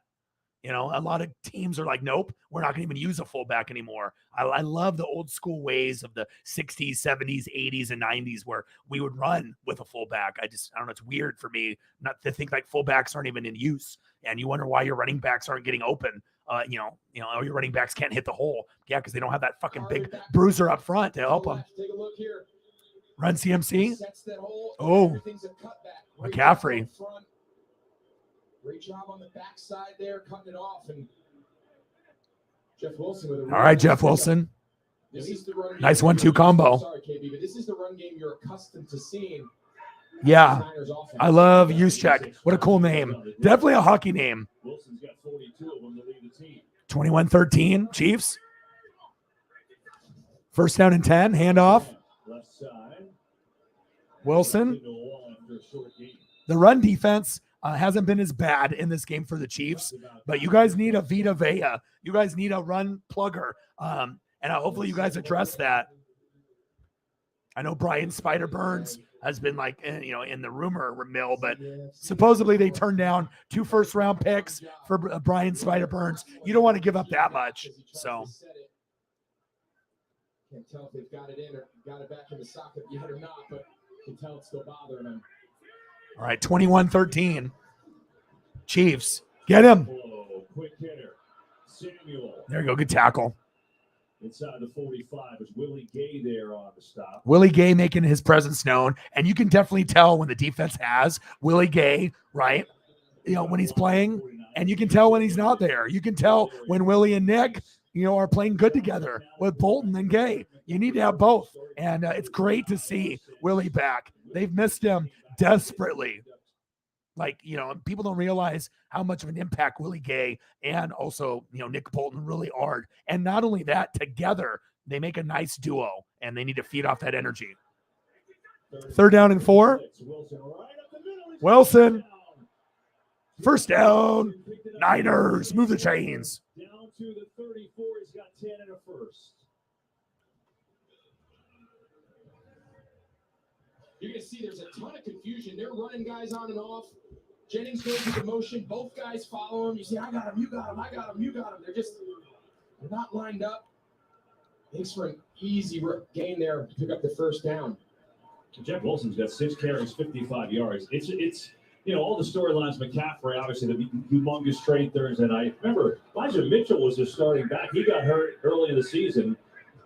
S1: A lot of teams are like, nope, we're not going to even use a fullback anymore. I love the old school ways of the 60s, 70s, 80s, and 90s where we would run with a fullback. I don't know. It's weird for me not to think like fullbacks aren't even in use. And you wonder why your running backs aren't getting open. Your running backs can't hit the hole. Yeah, because they don't have that fucking big bruiser up front to help them.
S4: Take a look here.
S1: Run CMC.
S4: Oh,
S1: McCaffrey.
S4: Great job on the backside there, cutting it off. And Jeff Wilson with a
S1: all right, Jeff Wilson. Nice 1-2 combo.
S4: Sorry, KB, but this is the run game you're accustomed to seeing.
S1: Yeah, I love Juszczyk. What a cool name. Definitely a hockey name. 21-13, Chiefs. First down and 10, handoff. Wilson. The run defense hasn't been as bad in this game for the Chiefs, but you guys need a Vita Vea. You guys need a run plugger, and hopefully you guys address that. I know Brian Spider Burns has been in the rumor mill, but supposedly they turned down 2 first-round picks for Brian Spider Burns. You don't want to give up that much, so.
S4: Can't tell if they've got it in or got it back in the socket yet or not, but can tell it's still bothering them.
S1: All right, 21-13. Chiefs, get him.
S3: Quick hitter. Samuel.
S1: There you go, good tackle.
S3: Inside the 45 is Willie Gay there on the stop.
S1: Willie Gay making his presence known, and you can definitely tell when the defense has Willie Gay, right? When he's playing, And you can tell when he's not there. You can tell when Willie and Nick, are playing good together with Bolton and Gay. You need to have both. And it's great to see Willie back. They've missed him desperately. People don't realize how much of an impact Willie Gay and also, Nick Bolton really are. And not only that, together, they make a nice duo, and they need to feed off that energy. 3rd down and 4. Wilson. First down. Niners. Move the chains.
S3: Down to the 34. He's got 10 and a first.
S4: You're going to see there's a ton of confusion. They're running guys on and off. Jennings goes with the motion. Both guys follow him. You see, I got him, you got him, I got him, you got him. They're not lined up. Thanks for an easy gain there to pick up the first down.
S3: Jeff Wilson's got 6 carries, 55 yards. It's all the storylines. McCaffrey, obviously, the humongous trade Thursday night. Remember, Elijah Mitchell was the starting back. He got hurt early in the season.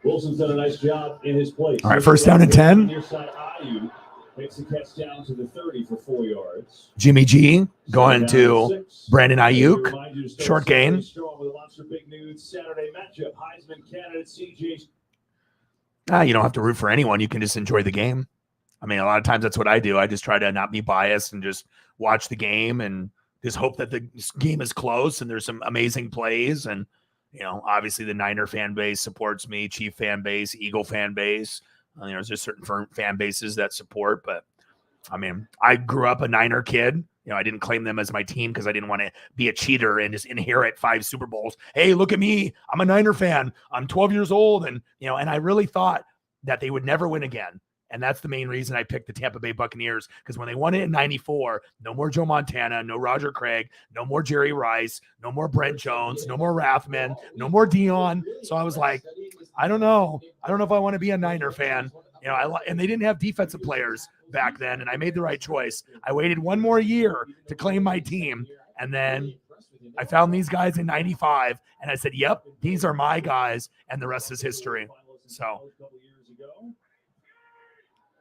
S3: Wilson's done a nice job in his place.
S1: All right, first down and 10.
S3: Near side, Ayu makes the catch down to the 30 for 4 yards.
S1: Jimmy G going to Brandon Ayuk. Short gain.
S3: With lots of big news. Saturday matchup. Heisman candidate CJ.
S1: You don't have to root for anyone. You can just enjoy the game. I mean, a lot of times that's what I do. I just try to not be biased and just watch the game and just hope that the game is close and there's some amazing plays. And, obviously the Niner fan base supports me, Chief fan base, Eagle fan base. There's just certain fan bases that support. But, I mean, I grew up a Niner kid. I didn't claim them as my team because I didn't want to be a cheater and just inherit 5 Super Bowls. Hey, look at me. I'm a Niner fan. I'm 12 years old. And, and I really thought that they would never win again. And that's the main reason I picked the Tampa Bay Buccaneers, because when they won it in 94, no more Joe Montana, no Roger Craig, no more Jerry Rice, no more Brent Jones, no more Rathman, no more Dion. So I was like, I don't know. I don't know if I want to be a Niner fan. And they didn't have defensive players back then, and I made the right choice. I waited one more year to claim my team, and then I found these guys in 95, and I said, yep, these are my guys, and the rest is history. So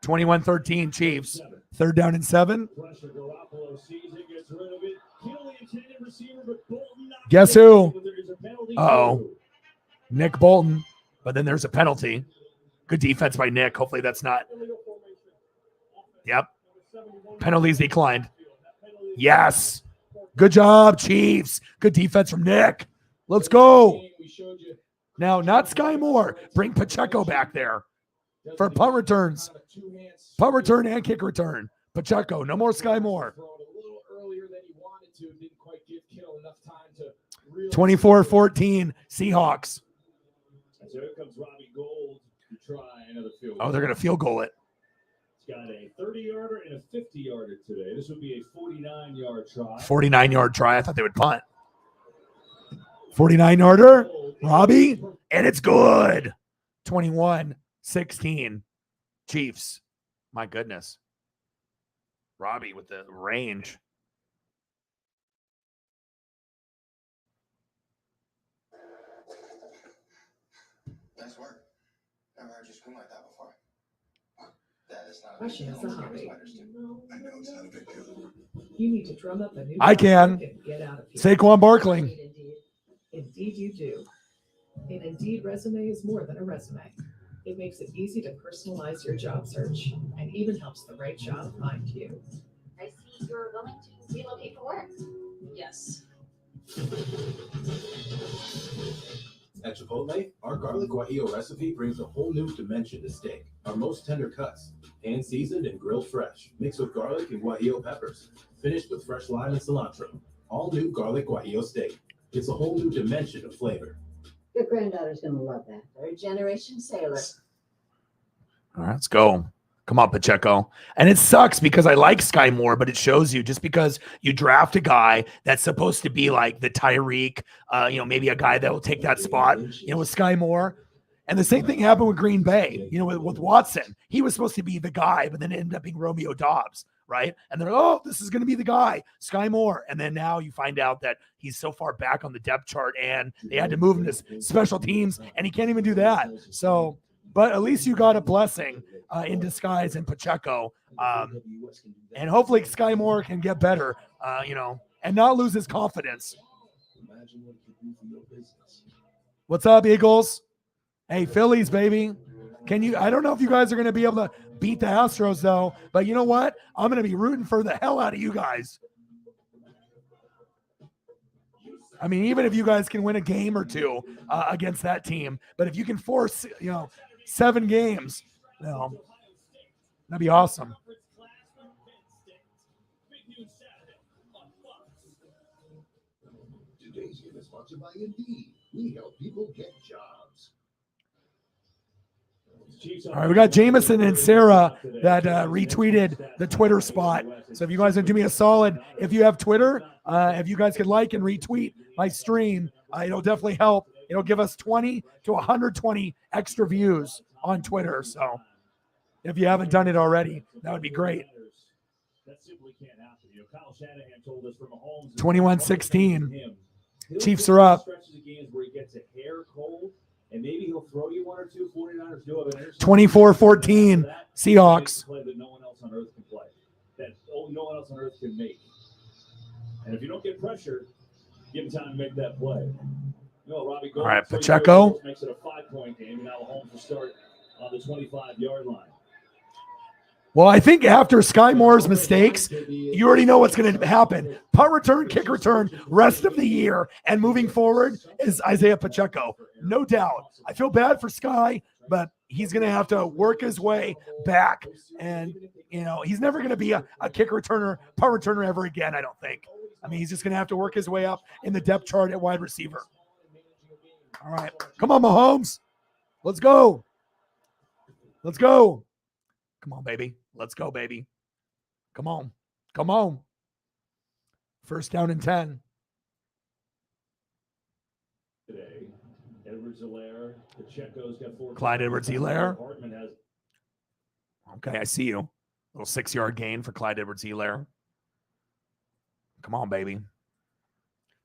S1: 21-13 Chiefs. 3rd down and 7. Guess who? Nick Bolton. But then there's a penalty. Good defense by Nick. Hopefully that's not. Yep. Penalties declined. Yes. Good job, Chiefs. Good defense from Nick. Let's go. Now, not Sky Moore. Bring Pacheco back there for punt returns. Punt return and kick return. Pacheco, no more Sky Moore. 24-14 Seahawks.
S3: So here comes Robbie Gould to try another field goal.
S1: Oh, they're going to field goal it.
S3: He's got a 30-yarder and a 50-yarder today. This would be a 49-yard try.
S1: 49-yard try. I thought they would punt. 49-yarder. Robbie. And it's good. 21-16 Chiefs. My goodness. Robbie with the range.
S2: Nice work. Never heard you scream like that before. That is not a
S22: Rushing is a hobby.
S2: I know it's not a big deal.
S22: You need to drum up a new
S1: I can.
S22: and get out of here.
S1: Saquon Barkley.
S22: Indeed you do. An Indeed resume is more than a resume. It makes it easy to personalize your job search and even helps the right job find you.
S23: I see you're willing to relocate for work.
S22: Yes.
S24: At Chipotle, our garlic guajillo recipe brings a whole new dimension to steak. Our most tender cuts, hand-seasoned and grilled fresh, mixed with garlic and guajillo peppers, finished with fresh lime and cilantro. All new garlic guajillo steak. It's a whole new dimension of flavor.
S25: Your granddaughter's going to love that. Third-generation sailor.
S1: All right, let's go. Come on, Pacheco. And it sucks because I like Sky Moore, but it shows you just because you draft a guy that's supposed to be like the Tyreek, maybe a guy that will take that spot, with Sky Moore. And the same thing happened with Green Bay, with Watson. He was supposed to be the guy, but then it ended up being Romeo Doubs, right? And they're like, oh, this is going to be the guy, Sky Moore. And then now you find out that he's so far back on the depth chart and they had to move him to special teams, and he can't even do that. So, but at least you got a blessing in disguise in Pacheco. And hopefully Sky Moore can get better. and not lose his confidence.
S9: Imagine what it could do for your business.
S1: What's up, Eagles? Hey, Phillies, baby. I don't know if you guys are going to be able to beat the Astros, though, but you know what? I'm going to be rooting for the hell out of you guys. I mean, even if you guys can win a game or two against that team, but if you can force, 7 games, that'd be awesome.
S14: Today's game is sponsored by Indeed. We help people get jobs.
S1: All right, we got Jameson and Sarah that retweeted the Twitter spot. So if you guys would do me a solid, if you have Twitter, if you guys could like and retweet my stream, it'll definitely help. It'll give us 20 to 120 extra views on Twitter. So if you haven't done it already, that would be great. 21-16. Chiefs are up.
S3: And maybe he'll throw you 1 or 2. 49ers do have an interception.
S1: 24-14 Seahawks.
S3: Play that no one else on earth can play. That no one else on earth can make. And if you don't get pressure, give him time to make that play. Robbie Gold,
S1: all right, Pacheco
S3: makes it a 5-point game. Now Holmes will start on the 25-yard line.
S1: Well, I think after Sky Moore's mistakes, you already know what's going to happen. Punt return, kick return, rest of the year, and moving forward is Isaiah Pacheco. No doubt. I feel bad for Sky, but he's going to have to work his way back. And, he's never going to be a kick returner, punt returner ever again, I don't think. I mean, he's just going to have to work his way up in the depth chart at wide receiver. All right. Come on, Mahomes. Let's go. Let's go. Come on, baby. Let's go, baby. Come on. Come on. First down and 10.
S3: Today, Edwards-Helaire, Pacheco's got 4.
S1: Clyde Edwards-Helaire.
S3: Hartman has.
S1: Okay, I see you. Little 6-yard gain for Clyde Edwards-Helaire. Come on, baby.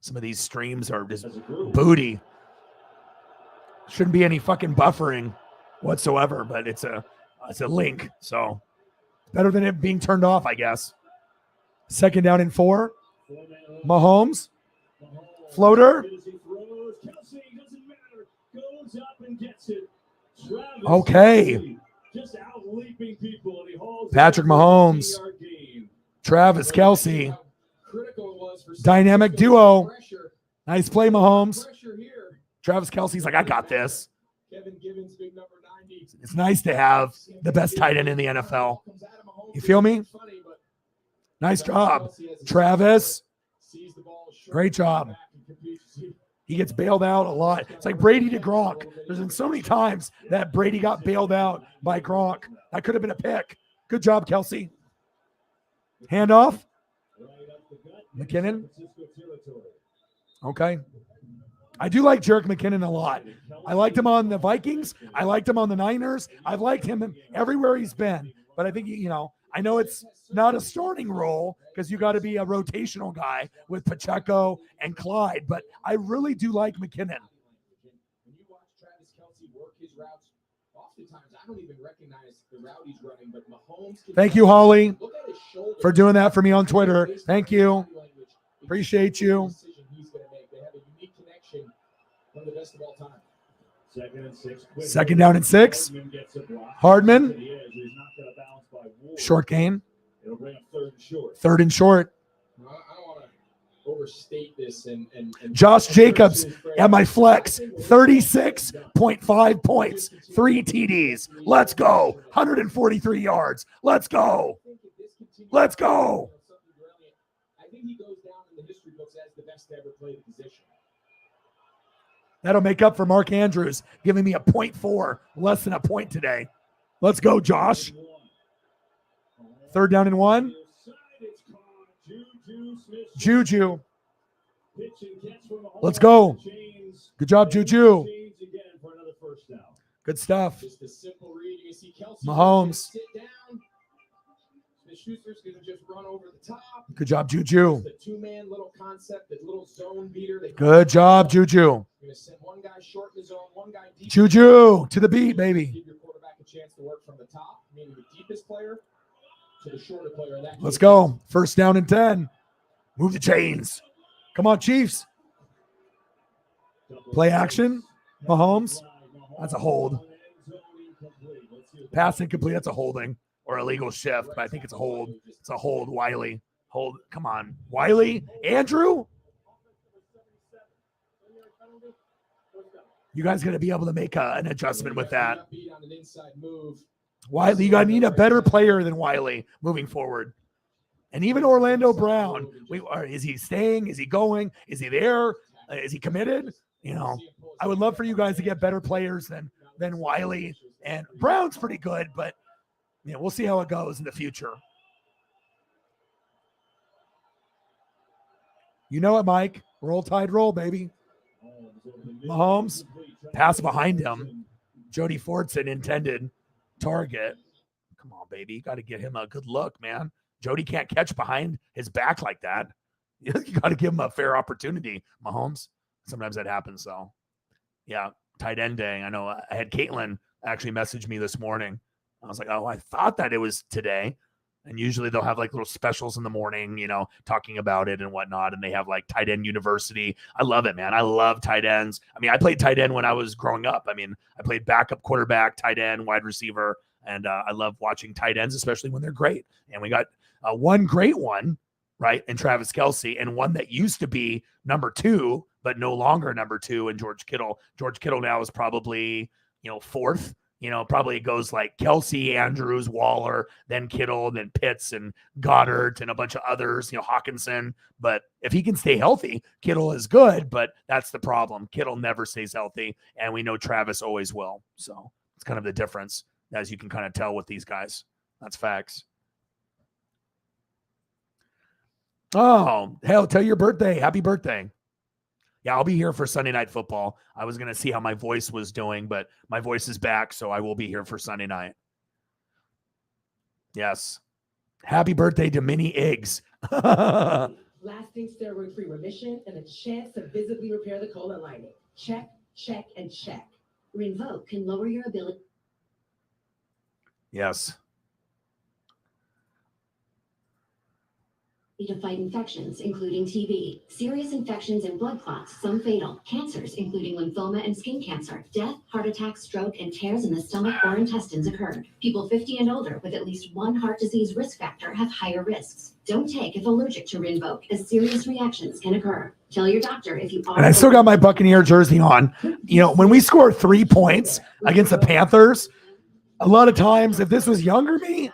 S1: Some of these streams are just booty. Shouldn't be any fucking buffering whatsoever, but it's a link, so better than it being turned off, I guess. Second down and 4. Mahomes. Floater. Okay. Patrick Mahomes. Travis Kelce. Dynamic duo. Nice play, Mahomes. Travis Kelce's like, I got this. It's nice to have the best tight end in the NFL. You feel me? Nice job, Travis. Great job. He gets bailed out a lot. It's like Brady to Gronk. There's been so many times that Brady got bailed out by Gronk. That could have been a pick. Good job, Kelce. Handoff. McKinnon. Okay. I do like Jerick McKinnon a lot. I liked him on the Vikings. I liked him on the Niners. I've liked him everywhere he's been. But I think, I know it's not a starting role because you got to be a rotational guy with Pacheco and Clyde. But I really do like McKinnon.
S4: When you watch Travis Kelce work his routes, oftentimes I don't even recognize the route he's running, but Mahomes.
S1: Thank you, Holly, for doing that for me on Twitter. Thank you. Appreciate you.
S4: One of the best of all time.
S3: Second down and 6.
S1: Hardman. Short gain.
S3: It'll bring up 3rd and short.
S1: 3rd and short.
S4: I don't want to overstate this. And
S1: Josh Jacobs at my flex, 36.5 points, 3 TDs. Let's go. 143 yards. Let's go. Let's go.
S4: I think he goes down in the history books as the best to ever play the position.
S1: That'll make up for Mark Andrews giving me a 0.4, less than a point today. Let's go, Josh. 3rd down and 1. Juju. Let's go. Good job, Juju. Good stuff. Mahomes.
S4: Schuster's going to just run over the top.
S1: Good job, Juju.
S4: The 2-man little concept, the little zone beater.
S1: Good job, Juju.
S4: You're going to send one guy short in the zone, one guy deep.
S1: Juju to the beat, baby.
S4: Give your quarterback a chance to work from the top, meaning the deepest player to the shorter player.
S1: Let's go. 1st down and 10. Move the chains. Come on, Chiefs. Play action. Mahomes. That's a hold. Pass incomplete. That's a holding or illegal shift, but I think it's a hold. It's a hold. Wiley. Hold. Come on. Wiley. Andrew. You guys going to be able to make an adjustment with that. Wiley, you got to need a better player than Wiley moving forward. And even Orlando Brown, is he staying? Is he going? Is he there? Is he committed? You know, I would love for you guys to get better players than Wiley. And Brown's pretty good, but you know, we'll see how it goes in the future. You know it, Mike. Roll Tide roll, baby. Mahomes, pass behind him. Jody Fortson intended target. Come on, baby. You got to get him a good look, man. Jody can't catch behind his back like that. You got to give him a fair opportunity, Mahomes. Sometimes that happens, though. Yeah, tight end day. I know I had Caitlin actually message me this morning. I was like, oh, I thought that it was today. And usually they'll have like little specials in the morning, you know, talking about it and whatnot. And they have like tight end university. I love it, man. I love tight ends. I mean, I played tight end when I was growing up. I mean, I played backup quarterback, tight end, wide receiver. And I love watching tight ends, especially when they're great. And we got one great one, right, in Travis Kelce, and one that used to be number 2, but no longer number 2 in George Kittle. George Kittle now is probably, you know, 4th. You know, probably it goes like Kelce, Andrews, Waller, then Kittle, then Pitts and Goddard and a bunch of others, you know, Hawkinson. But if he can stay healthy, Kittle is good, but that's the problem. Kittle never stays healthy, and we know Travis always will. So it's kind of the difference, as you can kind of tell with these guys. That's facts. Oh, hell, tell your birthday. Happy birthday. Yeah, I'll be here for Sunday Night Football. I was going to see how my voice was doing, but my voice is back, so I will be here for Sunday night. Yes. Happy birthday to Minnie Iggs.
S7: Lasting steroid-free remission and a chance to visibly repair the colon lining. Check, check, and check.
S13: Rinvoq can lower your ability.
S1: Yes.
S13: To fight infections, including TB, serious infections and blood clots, some fatal, cancers, including lymphoma and skin cancer, death, heart attack, stroke, and tears in the stomach or intestines occurred. People 50 and older with at least one heart disease risk factor have higher risks. Don't take if allergic to Rinvoq, as serious reactions can occur. Tell your doctor if you are.
S1: And I still got my Buccaneer jersey on. You know, when we score 3 points against the Panthers, a lot of times, if this was younger me,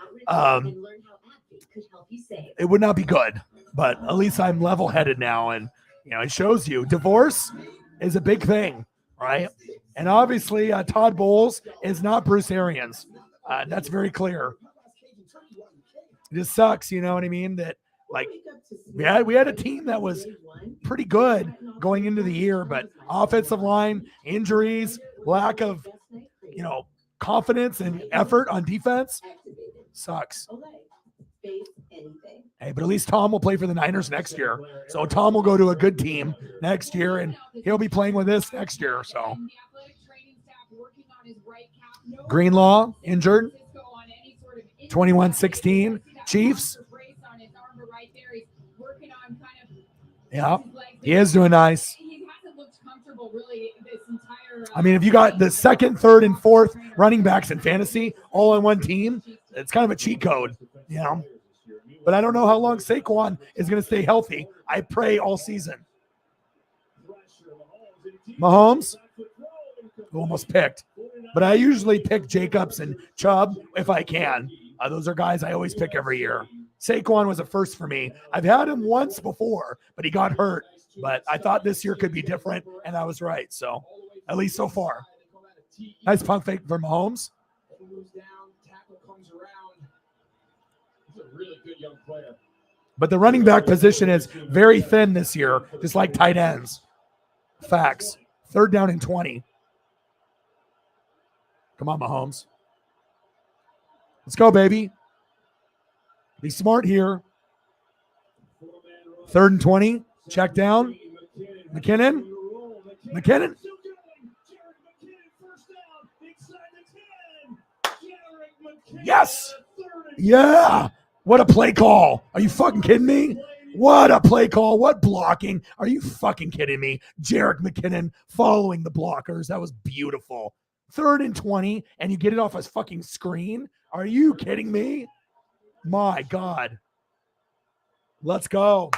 S1: it would not be good, but at least I'm level-headed now, and you know it shows you divorce is a big thing, right? And obviously, Todd Bowles is not Bruce Arians. That's very clear. It just sucks, you know what I mean? That like we had a team that was pretty good going into the year, but offensive line injuries, lack of confidence and effort on defense sucks. Hey, but at least Tom will play for the Niners next year. So Tom will go to a good team next year, and he'll be playing with this next year. So Greenlaw injured. 21-16 Chiefs. Yeah, he is doing nice. I mean, if you got the second, third, and fourth running backs in fantasy all on one team, it's kind of a cheat code, you know. But I don't know how long Saquon is going to stay healthy. I pray all season. Mahomes, almost picked. But I usually pick Jacobs and Chubb if I can. Those are guys I always pick every year. Saquon was a first for me. I've had him once before, but he got hurt. But I thought this year could be different, and I was right. So, at least so far. Nice pump fake for Mahomes.
S4: Really good young player.
S1: But the running back position is very thin this year, just like tight ends. Facts. 3rd down and 20. Come on, Mahomes. Let's go, baby. Be smart here. 3rd and 20. Check down. McKinnon. Yes. Yeah. What a play call. Are you fucking kidding me? What a play call. What blocking. Are you fucking kidding me? Jerick McKinnon following the blockers. That was beautiful. 3rd and 20, and you get it off a fucking screen? Are you kidding me? My God. Let's go.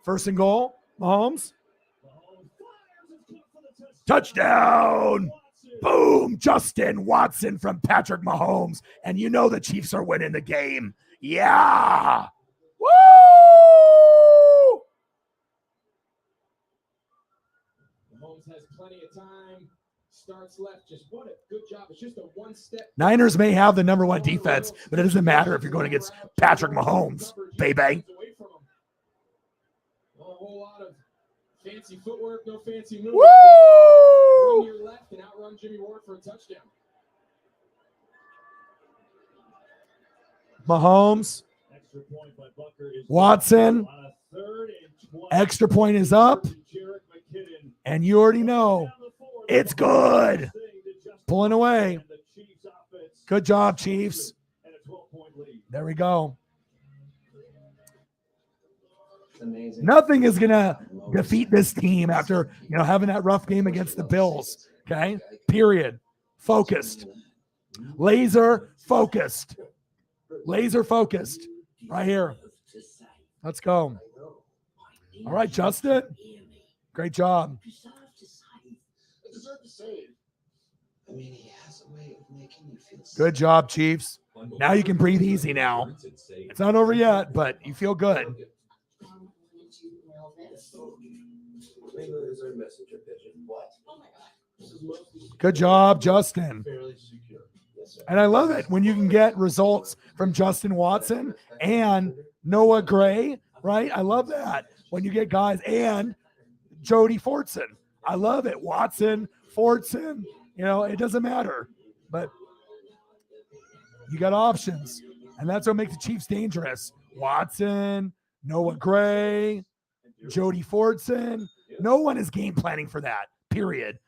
S1: 1st and goal. Mahomes. Touchdown. Boom. Justin Watson from Patrick Mahomes. And you know the Chiefs are winning the game. Yeah. Woo!
S4: Mahomes has plenty of time. Starts left. Just what a good job. It's just a one-step.
S1: Niners may have the number 1 defense, but it doesn't matter if you're going against Patrick Mahomes, baby.
S4: A whole lot of fancy footwork, no fancy moves.
S1: Woo!
S4: Run your left and outrun Jimmy Ward for a touchdown.
S1: Mahomes. Watson. Extra point is up. And you already know it's good. Pulling away. Good job, Chiefs. There we go.
S25: Amazing.
S1: Nothing is going to defeat this team after, having that rough game against the Bills. Okay? Period. Focused. Laser focused. Laser focused. Right here. Let's go. All right, Justin. Great job.
S2: I deserve to say it. I mean, he has a way of making you feel
S1: Good job, Chiefs. Now you can breathe easy now. It's not over yet, but you feel good. Good job, Justin. And I love it when you can get results from Justin Watson and Noah Gray, right? I love that. When you get guys and Jody Fortson. I love it. Watson, Fortson, it doesn't matter. But you got options. And that's what makes the Chiefs dangerous. Watson, Noah Gray, Jody Fortson. No one is game planning for that, period.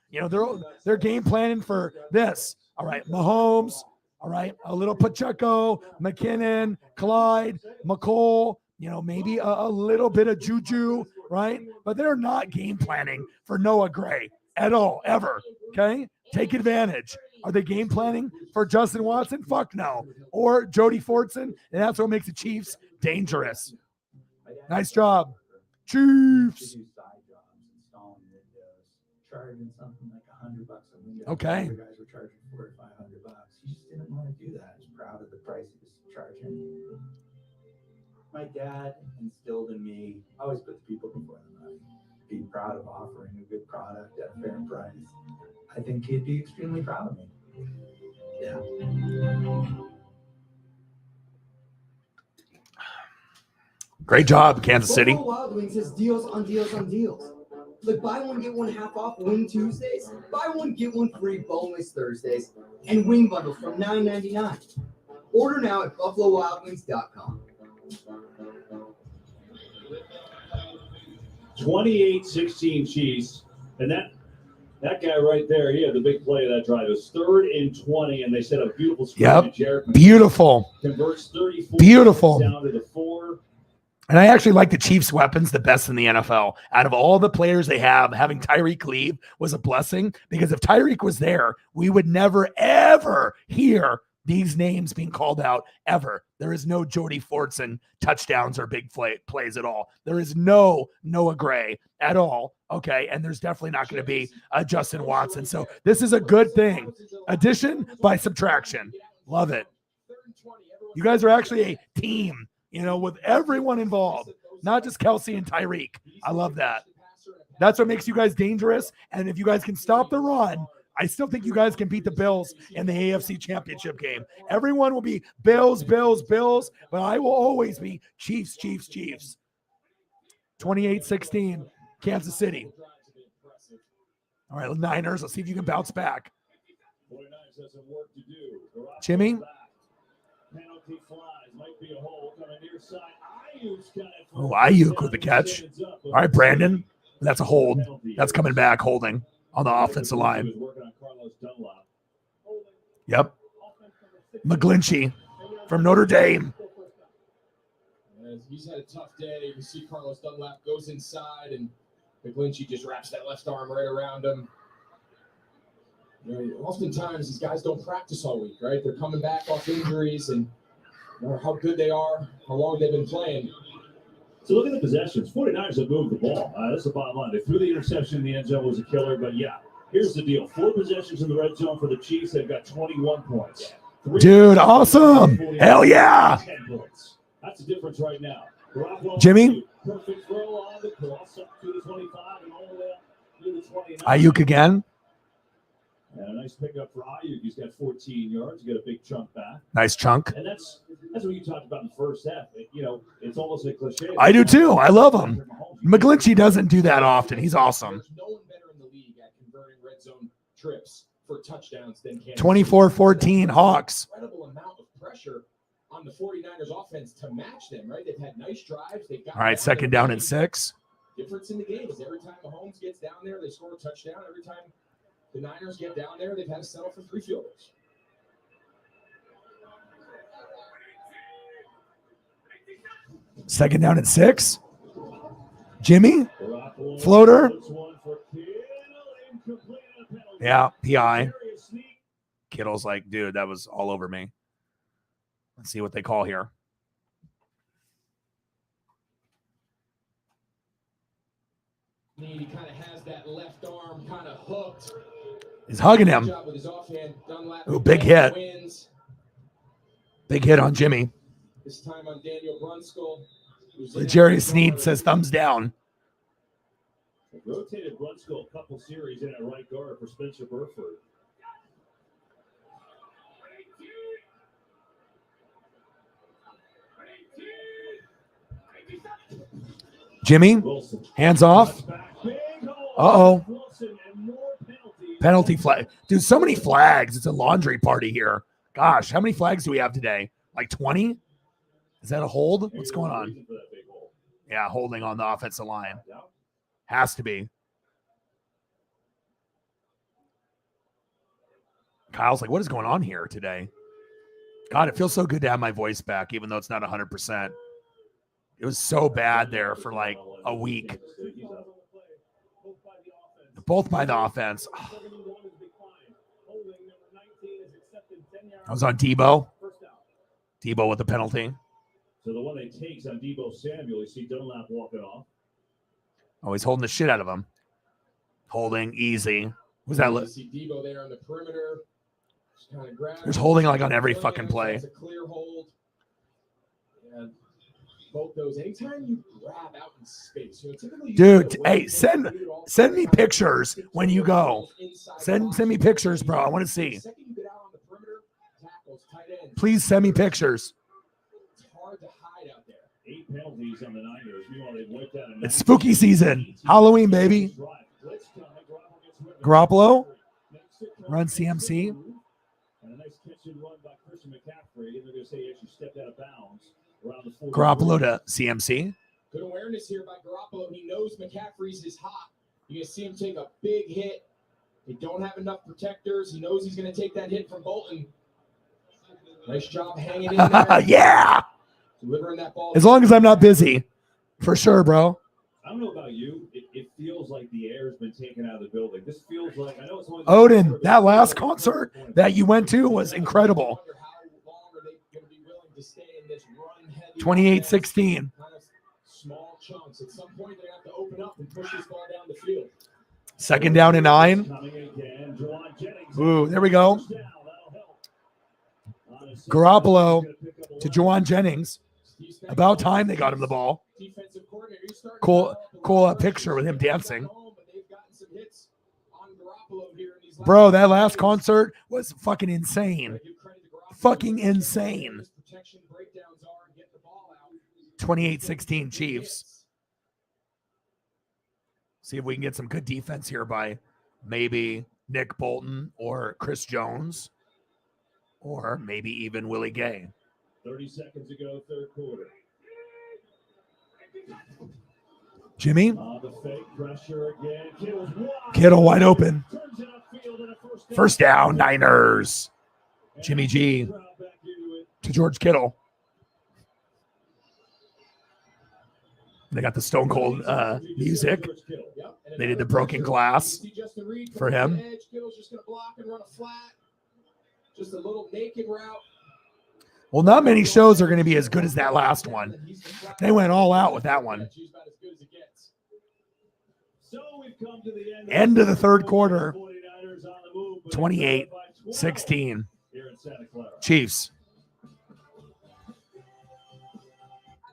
S1: They're game planning for this. All right, Mahomes. All right, a little Pacheco, McKinnon, Clyde, McColl, maybe a little bit of Juju, right? But they're not game planning for Noah Gray at all, ever, okay? Take advantage. Are they game planning for Justin Watson? Fuck no. Or Jody Fortson, and that's what makes the Chiefs dangerous. Nice job. Chiefs.
S8: Charging something like $100 a window.
S1: Okay.
S8: The guys were charging $400 or $500. He just didn't want to do that. He was proud of the price he was charging. My dad instilled in me, always put the people before the money. Be proud of offering a good product at a fair price. I think he'd be extremely proud of me. Yeah.
S1: Great job, Kansas City.
S10: Buffalo Wild Wings has deals on deals on deals. Like buy one, get one half off Wing Tuesdays, buy one, get one free boneless Thursdays, and wing bundles from $9.99. Order now at BuffaloWildWings.com.
S3: 28-16 Chiefs. And that guy right there, he had the big play of that drive. It was 3rd and 20, and they set a beautiful screen.
S1: Yep.
S3: Jerick
S1: Beautiful.
S3: converts 34
S1: Beautiful.
S3: down to the 4.
S1: And I actually like the Chiefs' weapons the best in the NFL. Out of all the players they have, having Tyreek leave was a blessing, because if Tyreek was there, we would never, ever hear these names being called out ever. There is no Jody Fortson touchdowns or big plays at all. There is no Noah Gray at all. Okay. And there's definitely not going to be a Justin Watson. So this is a good thing. Addition by subtraction. Love it. You guys are actually a team, with everyone involved, not just Kelsey and Tyreek. I love that. That's what makes you guys dangerous. And if you guys can stop the run, I still think you guys can beat the Bills in the AFC Championship game. Everyone will be Bills, Bills, Bills, but I will always be Chiefs, Chiefs, Chiefs. 28-16, Kansas City. All right, Niners, let's see if you can bounce back. Jimmy? Oh, Ayuk with the catch. All right, Brandon. That's a hold. That's coming back, holding on the offensive line. Yep. McGlinchey from Notre Dame.
S4: He's had a tough day. You see Carlos Dunlap goes inside, and McGlinchey just wraps that left arm right around him. You know, oftentimes these guys don't practice all week, right? They're coming back off injuries, and no matter how good they are, how long they've been playing.
S3: So look at the possessions. 49ers have moved the ball. That's the bottom line. They threw the interception in the end zone, was a killer. But yeah, here's the deal. 4 possessions in the red zone for the Chiefs. They've got 21 points.
S1: Dude, awesome. Hell yeah.
S3: 10 points. That's the difference right now.
S1: Jimmy?
S3: Perfect throw on the cross up to the 25 and all the way up to the 29.
S1: Ayuk again.
S3: And a nice pickup for Ayuk. He's got 14 yards. He got a big chunk back.
S1: Nice chunk.
S3: And that's what you talked about in the first half. You know, it's almost a cliche.
S1: I do too. I love him. McGlinchey doesn't do that often. He's awesome.
S4: There's no one better in the league at converting red zone trips for touchdowns than Kansas
S1: 24-14 Hawks.
S4: Incredible amount of pressure on the 49ers offense to match them, right? They've had nice drives. They've got
S1: All right, second down and 6.
S4: Difference in the game is every time Mahomes gets down there, they score a touchdown. Every time the Niners get down there, they've had to settle for 3 field goals.
S1: Second down and 6. Jimmy? Floater? Yeah, PI. Kittle's like, dude, that was all over me. Let's see what they call here.
S4: He kind of has that left arm kind of hooked.
S1: He's hugging him. Ooh, big hit. Big hit on Jimmy.
S4: This time on Daniel Brunskill.
S1: Jerry Sneed says thumbs down.
S3: Rotated Brunskill a couple series in at right guard for Spencer Burford.
S1: Jimmy, hands off. Uh-oh. Penalty flag. Dude, so many flags. It's a laundry party here. Gosh, how many flags do we have today? Like 20? Is that a hold? What's going on? Yeah, holding on the offensive line. Has to be. Kyle's like, what is going on here today? God, it feels so good to have my voice back, even though it's not 100%. It was so bad there for like a week. Both by the offense. Oh. I was on Debo. Debo with the penalty.
S3: So the one that takes on Debo Samuel, you see Dunlap walking off.
S1: Oh, he's holding the shit out of him. Holding easy. Was that?
S4: You see Debo there on the perimeter. Kind of
S1: There's holding like on every fucking play.
S4: It's a clear hold. And both those, anytime you grab out in space,
S1: dude, hey, send me pictures when you go. Send me pictures, bro. I want to see. Please send me pictures.
S4: It's hard to hide out there.
S3: 8 penalties on the Niners. Meanwhile, they've wiped out
S1: it's spooky season. Halloween, baby. Garoppolo. Run CMC.
S3: And a nice catch and run by Christian McCaffrey. And they're going to say he actually stepped out of bounds around the 40.
S1: Garoppolo to CMC.
S4: Good awareness here by Garoppolo. He knows McCaffrey's is hot. You're going to see him take a big hit. They don't have enough protectors. He knows he's going to take that hit from Bolton. Nice job hanging in there.
S1: Yeah.
S4: Delivering that ball.
S1: As long as I'm not busy. For sure, bro.
S3: I don't know about you. It feels like the air's been taken out of the building. This feels like, I know it's only
S1: Odin, that last concert that you went to was incredible. 28-16.
S4: Small chunks. At some point, they have to open up and push this ball down the field.
S1: Second down and 9. Ooh, there we go. Garoppolo to Juwan Jennings. About time they got him the ball. Cool picture with him dancing. Bro, that last concert was fucking insane. Fucking insane. 28-16 Chiefs. See if we can get some good defense here by maybe Nick Bolton or Chris Jones or maybe even Willie Gay.
S3: 30 seconds ago, third quarter.
S1: Jimmy.
S3: The fake pressure again.
S1: Kittle wide open. First down, Niners. Jimmy G to George Kittle. They got the Stone Cold music. They did the broken glass for him.
S4: Kittle's just going to block and run a flat. Just a little naked route.
S1: Well, not many shows are going to be as good as that last one. They went all out with that one. End of the third quarter. 28-16. Chiefs.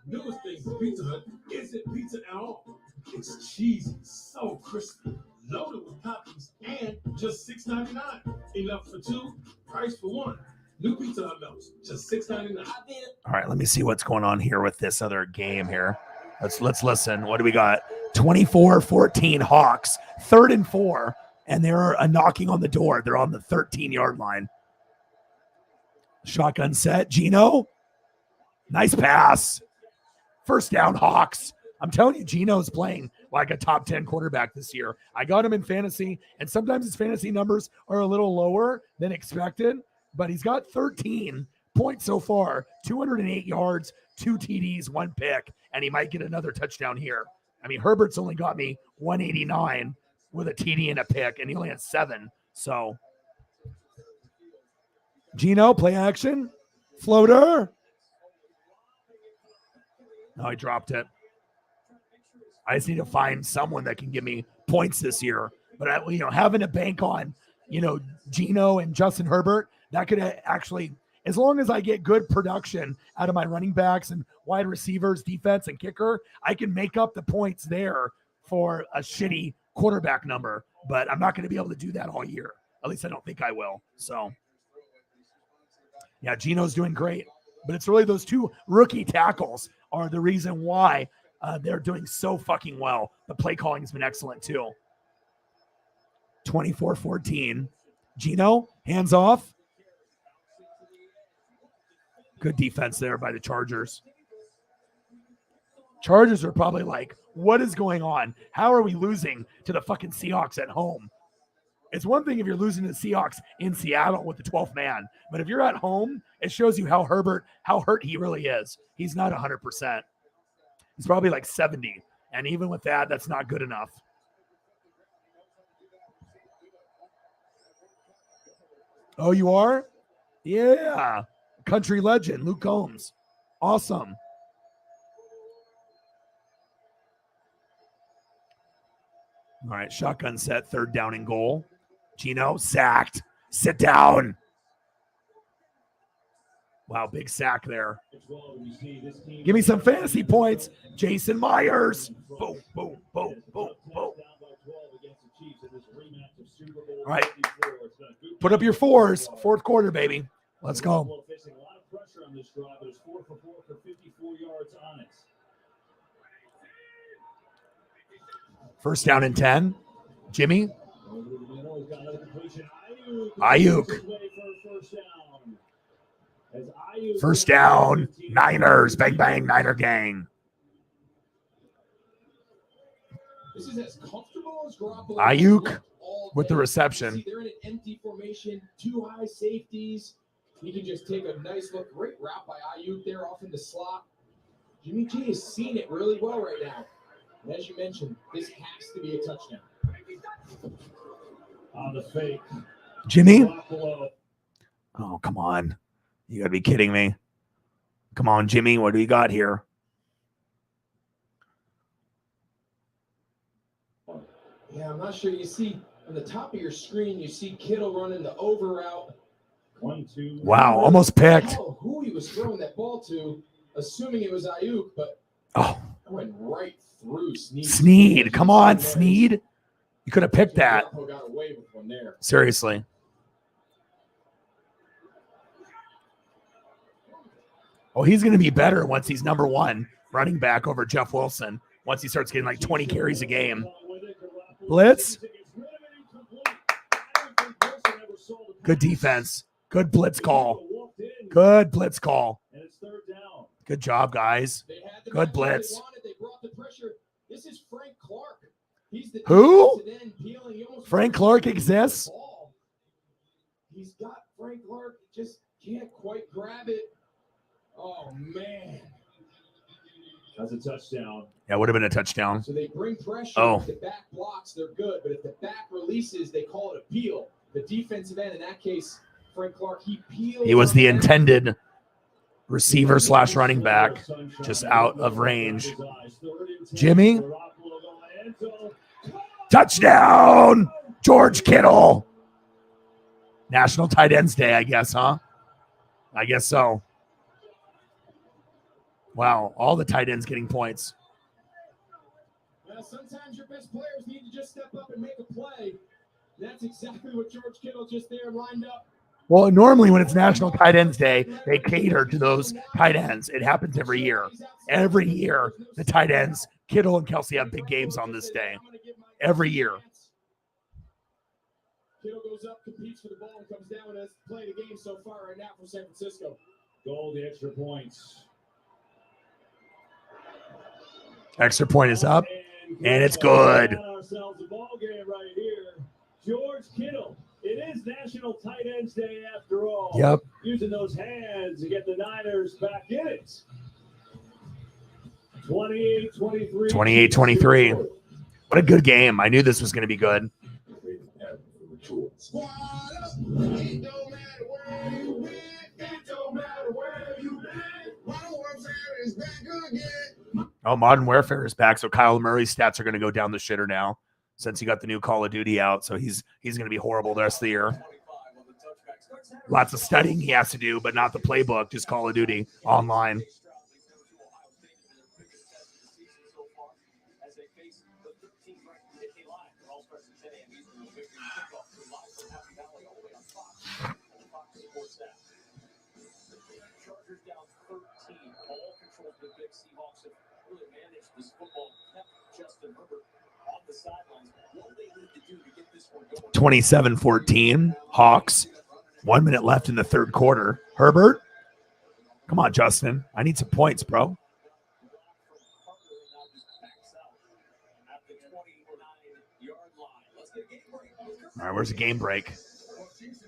S3: Newest thing from Pizza Hut isn't pizza at all. It's cheesy, so crispy, loaded with toppings, and just $6.99. Enough for two, price for one. New Pizza Hut melts, just $6.99.
S1: All right, let me see what's going on here with this other game here. Let's listen. What do we got? 24-14 Hawks, 3rd and 4, and they're knocking on the door. They're on the 13-yard line. Shotgun set. Gino. Nice pass. First down, Hawks. I'm telling you, Gino's playing like a top 10 quarterback this year. I got him in fantasy, and sometimes his fantasy numbers are a little lower than expected, but he's got 13 points so far, 208 yards, 2 TDs, 1 pick, and he might get another touchdown here. I mean, Herbert's only got me 189 with a TD and a pick, and he only had 7. So, Gino, play action. Floater. No, I dropped it. I just need to find someone that can give me points this year. But having a bank on, Gino and Justin Herbert, that could actually, as long as I get good production out of my running backs and wide receivers, defense, and kicker, I can make up the points there for a shitty quarterback number. But I'm not going to be able to do that all year. At least I don't think I will. So, yeah, Gino's doing great. But it's really those 2 rookie tackles are the reason why they're doing so fucking well. The play calling has been excellent too. 24-14. Gino, hands off. Good defense there by the Chargers. Chargers are probably like, what is going on? How are we losing to the fucking Seahawks at home? It's one thing if you're losing to the Seahawks in Seattle with the 12th man, but if you're at home, it shows you how hurt he really is. He's not 100%. He's probably like 70, and even with that, that's not good enough. Oh, you are? Yeah. Country legend, Luke Combs. Awesome. All right, shotgun set, 3rd down and goal. Gino, sacked. Sit down. Wow, big sack there. Give me some fantasy points. Jason Myers. Boom, boom, boom, boom, boom. All right. Put up your 4s. 4th quarter, baby. Let's go. First down and 10. Jimmy. Ayuk. First down. Niners. Bang, bang, Niner gang.
S4: This is as comfortable as Garoppolo.
S1: Ayuk with the reception.
S4: They're in an empty formation, 2 high safeties. He can just take a nice look. Great route by Ayuk there off in the slot. Jimmy G has seen it really well right now. And as you mentioned, this has to be a touchdown.
S3: On the fake.
S1: Jimmy? Oh, come on. You got to be kidding me. Come on, Jimmy. What do you got here?
S4: Yeah, I'm not sure. You see on the top of your screen, you see Kittle running the over route.
S3: 1-2.
S1: Wow, almost picked.
S4: Who he was throwing that ball to, assuming it was Ayuk, but I went right through Snead.
S1: Snead. Come on, Snead. You could have picked that.
S4: Got away with one there.
S1: Seriously. Oh, he's going to be better once he's number 1 running back over Jeff Wilson. Once he starts getting like 20 carries a game. Blitz. Good defense. Good blitz call. Good blitz call. Good job, guys. Good blitz.
S4: This is Frank Clark. He's the
S1: Who? Frank Clark exists?
S4: He's got Frank Clark, just can't quite grab it. Oh, man.
S3: That's a touchdown.
S1: Yeah, would have been a touchdown.
S4: So they bring pressure.
S1: Oh.
S4: If the back blocks, they're good. But if the back releases, they call it a peel. The defensive end, in that case, Frank Clark, he peeled.
S1: He was the intended receiver / running back, just out of range. Jimmy. Touchdown, George Kittle. National Tight Ends Day, I guess, huh? I guess so. Wow, all the tight ends getting points.
S4: Well, sometimes your best players need to just step up and make a play. That's exactly what George Kittle just there lined up.
S1: Well, normally when it's National Tight Ends Day, they cater to those tight ends. It happens every year. Every year, the tight ends, Kittle and Kelsey, have big games on this day. Every year.
S4: Kittle goes up, competes for the ball, and comes down and has played the game so far right now for San Francisco.
S3: Goal, the extra points.
S1: Extra point is up, and it's good.
S3: Ourselves a ball game right here. George Kittle. It is National Tight Ends Day after all.
S1: Yep.
S3: Using those hands to get the Niners back in it. 28-23.
S1: 28-23. What a good game. I knew this was going to be good.
S2: Squad up. It don't matter where you been. It don't matter where you been. Modern Warfare is back again.
S1: Oh, Modern Warfare is back, so Kyle Murray's stats are going to go down the shitter now since he got the new Call of Duty out, so he's going to be horrible the rest of the year. Lots of studying he has to do, but not the playbook, just Call of Duty online.
S3: control the big Seahawks have really managed this football, kept Justin Herbert off the sidelines. What they need to do to get this one going.
S1: 27-14, Hawks. 1 minute left in the third quarter. Herbert, come on, Justin. I need some points, bro. All right, where's the game break?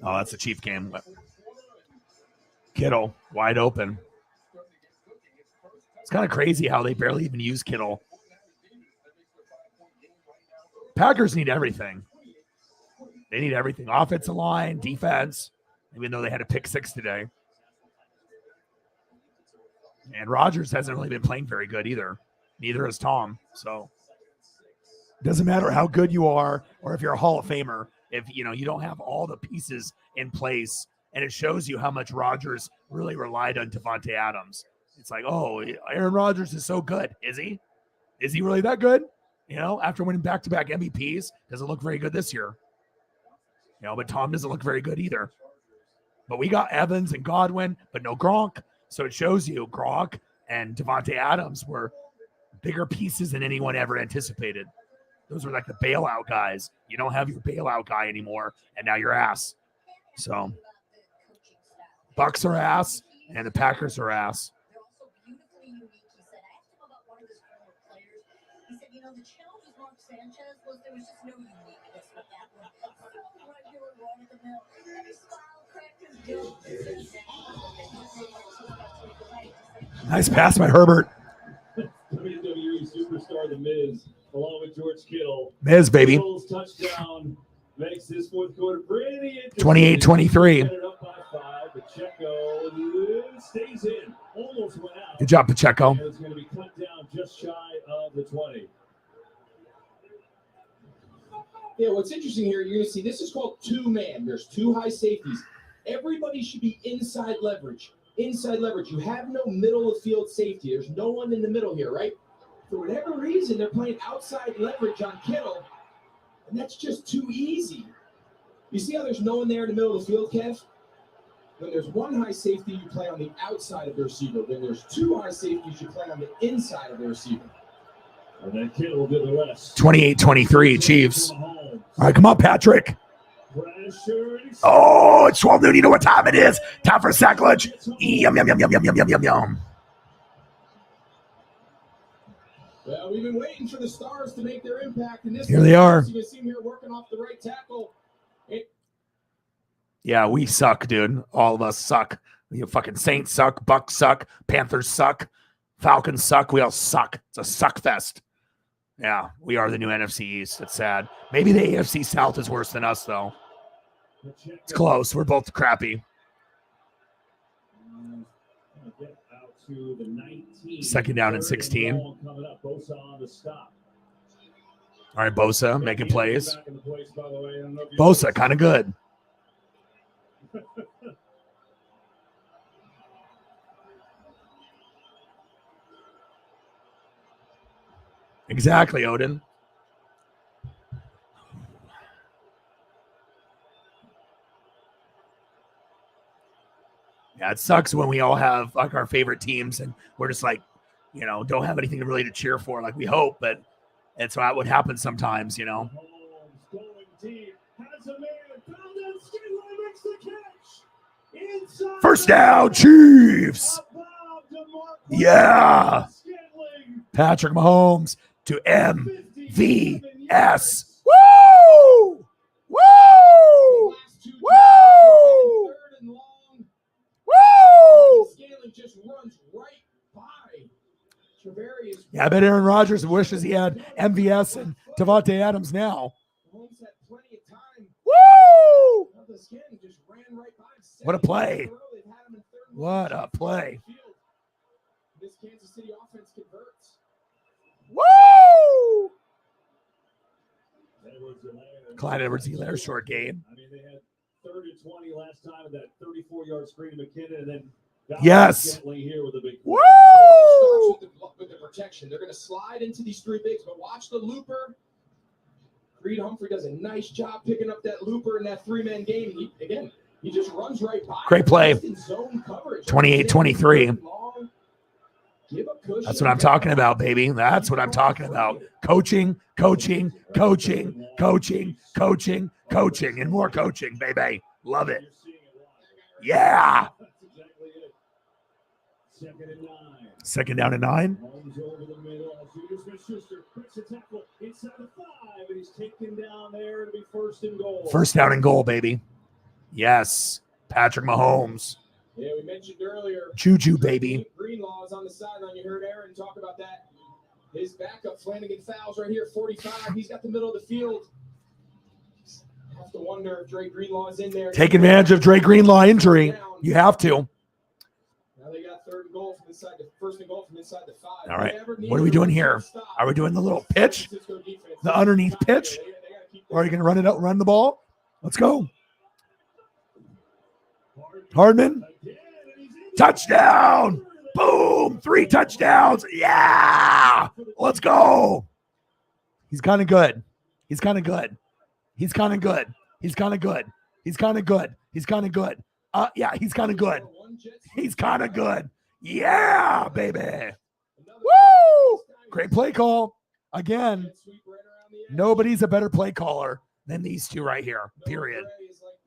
S1: Oh, that's the Chief game. Kittle, wide open. It's kind of crazy how they barely even use Kittle. Packers need everything. They need everything. Offensive line, defense, even though they had a pick six today. And Rodgers hasn't really been playing very good either. Neither has Tom. So it doesn't matter how good you are or if you're a Hall of Famer. If you don't have all the pieces in place, and it shows you how much Rodgers really relied on Devontae Adams. It's like, oh, Aaron Rodgers is so good. Is he? Is he really that good? After winning back-to-back MVPs, doesn't look very good this year. But Tom doesn't look very good either. But we got Evans and Godwin, but no Gronk. So it shows you Gronk and Devontae Adams were bigger pieces than anyone ever anticipated. Those were like the bailout guys. You don't have your bailout guy anymore, and now you're ass. So Bucks are ass, and the Packers are ass.
S5: The challenge with Mark Sanchez was there was just no uniqueness with that one. Regular run of the mill. He smiled, cracked his
S1: Nice pass by Herbert.
S3: WWE superstar The Miz, along with George Kittle.
S1: Miz, baby.
S3: Kittle's touchdown makes this fourth quarter pretty interesting.
S1: 28-23.
S3: Set it up by 5. Pacheco stays in. Almost went out.
S1: Good job, Pacheco.
S3: And it's going to be cut down just shy of the 20.
S4: Yeah, what's interesting here, you're going to see this is called two-man. There's two high safeties. Everybody should be inside leverage. Inside leverage. You have no middle of field safety. There's no one in the middle here, right? For whatever reason, they're playing outside leverage on Kittle, and that's just too easy. You see how there's no one there in the middle of the field, Kev? When there's one high safety, you play on the outside of the receiver. When there's two high safeties, you play on the inside of the receiver.
S3: And then Kittle did the rest.
S1: 28-23, Chiefs. All right, come on, Patrick. Oh, it's 12 noon. You know what time it is. Time for sack lunch. Yum, yum, yum, yum, yum, yum, yum, yum, yum.
S4: Well, we've been waiting for the stars to make their impact. And this
S1: Here they are.
S4: You can see them here working off the right tackle.
S1: Yeah, we suck, dude. All of us suck. You fucking Saints suck. Bucks suck. Panthers suck. Falcons suck. We all suck. It's a suck fest. Yeah, we are the new NFC East. It's sad. Maybe the AFC South is worse than us, though. It's close. We're both crappy. Second down and 16. All right, Bosa making plays. Bosa, kind of good. Exactly, Odin. Yeah, it sucks when we all have like our favorite teams and we're just like, you know, don't have anything really to cheer for like we hope, but it's not what happens sometimes, you know. First down, Chiefs. Yeah. Patrick Mahomes to MVS. Woo! Woo! Woo! Woo! Yeah, I bet Aaron Rodgers wishes he had MVS and Devontae Adams now. Woo! What a play. What a play.
S4: This Kansas City offense converts.
S1: Woo! Clyde Edwards-Helaire, short game.
S3: I mean, they had 3rd and 20 last time with that 34-yard screen to McKinnon, and then
S1: yes.
S3: Here with a big
S1: woo!
S4: With the protection, they're going to slide into these 3 bigs, but watch the looper. Creed Humphrey does a nice job picking up that looper in that 3-man game. He just runs right by.
S1: Great play. 28-23. That's what I'm talking about, baby. That's what I'm talking about. Coaching, coaching, coaching, coaching, coaching, coaching, and more coaching, baby. Love it. Yeah. 2nd down and 9. First down and goal, baby. Yes. Patrick Mahomes.
S4: Yeah, we mentioned earlier.
S1: Juju, baby.
S4: Greenlaw is on the sideline. You heard Aaron talk about that. His backup, Flanagan Fowles, right here, 45. He's got the middle of the field. Have to wonder if Dre Greenlaw is in there.
S1: Take advantage of Dre Greenlaw injury. You have to.
S4: Now they got 3rd and goal from inside the 1st and goal from inside the 5.
S1: All right. What are we doing here? Are we doing the little pitch? The underneath pitch? Or are you going to run it out, run the ball? Let's go. Hardman. Touchdown. Boom. 3 touchdowns. Yeah. Let's go. He's kind of good. He's kind of good. He's kind of good. He's kind of good. He's kind of good. He's kind of good. Yeah, he's kind of good. He's kind of good. Yeah, baby. Woo! Great play call. Again, nobody's a better play caller than these 2 right here. Period.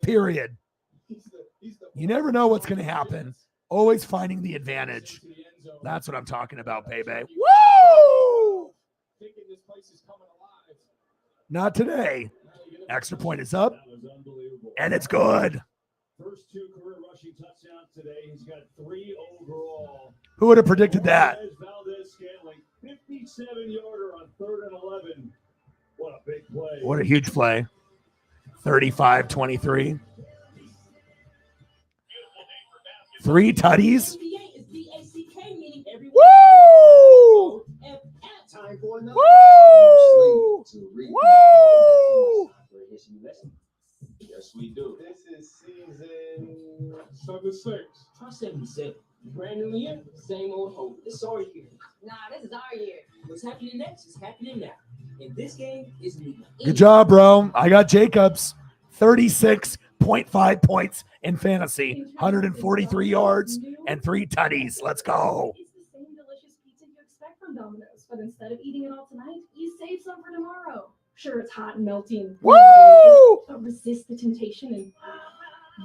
S1: Period. You never know what's going to happen. Always finding the advantage. That's what I'm talking about, baby. Woo! Not today. Extra point is up. And it's good.
S3: First 2 career rushing touchdowns today. He's got 3 overall.
S1: Who would have predicted that?
S3: Valdez-Scantling, 57-yarder on 3rd and 11. What a big play.
S1: What a huge play. 35-23. 3 tutties. Woo! Woo! Woo!
S20: Yes, we do.
S4: This is season 76. Try 77. Brand new year, same old hope. This is our year.
S5: Nah, this is our year.
S4: What's happening next is happening now. And this game is new.
S1: Good job, bro. I got Jacobs. 36.5 points in fantasy. 143 yards and 3 tutties. Let's go.
S12: It's the same delicious pizza you expect from Domino's, but instead of eating it all tonight, you save some for tomorrow. Sure, it's hot and melty and
S1: woo!
S12: But resist the temptation and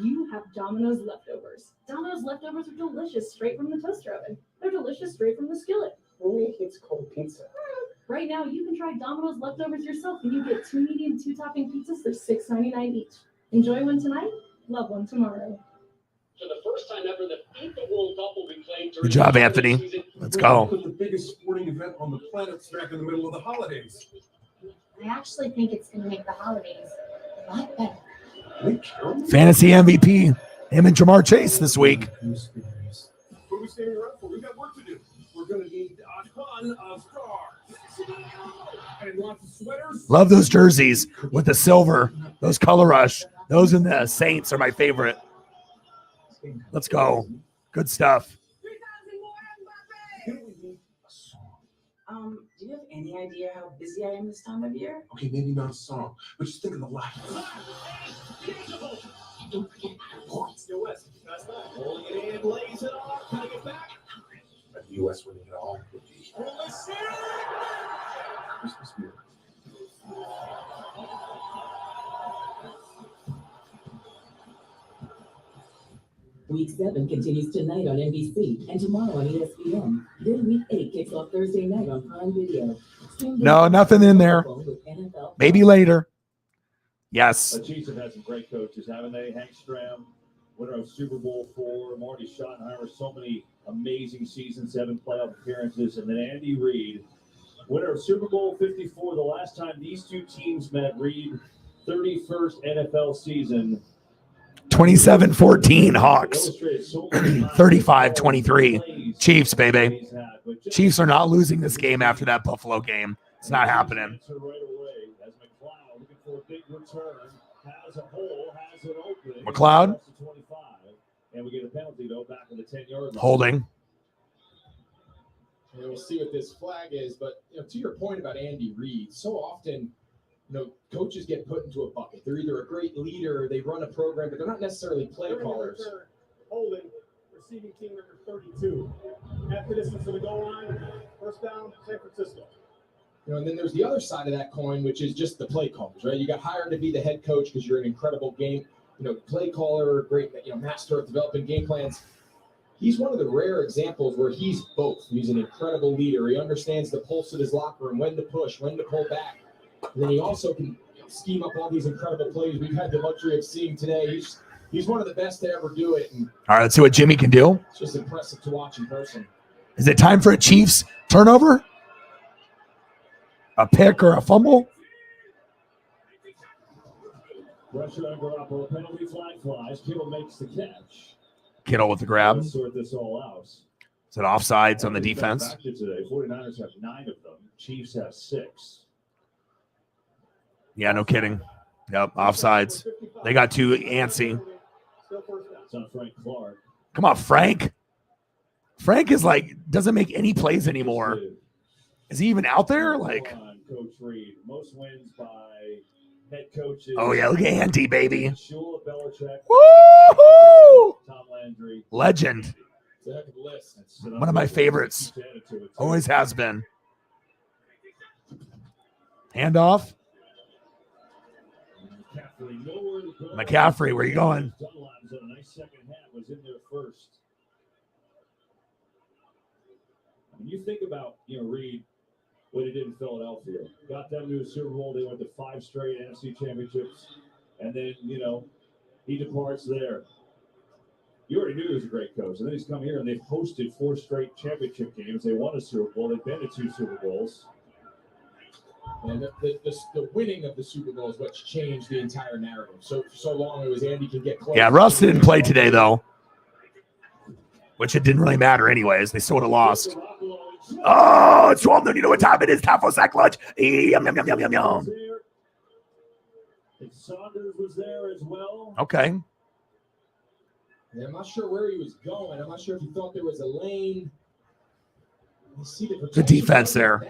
S12: you have Domino's leftovers. Domino's leftovers are delicious straight from the toaster oven. They're delicious straight from the skillet.
S4: Only it's cold pizza.
S12: Right now, you can try Domino's leftovers yourself and you get 2 medium 2-topping pizzas for $6.99 each. Enjoy one tonight, love one tomorrow.
S15: For the first time ever, the 8th World Cup will be played during
S1: Good job, Anthony. Let's go.
S15: Put the biggest sporting event on the planet smack in the middle of the holidays.
S23: I actually think it's going to make the holidays a lot better.
S1: Fantasy MVP, him and Jamar Chase this week.
S15: What are we standing around for? We got work to do. We're going to need a ton of stars. And lots of sweaters.
S1: Love those jerseys with the silver, those color rush. Those in the Saints are my favorite. Let's go. Good stuff.
S16: Do you have any idea how busy I am this time of year?
S15: Okay, maybe not a song, but just think of the life.
S16: Don't forget about points.
S3: Yo, West, that's that. Holding it in, lays it off, cutting it back.
S15: But the U.S. winning it all would be Christmas music.
S7: Week 7 continues tonight on NBC and tomorrow on ESPN. Then Week 8 kicks off Thursday night on Prime Video.
S1: No, nothing in there. Maybe later. Yes.
S3: The Chiefs have had some great coaches, haven't they? Hank Stram, winner of Super Bowl IV, Marty Schottenheimer, so many amazing seasons, 7 playoff appearances, and then Andy Reid, winner of Super Bowl 54. The last time these two teams met, Reid, 31st NFL season.
S1: 27-14 Hawks. 35-23 Chiefs, baby. Chiefs are not losing this game after that Buffalo game. It's not happening. McLeod.
S3: And we get a penalty, though, back in the 10-yard line.
S1: Holding.
S4: And we'll see what this flag is. But to your point about Andy Reid, so often coaches get put into a bucket. They're either a great leader, they run a program, but they're not necessarily play callers.
S11: Holding, receiving team number 32. After distance to the goal line, first down, San Francisco.
S4: And then there's the other side of that coin, which is just the play callers, right? You got hired to be the head coach because you're an incredible game, play caller, great, master of developing game plans. He's one of the rare examples where he's both. He's an incredible leader. He understands the pulse of his locker room, when to push, when to pull back. And then he also can scheme up all these incredible plays we've had the luxury of seeing today. He's one of the best to ever do it. And
S1: all right, let's see what Jimmy can do.
S4: It's just impressive to watch in person.
S1: Is it time for a Chiefs turnover? A pick or a fumble?
S3: Pressure on Garoppolo, penalty flag flies. Kittle makes the catch.
S1: Kittle with the grab.
S3: Let's sort this all out.
S1: Is it offsides on the defense?
S3: Today, 49ers have 9 of them. Chiefs have 6.
S1: Yeah, no kidding. Yep, offsides. They got too antsy.
S3: It's on Frank Clark.
S1: Come on, Frank. Frank is doesn't make any plays anymore. Is he even out there?
S3: Coach Reid. Most wins by head coaches.
S1: Oh, yeah, look at Andy, baby.
S3: Shula Belichick.
S1: Woo-hoo!
S3: Tom Landry.
S1: Legend.
S4: It's a heck of a list.
S1: One of my favorites. Always has been. Handoff. McCaffrey, where you going?
S3: Dunlap's a nice second half, was in there first. When you think about, Reid, what he did in Philadelphia, got them to a Super Bowl. They went to 5 straight NFC championships, and then he departs there. You already knew he was a great coach, and then he's come here and they've hosted 4 straight championship games. They won a Super Bowl. They've been to 2 Super Bowls.
S4: And the winning of the Super Bowl is what's changed the entire narrative. So long it was Andy can get close.
S1: Yeah, Russ didn't play today, though, which it didn't really matter anyways. They still would have lost. Oh, it's 12 noon. You know what time it is? Time for sack lunch. Yum, yum, yum, yum, yum, yum.
S3: Saunders was there as well.
S1: Okay.
S4: Yeah, I'm not sure where he was going. I'm not sure if he thought there was a lane.
S1: Good defense there.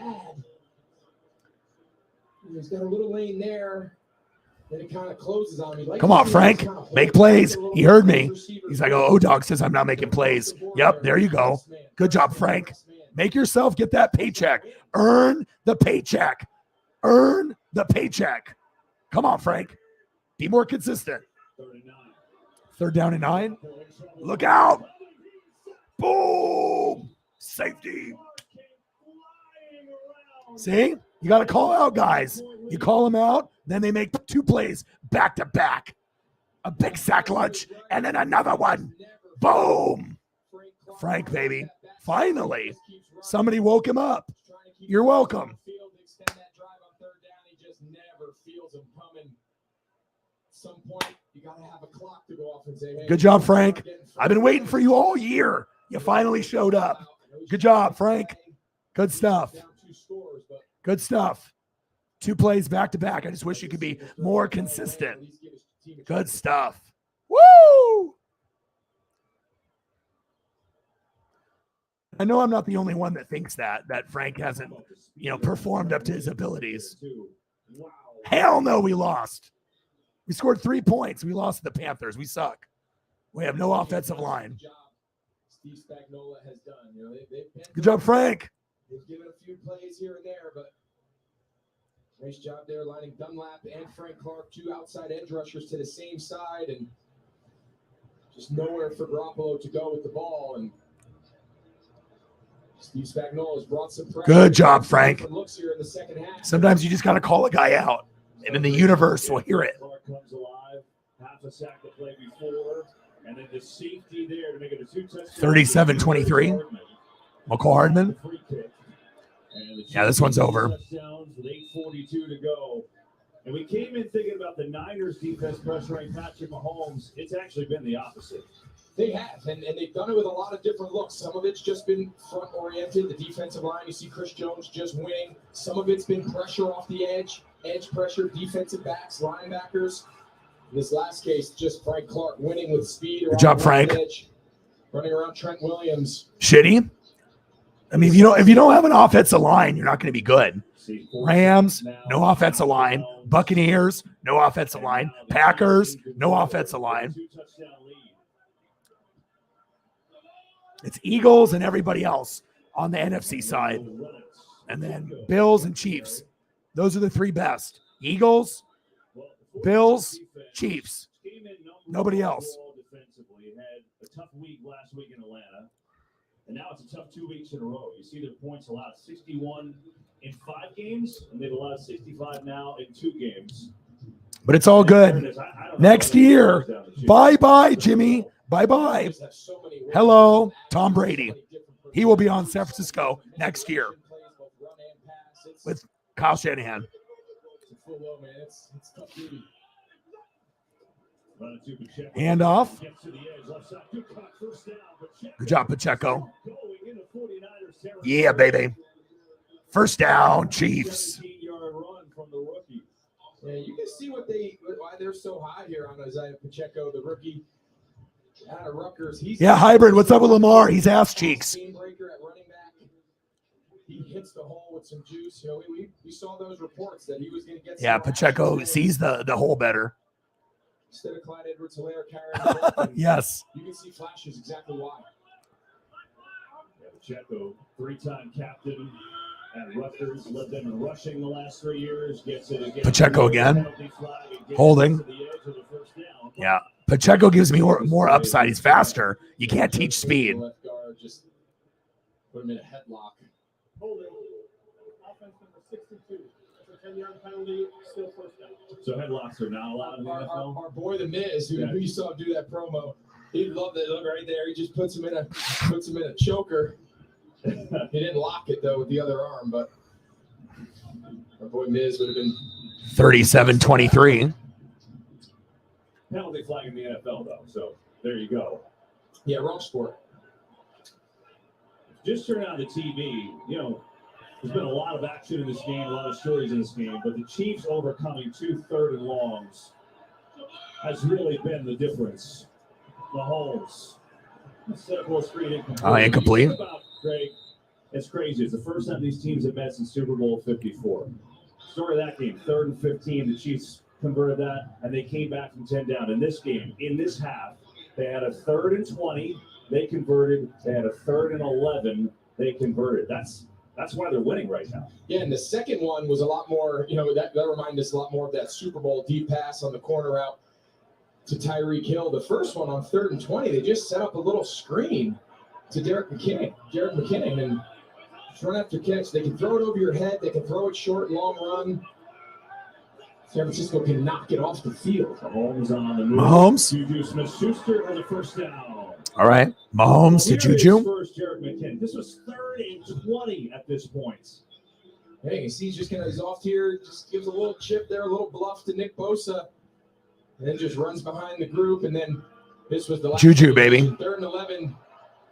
S4: He's got a little lane there. Then it kind of closes on me.
S1: Come on, Frank. Make plays. He heard me. He's like, oh, dog says I'm not making plays. Yep, there you go. Good job, Frank. Make yourself get that paycheck. Earn the paycheck. Earn the paycheck. Come on, Frank. Be more consistent. 3rd down and 9. Look out. Boom. Safety. See? You got to call out guys. You call them out, then they make 2 plays back to back. A big sack lunch, and then another one. Boom. Frank, baby. Finally, somebody woke him up. You're welcome.
S4: Extend that drive on third down. He just never feels him coming. At some point, you got to have a clock to go off and say, hey.
S1: Good job, Frank. I've been waiting for you all year. You finally showed up. Good job, Frank. Good stuff. Good stuff. 2 plays back to back. I just wish you could be more consistent. Good stuff. Woo! I know I'm not the only one that thinks that Frank hasn't, performed up to his abilities. Hell no, we lost. We scored 3 points. We lost to the Panthers. We suck. We have no offensive line.
S4: Steve Spagnuolo has done.
S1: Good job, Frank.
S4: They've given a few plays here and there, but nice job there lining Dunlap and Frank Clark, 2 outside edge rushers to the same side, and just nowhere for Garoppolo to go with the ball. And Steve Spagnuolo has brought some pressure.
S1: Good job, Frank.
S4: Looks here in the second half.
S1: Sometimes you just got to call a guy out, and then the universe will hear it.
S3: Clark comes alive, half a sack to play before, and then the safety there to make it a 2-touchdown.
S1: 37-23. McCall Hardman. Yeah, this one's over.
S3: Touchdowns with 8:42 to go. And we came in thinking about the Niners defense pressuring Patrick Mahomes. It's actually been the opposite.
S4: They have, and they've done it with a lot of different looks. Some of it's just been front-oriented. The defensive line, you see Chris Jones just winning. Some of it's been pressure off the edge pressure, defensive backs, linebackers. In this last case, just Frank Clark winning with speed.
S1: Good job, Frank.
S4: Edge, running around Trent Williams.
S1: Shitty. I mean, if you don't have an offensive line, you're not going to be good. Rams, no offensive line. Buccaneers, no offensive line. Packers, no offensive line. It's Eagles and everybody else on the NFC side. And then Bills and Chiefs. Those are the 3 best. Eagles, Bills, Chiefs. Nobody else.
S3: Defensively, had a tough week last week in Atlanta. And now it's a tough 2 weeks in a row. You see their points allowed 61 in 5 games, and they've allowed 65 now in 2 games.
S1: But it's all good. Next year, bye-bye, Jimmy. Bye-bye. Hello, Tom Brady. He will be on San Francisco next year with Kyle Shanahan. Hand off. Good job, Pacheco. Yeah, baby. First down, Chiefs.
S4: Yeah, you can see why they're so high here on Isaiah Pacheco, the rookie out of Rutgers.
S1: Yeah, hybrid. What's up with Lamar? He's ass cheeks.
S4: Breaker at running back. He hits the hole with some juice. We saw those reports that he was going to get.
S1: Yeah, Pacheco sees the hole better.
S4: Instead of Clyde Edwards-Helaire carrying the ball,
S1: yes.
S4: You can see flashes exactly why.
S3: Yeah, Pacheco, 3-time captain at Rutgers, led them in rushing the last 3 years. Gets it again.
S1: Pacheco again. Holding. Yeah. Pacheco gives me more upside. He's faster. You can't teach speed.
S4: Left guard just put him in a headlock.
S11: Holding. Offense number 62. That's a 10-yard penalty. Still first down.
S3: So headlocks are not allowed in the NFL?
S4: Our boy, the Miz, who you saw do that promo, he loved that look right there. He just puts him in a choker. He didn't lock it though with the other arm, but our boy Miz would have been
S1: 37-23.
S3: Penalty flag in the NFL though, so there you go.
S4: Yeah, wrong sport.
S3: Just turn on the TV. There's been a lot of action in this game, a lot of stories in this game, but the Chiefs overcoming 2 third and longs has really been the difference. Mahomes. Set up screen incomplete.
S1: Incomplete.
S3: Greg, it's crazy. It's the first time these teams have met since Super Bowl 54. Story of that game, 3rd and 15. The Chiefs converted that, and they came back from 10 down. In this game, in this half, they had a 3rd and 20. They converted. They had a 3rd and 11. They converted. That's why they're winning right now.
S4: Yeah, and the second one was a lot more, that reminded us a lot more of that Super Bowl deep pass on the corner out to Tyreek Hill. The first one on 3rd and 20, they just set up a little screen to Jared McKinnon, and run after catch. They can throw it over your head. They can throw it short, long run. San Francisco can knock it off the field.
S3: Mahomes on the move.
S1: Mahomes.
S3: Juju Smith-Schuster has a first down.
S1: All right. Mahomes to
S3: Here is
S1: Juju.
S3: first Jared McKinnon. This was 3rd and 20 at this point.
S4: Hey, you see, he's off here, just gives a little chip there, a little bluff to Nick Bosa, and then just runs behind the group. And then this was the last
S1: Juju, baby.
S4: 3rd and 11.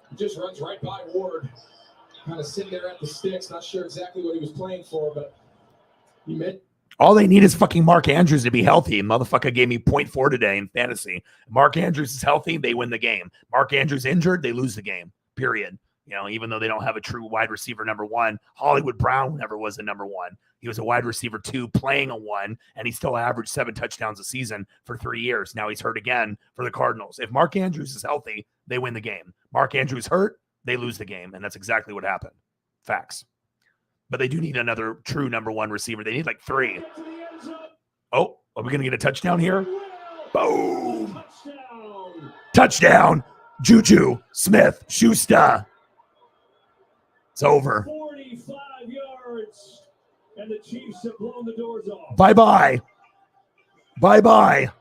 S4: He just runs right by Ward, kind of sitting there at the sticks. Not sure exactly what he was playing for, but he meant.
S1: All they need is fucking Mark Andrews to be healthy. Motherfucker gave me 0.4 today in fantasy. Mark Andrews is healthy, they win the game. Mark Andrews injured, they lose the game. Period. You know, even though they don't have a true wide receiver number 1, Hollywood Brown never was a number 1. He was a wide receiver 2 playing a 1, and he still averaged 7 touchdowns a season for 3 years. Now he's hurt again for the Cardinals. If Mark Andrews is healthy, they win the game. Mark Andrews hurt, they lose the game, and that's exactly what happened. Facts. But they do need another true number 1 receiver. They need like 3. Oh, are we going to get a touchdown here? Boom. Touchdown. Juju Smith-Schuster. It's over.
S3: 45 yards, and the Chiefs have blown the doors off.
S1: Bye-bye. Bye-bye.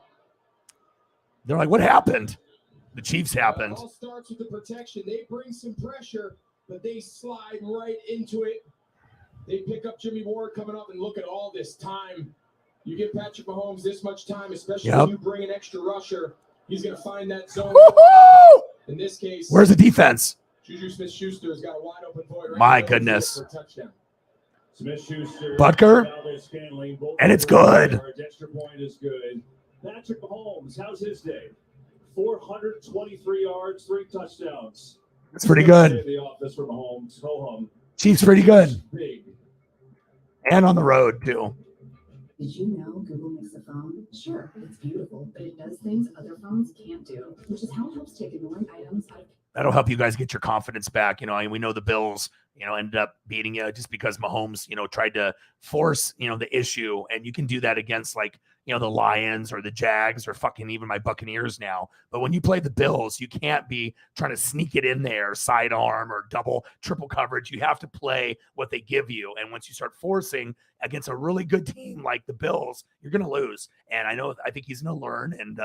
S1: They're like, what happened? The Chiefs happened.
S4: It all starts with the protection. They bring some pressure, but they slide right into it. They pick up Jimmy Ward coming up, and look at all this time. You give Patrick Mahomes this much time, especially when you bring an extra rusher, he's going to find that zone.
S1: Woo-hoo!
S4: In this case,
S1: where's the defense?
S4: Juju Smith-Schuster has got a wide open void right
S1: My
S4: now
S1: goodness.
S4: for a touchdown.
S3: Smith-Schuster,
S1: Butker, and it's good.
S3: Extra point is good. Patrick Mahomes, how's his day? 423 yards, 3 touchdowns.
S1: That's pretty good.
S3: In the office for Mahomes. Ho-hum.
S1: Chiefs pretty good.
S3: Big.
S1: And on the road, too.
S6: Did you know Google makes a phone? Sure, it's beautiful, but it does things other phones can't do, which is how it helps take annoying items out of.
S1: That'll help you guys get your confidence back. You know, and we know the Bills, ended up beating you just because Mahomes, tried to force, the issue. And you can do that against the Lions or the Jags or fucking even my Buccaneers now. But when you play the Bills, you can't be trying to sneak it in there, sidearm or double, triple coverage. You have to play what they give you. And once you start forcing against a really good team like the Bills, you're going to lose. And I think he's going to learn. And,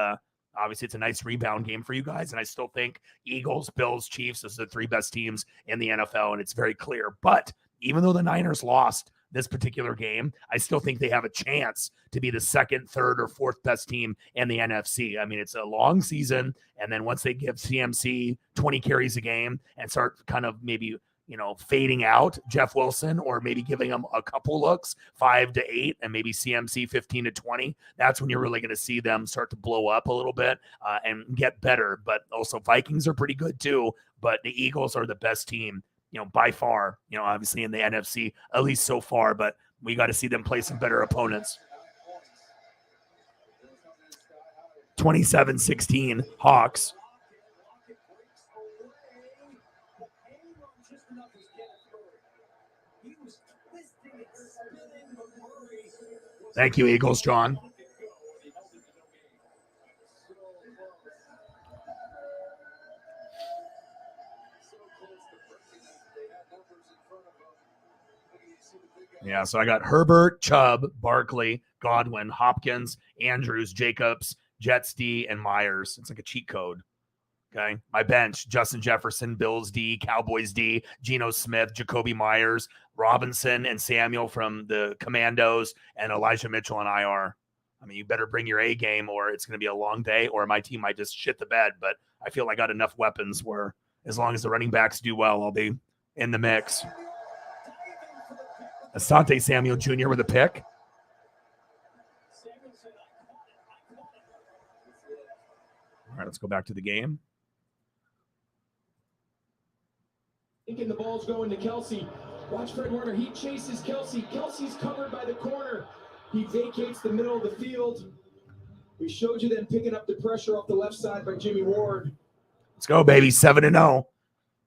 S1: obviously, it's a nice rebound game for you guys, and I still think Eagles, Bills, Chiefs, those are the 3 best teams in the NFL, and it's very clear. But even though the Niners lost this particular game, I still think they have a chance to be the 2nd, 3rd, or 4th best team in the NFC. I mean, it's a long season, and then once they give CMC 20 carries a game and start kind of maybe fading out Jeff Wilson, or maybe giving him a couple looks, 5 to 8, and maybe CMC 15 to 20. That's when you're really going to see them start to blow up a little bit and get better. But also Vikings are pretty good too, but the Eagles are the best team, by far, obviously in the NFC, at least so far, but we got to see them play some better opponents. 27-16 Hawks. Thank you, Eagles, John. Yeah, so I got Herbert, Chubb, Barkley, Godwin, Hopkins, Andrews, Jacobs, Jets D, and Myers. It's like a cheat code. Okay. My bench: Justin Jefferson, Bills D, Cowboys D, Geno Smith, Jacoby Myers, Robinson, and Samuel from the Commandos, and Elijah Mitchell on IR. I mean, you better bring your A game, or it's going to be a long day, or my team might just shit the bed. But I feel I got enough weapons where as long as the running backs do well, I'll be in the mix. Asante Samuel Jr. with a pick. All right, let's go back to the game.
S4: Thinking the ball's going to Kelsey. Watch Fred Warner. He chases Kelsey. Kelsey's covered by the corner. He vacates the middle of the field. We showed you them picking up the pressure off the left side by Jimmy Ward.
S1: Let's go, baby. 7-0.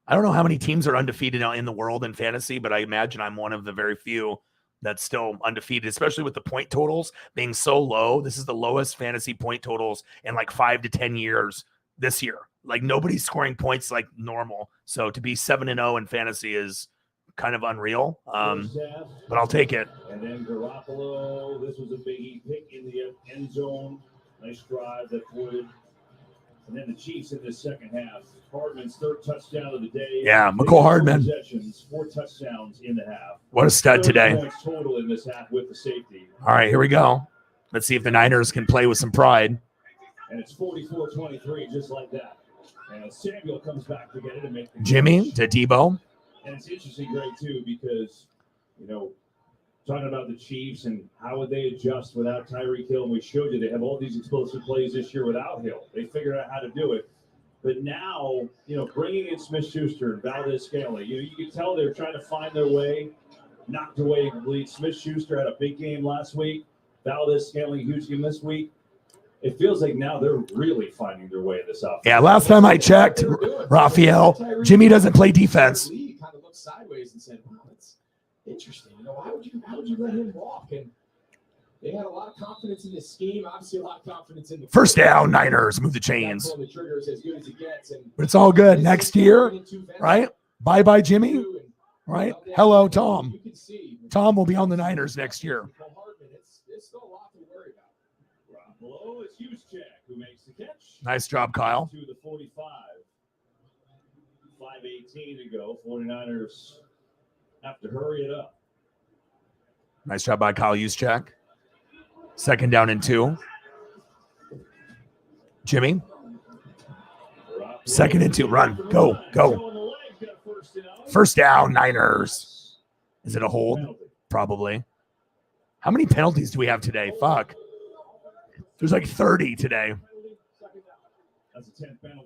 S1: I don't know how many teams are undefeated in the world in fantasy, but I imagine I'm one of the very few that's still undefeated, especially with the point totals being so low. This is the lowest fantasy point totals in 5 to 10 years this year. Nobody's scoring points like normal. So to be 7-0 in fantasy is kind of unreal. But I'll take it.
S3: And then Garoppolo, this was a biggie pick in the end zone. Nice drive that would And then the Chiefs in this second half. Hardman's third touchdown of the day.
S1: Yeah, McCall Hardman.
S3: Possessions, 4 touchdowns in the half.
S1: What a stud
S3: 30
S1: today.
S3: points total in this half with the safety.
S1: All right, here we go. Let's see if the Niners can play with some pride.
S3: And it's 44-23, just like that. And Samuel comes back to get it and make the
S1: Jimmy
S3: catch.
S1: to Debo.
S3: And it's interesting, Greg, too, because, you know, talking about the Chiefs and how would they adjust without Tyreek Hill, and we showed you they have all these explosive plays this year without Hill. They figured out how to do it. But now, you know, bringing in Smith-Schuster and Valdez-Scantling, you can tell they're trying to find their way, knocked away complete. Smith-Schuster had a big game last week. Valdez-Scantling, huge game this week. It feels like now they're really finding their way in this offense.
S1: Yeah, last time I checked, Raphael, Jimmy doesn't play defense.
S4: Kind of looked sideways and said, "Wow, that's interesting. You know, how would you let him walk?" And they had a lot of confidence in this scheme. Obviously, a lot of confidence in the
S1: First down, Niners. Move the chains.
S4: pulling the trigger is as good as it gets. And
S1: But it's all good. Next year, right? Bye-bye, Jimmy. Right? Hello, Tom. Tom will be on the Niners next year.
S4: There's still a lot to worry about.
S3: Below is Juszczyk, who makes the catch.
S1: Nice job, Kyle.
S3: To the 45. 5:18 to go. 49ers have to hurry it up.
S1: Nice job by Kyle Juszczyk. Second down and 2. Jimmy. Second and 2. Run. Go. Go. First down, Niners. Is it a hold? Probably. How many penalties do we have today? Fuck. There's like 30 today.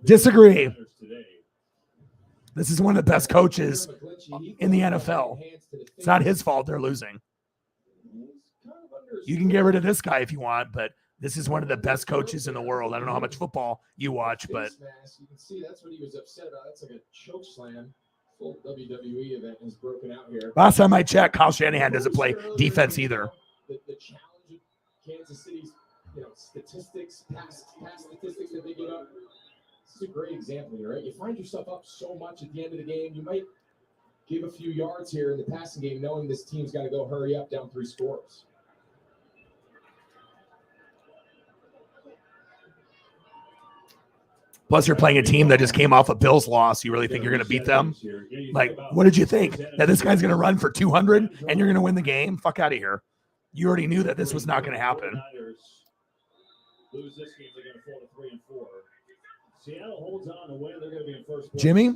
S1: Disagree. This is one of the best coaches in the NFL. It's not his fault they're losing. You can get rid of this guy if you want, but this is one of the best coaches in the world. I don't know how much football you watch, but
S4: You can see that's what he was upset about. That's like a choke slam. Full WWE event has broken out here.
S1: last time I checked, Kyle Shanahan doesn't play defense either.
S4: The challenge of Kansas City's, statistics, past statistics that they give up. This is a great example here, right? You find yourself up so much at the end of the game, you might give a few yards here in the passing game, knowing this team's got to go hurry up down 3 scores.
S1: Plus, you're playing a team that just came off a Bills loss. You really think you're going to beat them? Like, what did you think? That this guy's going to run for 200 and you're going to win the game? Fuck out of here. You already knew that this was not going to happen.
S3: Lose this game, they're going to fall to 3-4. Seattle holds on to win. They're going to be in first place.
S1: Jimmy?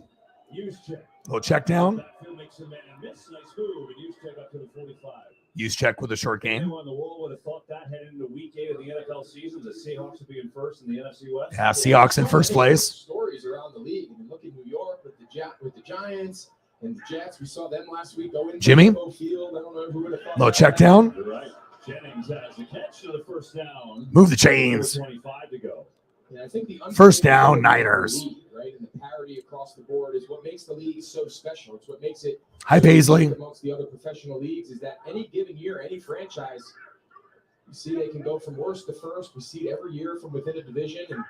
S3: Juszczyk.
S1: Little check down.
S3: Backfield makes a man miss. Nice move. And Juszczyk up to the 45.
S1: Juszczyk with a short game.
S3: Anyone in the world would have thought that heading into week 8 of the NFL season, the Seahawks would be in first in the NFC West.
S1: Yeah, Seahawks in first place.
S4: Stories around the league. I mean, look at New York with the Giants and the Jets. We saw them last week go into
S1: Jimmy?
S4: Field. I don't know who would have thought.
S1: Little check down.
S3: You're right. Jennings has the catch to the first down.
S1: Move the chains.
S4: 25 to go. Yeah, I think the
S1: First down, Niners.
S4: league, right, and the parity across the board is what makes the league so special. It's what makes it
S1: Hi,
S4: so
S1: Paisley.
S4: unique amongst the other professional leagues is that any given year, any franchise, you see they can go from worst to first. We see it every year from within a division, and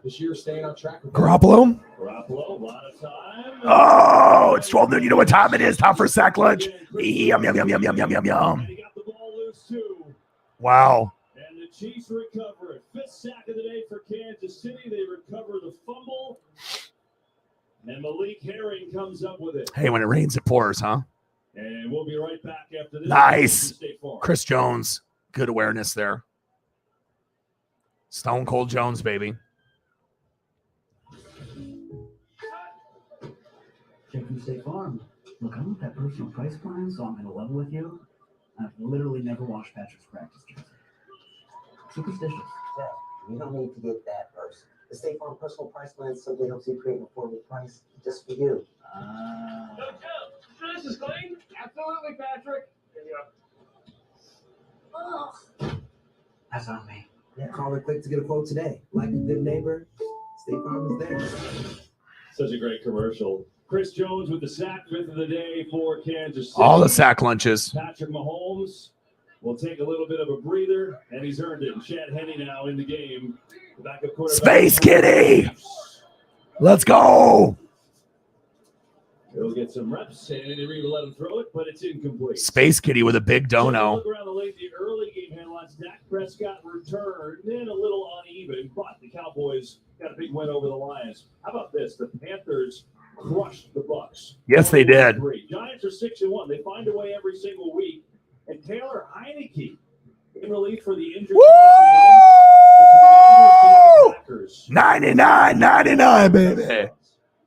S4: this year staying on track with that.
S1: Garoppolo.
S3: Garoppolo, a lot of time.
S1: Oh, it's 12 noon. You know what time it is? Time for sack lunch. Yum, yum, yum, yum, yum, yum, yum, yum.
S3: He got the ball loose too.
S1: Wow.
S3: And the Chiefs recover it. 5th sack of the day for Kansas City. They recover the fumble. And Malik Herring comes up with it.
S1: Hey, when it rains, it pours, huh?
S3: And we'll be right back after this.
S1: Nice.
S3: State Farm.
S1: Chris Jones. Good awareness there. Stone Cold Jones, baby.
S17: Check from State Farm. Look, I'm with that personal price plan, so I'm going to level with you. I've literally never washed Patrick's practice jersey. Superstitious.
S18: Yeah, you don't need to get that person. The State Farm personal price plan simply helps you create an affordable price just for you.
S15: This is clean. Absolutely, Patrick. Here you go.
S17: That's on me.
S18: Yeah, call it quick to get a quote today. Like a good neighbor, State Farm is there.
S3: Such a great commercial. Chris Jones with the sack, 5th of the day for Kansas City.
S1: All the sack lunches.
S3: Patrick Mahomes will take a little bit of a breather, and he's earned it. Chad Henne now in the game. The backup quarterback.
S1: Space Kitty. Let's go.
S3: He'll get some reps, and they will let him throw it, but it's incomplete.
S1: Space Kitty with a big dono.
S3: Look around the early game headlines. Dak Prescott returned, then a little uneven, but the Cowboys got a big win over the Lions. How about this? The Panthers crushed the Bucks.
S1: Yes, they did.
S3: 3. Giants are 6-1. They find a way every single week. And Taylor Heineke in relief for the injured.
S1: Woo! 99, baby.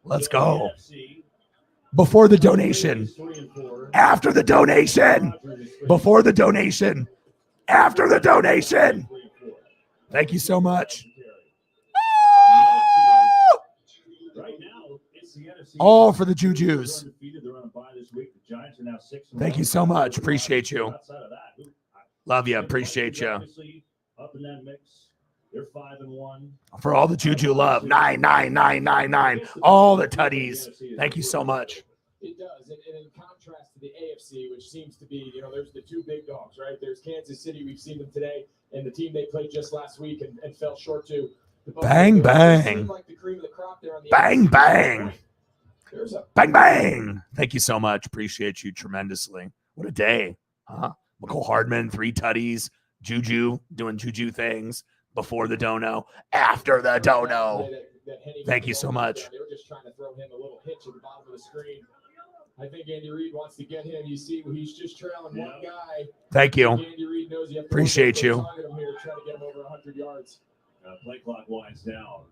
S1: Let's go. Before the donation. After the donation. Before the donation. After the donation. Thank you so much. All for the Jujus. Thank you so much. Appreciate you. Love you. Appreciate you.
S3: Up in that mix. They're 5-1.
S1: For all the Juju love. 9. All the tutties. Thank you so much.
S4: It does. And in contrast to the AFC, which seems to be, there's the two big dogs, right? There's Kansas City. We've seen them today. And the team they played just last week and fell short to.
S1: Bang, bang.
S4: Like the cream of the crop there on the
S1: bang,
S4: AFC.
S1: bang.
S4: There's a
S1: Bang, bang. Thank you so much. Appreciate you tremendously. What a day. Huh? McCole Hardman, 3 tutties. Juju doing Juju things. Before the dono. After the dono. Thank you so much.
S4: They were just trying to throw him a little hitch at the bottom of the screen. I think Andy Reid wants to get him. You see, he's just trailing one guy.
S1: Thank you.
S4: Andy Reid knows you have to
S1: Appreciate you.
S4: target him here, try to get him over 100 yards.
S3: Play clock winds down.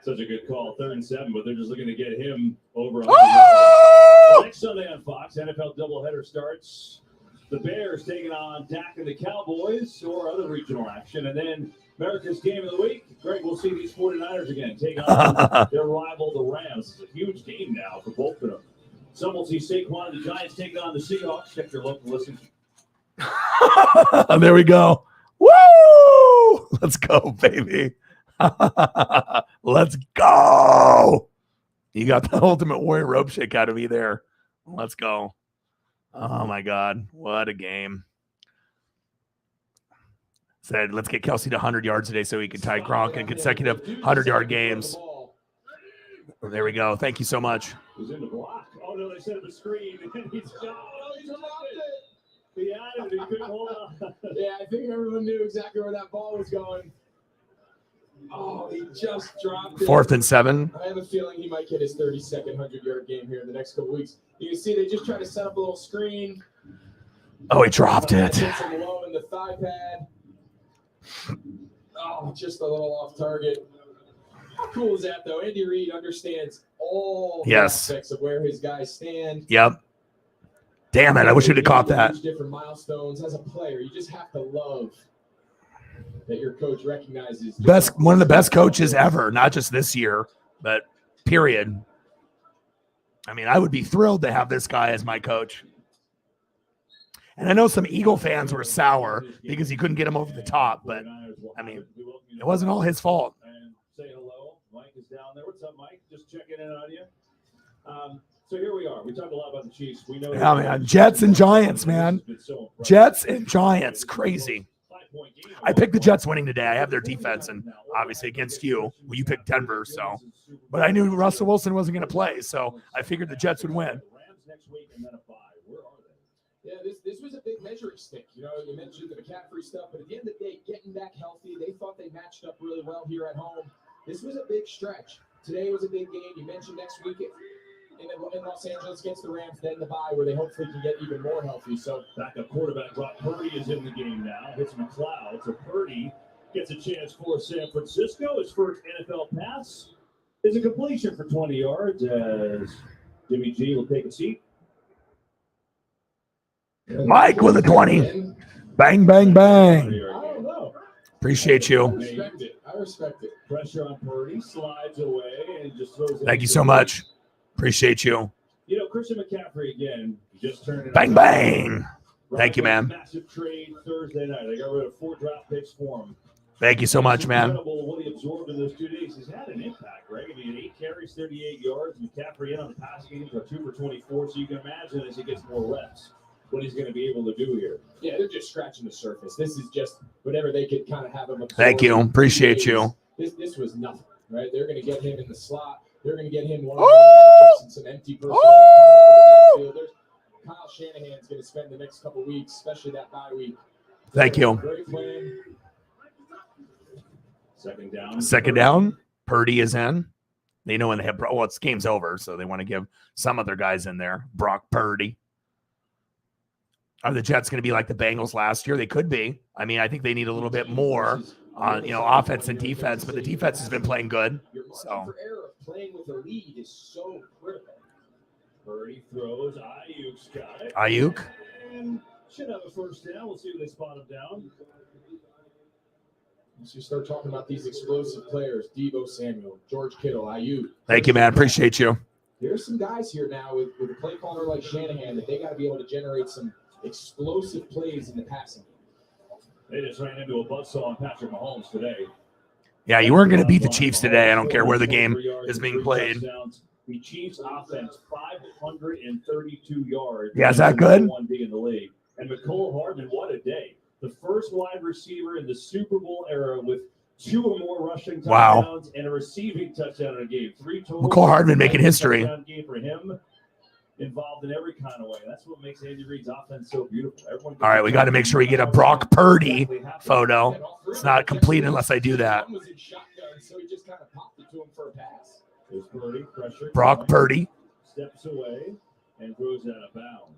S3: Such a good call. 3rd and 7, but they're just looking to get him over 100 yards. Next Sunday on Fox, NFL doubleheader starts. The Bears taking on Dak and the Cowboys or other regional action. And then America's Game of the Week. Greg, we'll see these 49ers again take on their rival, the Rams. It's a huge game now for both of them. Some will see Saquon and the Giants taking on the Seahawks. Check your local listings.
S1: There we go. Woo! Let's go, baby. Let's go. You got the Ultimate Warrior rope shake out of me there. Let's go. Oh, my God. What a game. Said, let's get Kelsey to 100 yards today so he can tie Gronk in consecutive 100-yard games. There we go. Thank you so much.
S3: He's in the block. Oh, no, they set up a screen. And he's he had it. He couldn't hold on.
S4: Yeah, I think everyone knew exactly where that ball was going. Oh, he just dropped it.
S1: 4th and 7.
S4: I have a feeling he might get his 32nd 100-yard game here in the next couple weeks. You can see they just tried to set up a little screen.
S1: Oh, he dropped it.
S4: Hits him low in the thigh pad. Oh, just a little off target. How cool is that, though? Andy Reid understands all the aspects of where his guys stand.
S1: Yep. Damn it. I wish you'd have caught that.
S4: Different milestones. As a player, you just have to love that your coach recognizes.
S1: One of the best coaches ever, not just this year, but period. I mean, I would be thrilled to have this guy as my coach. And I know some Eagle fans were sour because he couldn't get him over the top, but I mean, it wasn't all his fault.
S3: And say hello. Mike is down there. What's up, Mike? Just checking in on you. So here we are. We talked a lot about the Chiefs. We know.
S1: Yeah, man. Jets and Giants, man. Jets and Giants. Crazy. I picked the Jets winning today. I have their defense, and obviously against you, well, you picked Denver. So, but I knew Russell Wilson wasn't going to play, so I figured the Jets would win.
S4: Yeah, this was a big measuring stick. You mentioned the McCaffrey stuff, but at the end of the day, getting back healthy, they thought they matched up really well here at home. This was a big stretch. Today was a big game. You mentioned next week in Los Angeles against the Rams, then the bye, where they hopefully can get even more healthy. So
S3: backup quarterback Brock Purdy is in the game now. Hits McLeod. So Purdy gets a chance for San Francisco. His first NFL pass is a completion for 20 yards as Jimmy G will take a seat.
S1: Mike with a 20. Bang, bang, bang.
S4: I don't know.
S1: Appreciate you.
S4: I respect it.
S3: Pressure on Purdy, slides away, and just throws it.
S1: Thank you so much. Appreciate you.
S3: Christian McCaffrey again just turned it.
S1: Bang, bang. Thank you, man.
S3: Massive trade Thursday night. They got rid of 4 draft picks for him.
S1: Thank you so much, man.
S3: Incredible what he absorbed in those 2 days. He's had an impact, right? I mean, 8 carries, 38 yards. McCaffrey in on the passing game for 2 for 24. So you can imagine as he gets more reps, what he's going to be able to do here.
S4: Yeah, they're just scratching the surface. This is just whatever they could kind of have him.
S1: Thank you. Appreciate you.
S4: This was nothing, right? They're going to get him in the slot. They're going to get him one-on-one matchups and some empty personnel. Kyle Shanahan's going to spend the next couple weeks, especially that bye week.
S1: Thank you.
S4: Great plan.
S3: Second down.
S1: Purdy is in. They know when they have, well, it's game's over, so they want to give some other guys in there. Brock Purdy. Are the Jets going to be like the Bengals last year? They could be. I mean, I think they need a little bit more on, offense and defense, but the defense has been playing good.
S4: Your margin
S1: So
S4: for error of playing with a lead is so critical.
S3: Purdy throws. Ayuk's got it.
S1: Ayuk.
S3: And should have a first down. We'll see if they spot him down.
S4: So you start talking about these explosive players, Deebo Samuel, George Kittle, Ayuk.
S1: Thank you, man. Appreciate you.
S4: There's some guys here now with a play caller like Shanahan that they got to be able to generate some explosive plays in the passing game.
S3: They just ran into a buzzsaw on Patrick Mahomes today.
S1: Yeah, you weren't going to beat the Chiefs today. I don't care where the game is being played.
S3: The Chiefs offense, 532 yards.
S1: Yeah, is that good?
S3: 1B in the league. And McCole Hardman, what a day. The first wide receiver in the Super Bowl era with 2 or more rushing touchdowns and a receiving touchdown in a game. 3 total.
S1: McCole Hardman making history.
S3: Game for him, involved in every kind of way. That's what makes Andy Reid's offense so beautiful. All
S1: right, we got to make sure we get a Brock Purdy photo. It's not complete unless I do that.
S4: One was in shotgun, so he just kind of popped it to him for a pass.
S3: There's Purdy, pressure.
S1: Brock Purdy.
S3: Steps away and throws out of bounds.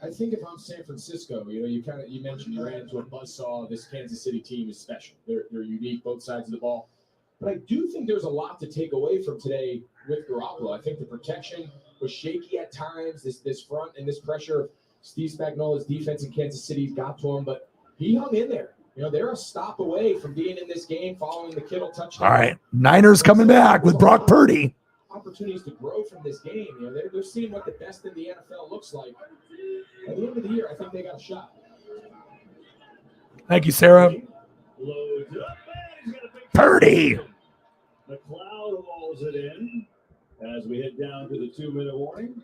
S4: I think if I'm San Francisco, you mentioned you ran into a buzzsaw. This Kansas City team is special. They're unique, both sides of the ball. But I do think there's a lot to take away from today with Garoppolo. I think the protection was shaky at times. This front and this pressure of Steve Spagnuolo's defense in Kansas City got to him, but he hung in there. They're a stop away from being in this game following the Kittle touchdown.
S1: All right, Niners coming back with Brock Purdy.
S4: Opportunities to grow from this game. They're seeing what the best in the NFL looks like. At the end of the year, I think they got a shot.
S1: Thank you, Sarah.
S3: Loads up, man. He's got a big
S1: Purdy.
S3: McLeod hauls it in as we head down to the 2-minute warning.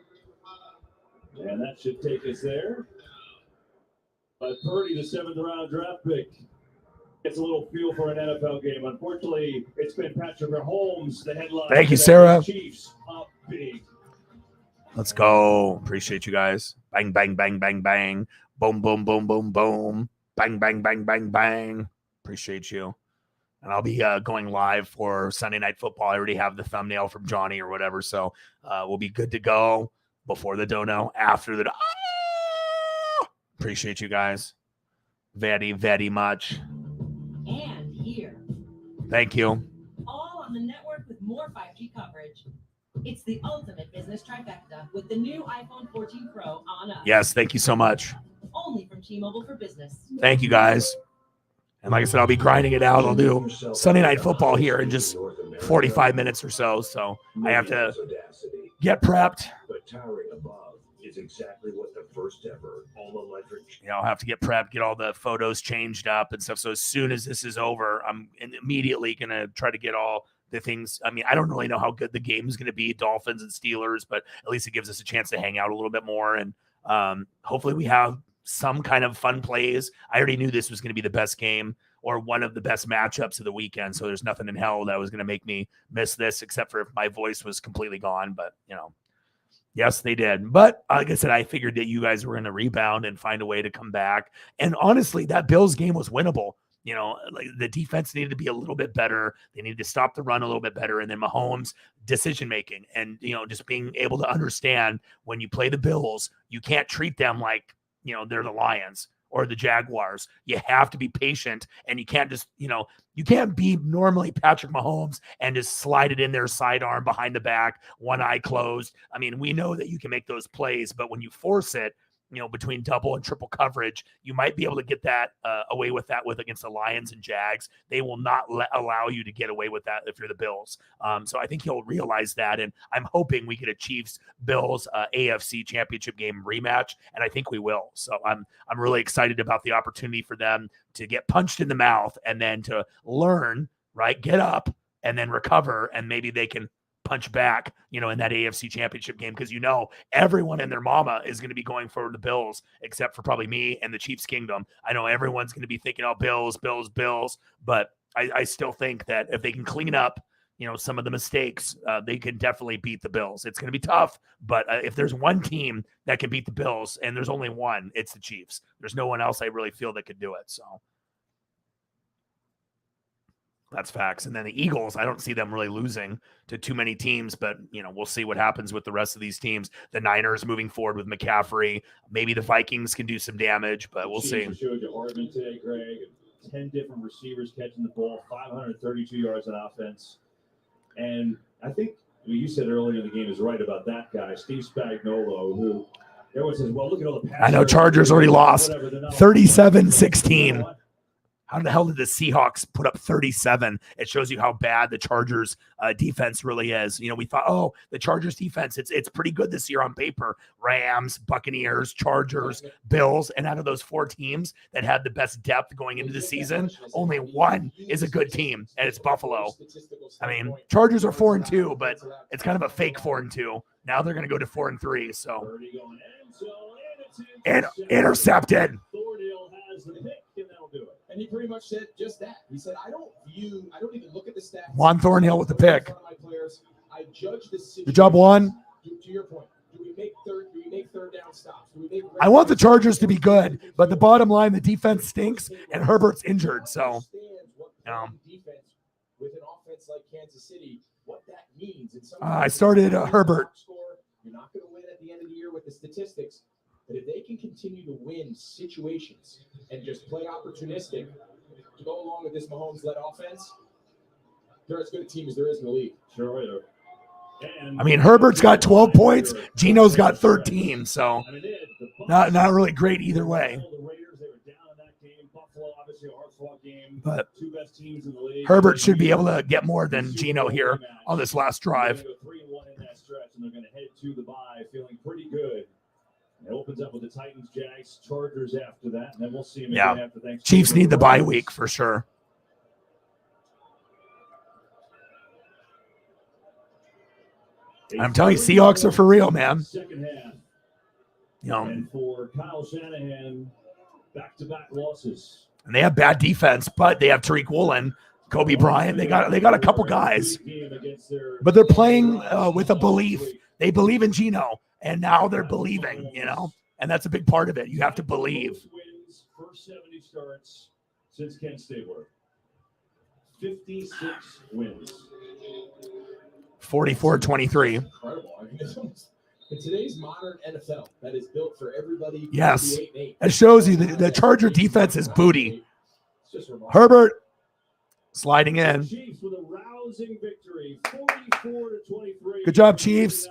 S3: And that should take us there. But Purdy, the 7th-round draft pick, gets a little feel for an NFL game. Unfortunately, it's been Patrick Mahomes, the headline.
S1: Thank you, Sarah.
S3: Chiefs up big.
S1: Let's go. Appreciate you guys. Bang, bang, bang, bang, bang. Boom, boom, boom, boom, boom. Bang, bang, bang, bang, bang. Appreciate you. And I'll be going live for Sunday Night Football. I already have the thumbnail from Johnny or whatever. So we'll be good to go before the dono, after the Appreciate you guys. Very, very much.
S9: And here.
S1: Thank you.
S9: All on the network with more 5G coverage. It's the ultimate business trifecta with the new iPhone 14 Pro on us.
S1: Yes, thank you so much.
S9: Only from T-Mobile for Business.
S1: Thank you, guys. And like I said, I'll be grinding it out. I'll do Sunday Night Football here in just 45 minutes or so. So I have to get prepped.
S19: But towering above is exactly what the first ever all-electric.
S1: I'll have to get prepped, get all the photos changed up and stuff. So as soon as this is over, I'm immediately going to try to get all the things. I mean, I don't really know how good the game is going to be, Dolphins and Steelers, but at least it gives us a chance to hang out a little bit more. And hopefully we have some kind of fun plays. I already knew this was going to be the best game or one of the best matchups of the weekend. So there's nothing in hell that was going to make me miss this, except for if my voice was completely gone. But, yes, they did. But like I said, I figured that you guys were going to rebound and find a way to come back. And honestly, that Bills game was winnable. Like the defense needed to be a little bit better. They needed to stop the run a little bit better. And then Mahomes' decision-making and, just being able to understand when you play the Bills, you can't treat them like, they're the Lions or the Jaguars. You have to be patient, and you can't just, you can't be normally Patrick Mahomes and just slide it in their sidearm behind the back, one eye closed. I mean, we know that you can make those plays, but when you force it, between double and triple coverage, you might be able to get that away with that against the Lions and Jags. They will not allow you to get away with that if you're the Bills. So I think he'll realize that, and I'm hoping we get a Chiefs-Bills AFC Championship game rematch, and I think we will. So I'm really excited about the opportunity for them to get punched in the mouth and then to learn, right, get up and then recover, and maybe they can punch back, in that AFC Championship game, because everyone and their mama is going to be going for the Bills, except for probably me and the Chiefs Kingdom. I know everyone's going to be thinking, Bills, but I still think that if they can clean up, some of the mistakes, they can definitely beat the Bills. It's going to be tough, but if there's one team that can beat the Bills, and there's only one, it's the Chiefs. There's no one else I really feel that could do it. So That's facts. And then the Eagles, I don't see them really losing to too many teams, but we'll see what happens with the rest of these teams. The Niners moving forward with McCaffrey. Maybe the Vikings can do some damage, but we'll see.
S3: Showed you Hardman today, Greg. 10 different receivers catching the ball, 532 yards on offense. And I think what you said earlier in the game is right about that guy, Steve Spagnuolo, who everyone says, well, look at all the passes.
S1: I know Chargers already lost 37-16. How the hell did the Seahawks put up 37? It shows you how bad the Chargers defense really is. We thought, oh, the Chargers defense, it's pretty good this year on paper. Rams, Buccaneers, Chargers, Bills, and out of those 4 teams that had the best depth going into the season, only one is a good team, and it's Buffalo. I mean, Chargers are 4-2, but it's kind of a fake 4-2. Now they're going to go to 4-3. So, and intercepted.
S4: And he pretty much said just that. He said, I don't even look at the stats.
S1: Juan Thornhill with the pick.
S4: I judge the
S1: Good job, Juan.
S4: To your point, do we make third down stops?
S1: I want the Chargers to be good, but the bottom line, the defense stinks, and Herbert's injured. So,
S4: defense with an offense like Kansas City, what that means.
S1: I started Herbert.
S4: You're not going to win at the end of the year with the statistics. But if they can continue to win situations and just play opportunistic to go along with this Mahomes-led offense, they're as good a team as there is in the league.
S3: Sure.
S1: I mean, Herbert's got 12 points. Gino's got 13. So not really great either way. But Herbert should be able to get more than Gino here on this last drive.
S3: 3-1 in that stretch, and they're going to head to the bye feeling pretty good. It opens up with the Titans, Jags, Chargers after that, and then we'll see them again after Thanksgiving.
S1: Chiefs need the bye week for sure. I'm telling you, Seahawks are for real, man.
S3: Second half. And for Kyle Shanahan, back-to-back losses.
S1: And they have bad defense, but they have Tariq Woolen, Kobe Bryant. They got a couple guys, but they're playing with a belief. They believe in Gino. And now they're believing, and that's a big part of it. You have to believe.
S3: Wins, first 70 starts since Kent Stabler. 56 wins.
S1: 44-23.
S4: Incredible. I mean, it's almost, in today's modern NFL that is built for everybody.
S1: Yes. It shows you the Charger defense is booty. Herbert sliding in.
S3: Chiefs with a rousing victory, 44-23.
S1: Good job, Chiefs.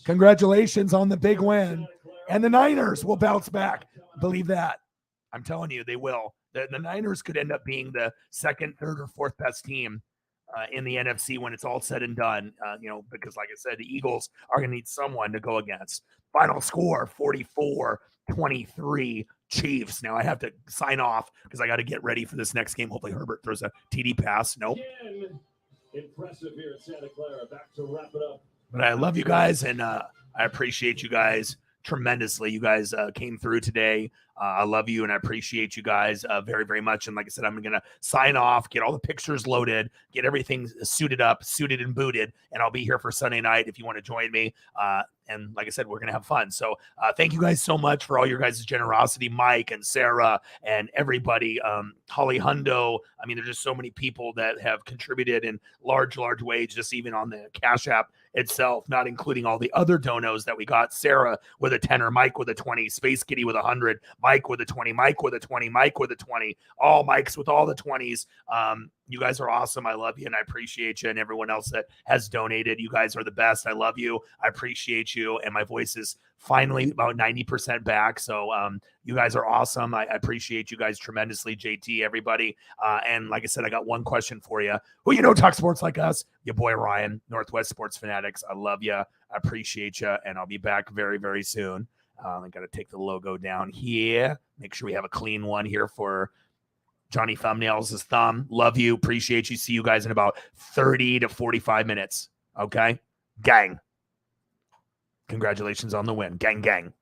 S1: Congratulations on the big win. And the Niners will bounce back. Believe that. I'm telling you, they will. The Niners could end up being the second, third, or fourth best team in the NFC when it's all said and done. Because like I said, the Eagles are going to need someone to go against. Final score, 44-23 Chiefs. Now I have to sign off because I got to get ready for this next game. Hopefully Herbert throws a TD pass. Nope.
S3: Again, impressive here at Santa Clara. Back to wrap it up.
S1: But I love you guys, and I appreciate you guys tremendously. You guys came through today. I love you, and I appreciate you guys very, very much. And like I said, I'm going to sign off, get all the pictures loaded, get everything suited and booted, and I'll be here for Sunday night if you want to join me. And like I said, we're going to have fun. So thank you guys so much for all your guys' generosity, Mike and Sarah and everybody, Holly Hundo. I mean, there's just so many people that have contributed in large ways, just even on the Cash App itself, not including all the other donos that we got. Sarah with a 10, Mike with a 20, Space Kitty with 100, Mike with a 20, Mike with a 20, Mike with a 20, all Mikes with all the 20s. You guys are awesome. I love you and I appreciate you, and everyone else that has donated. You guys are the best. I love you. I appreciate you. And my voice is finally about 90% back. So you guys are awesome. I appreciate you guys tremendously. JT, everybody. And like I said, I got one question for you. Who talk sports like us? Your boy Ryan, Northwest Sports Fanatics. I love you. I appreciate you. And I'll be back very, very soon. I got to take the logo down here. Make sure we have a clean one here for Johnny Thumbnails' thumb. Love you. Appreciate you. See you guys in about 30 to 45 minutes. Okay? Gang. Congratulations on the win. Gang, gang.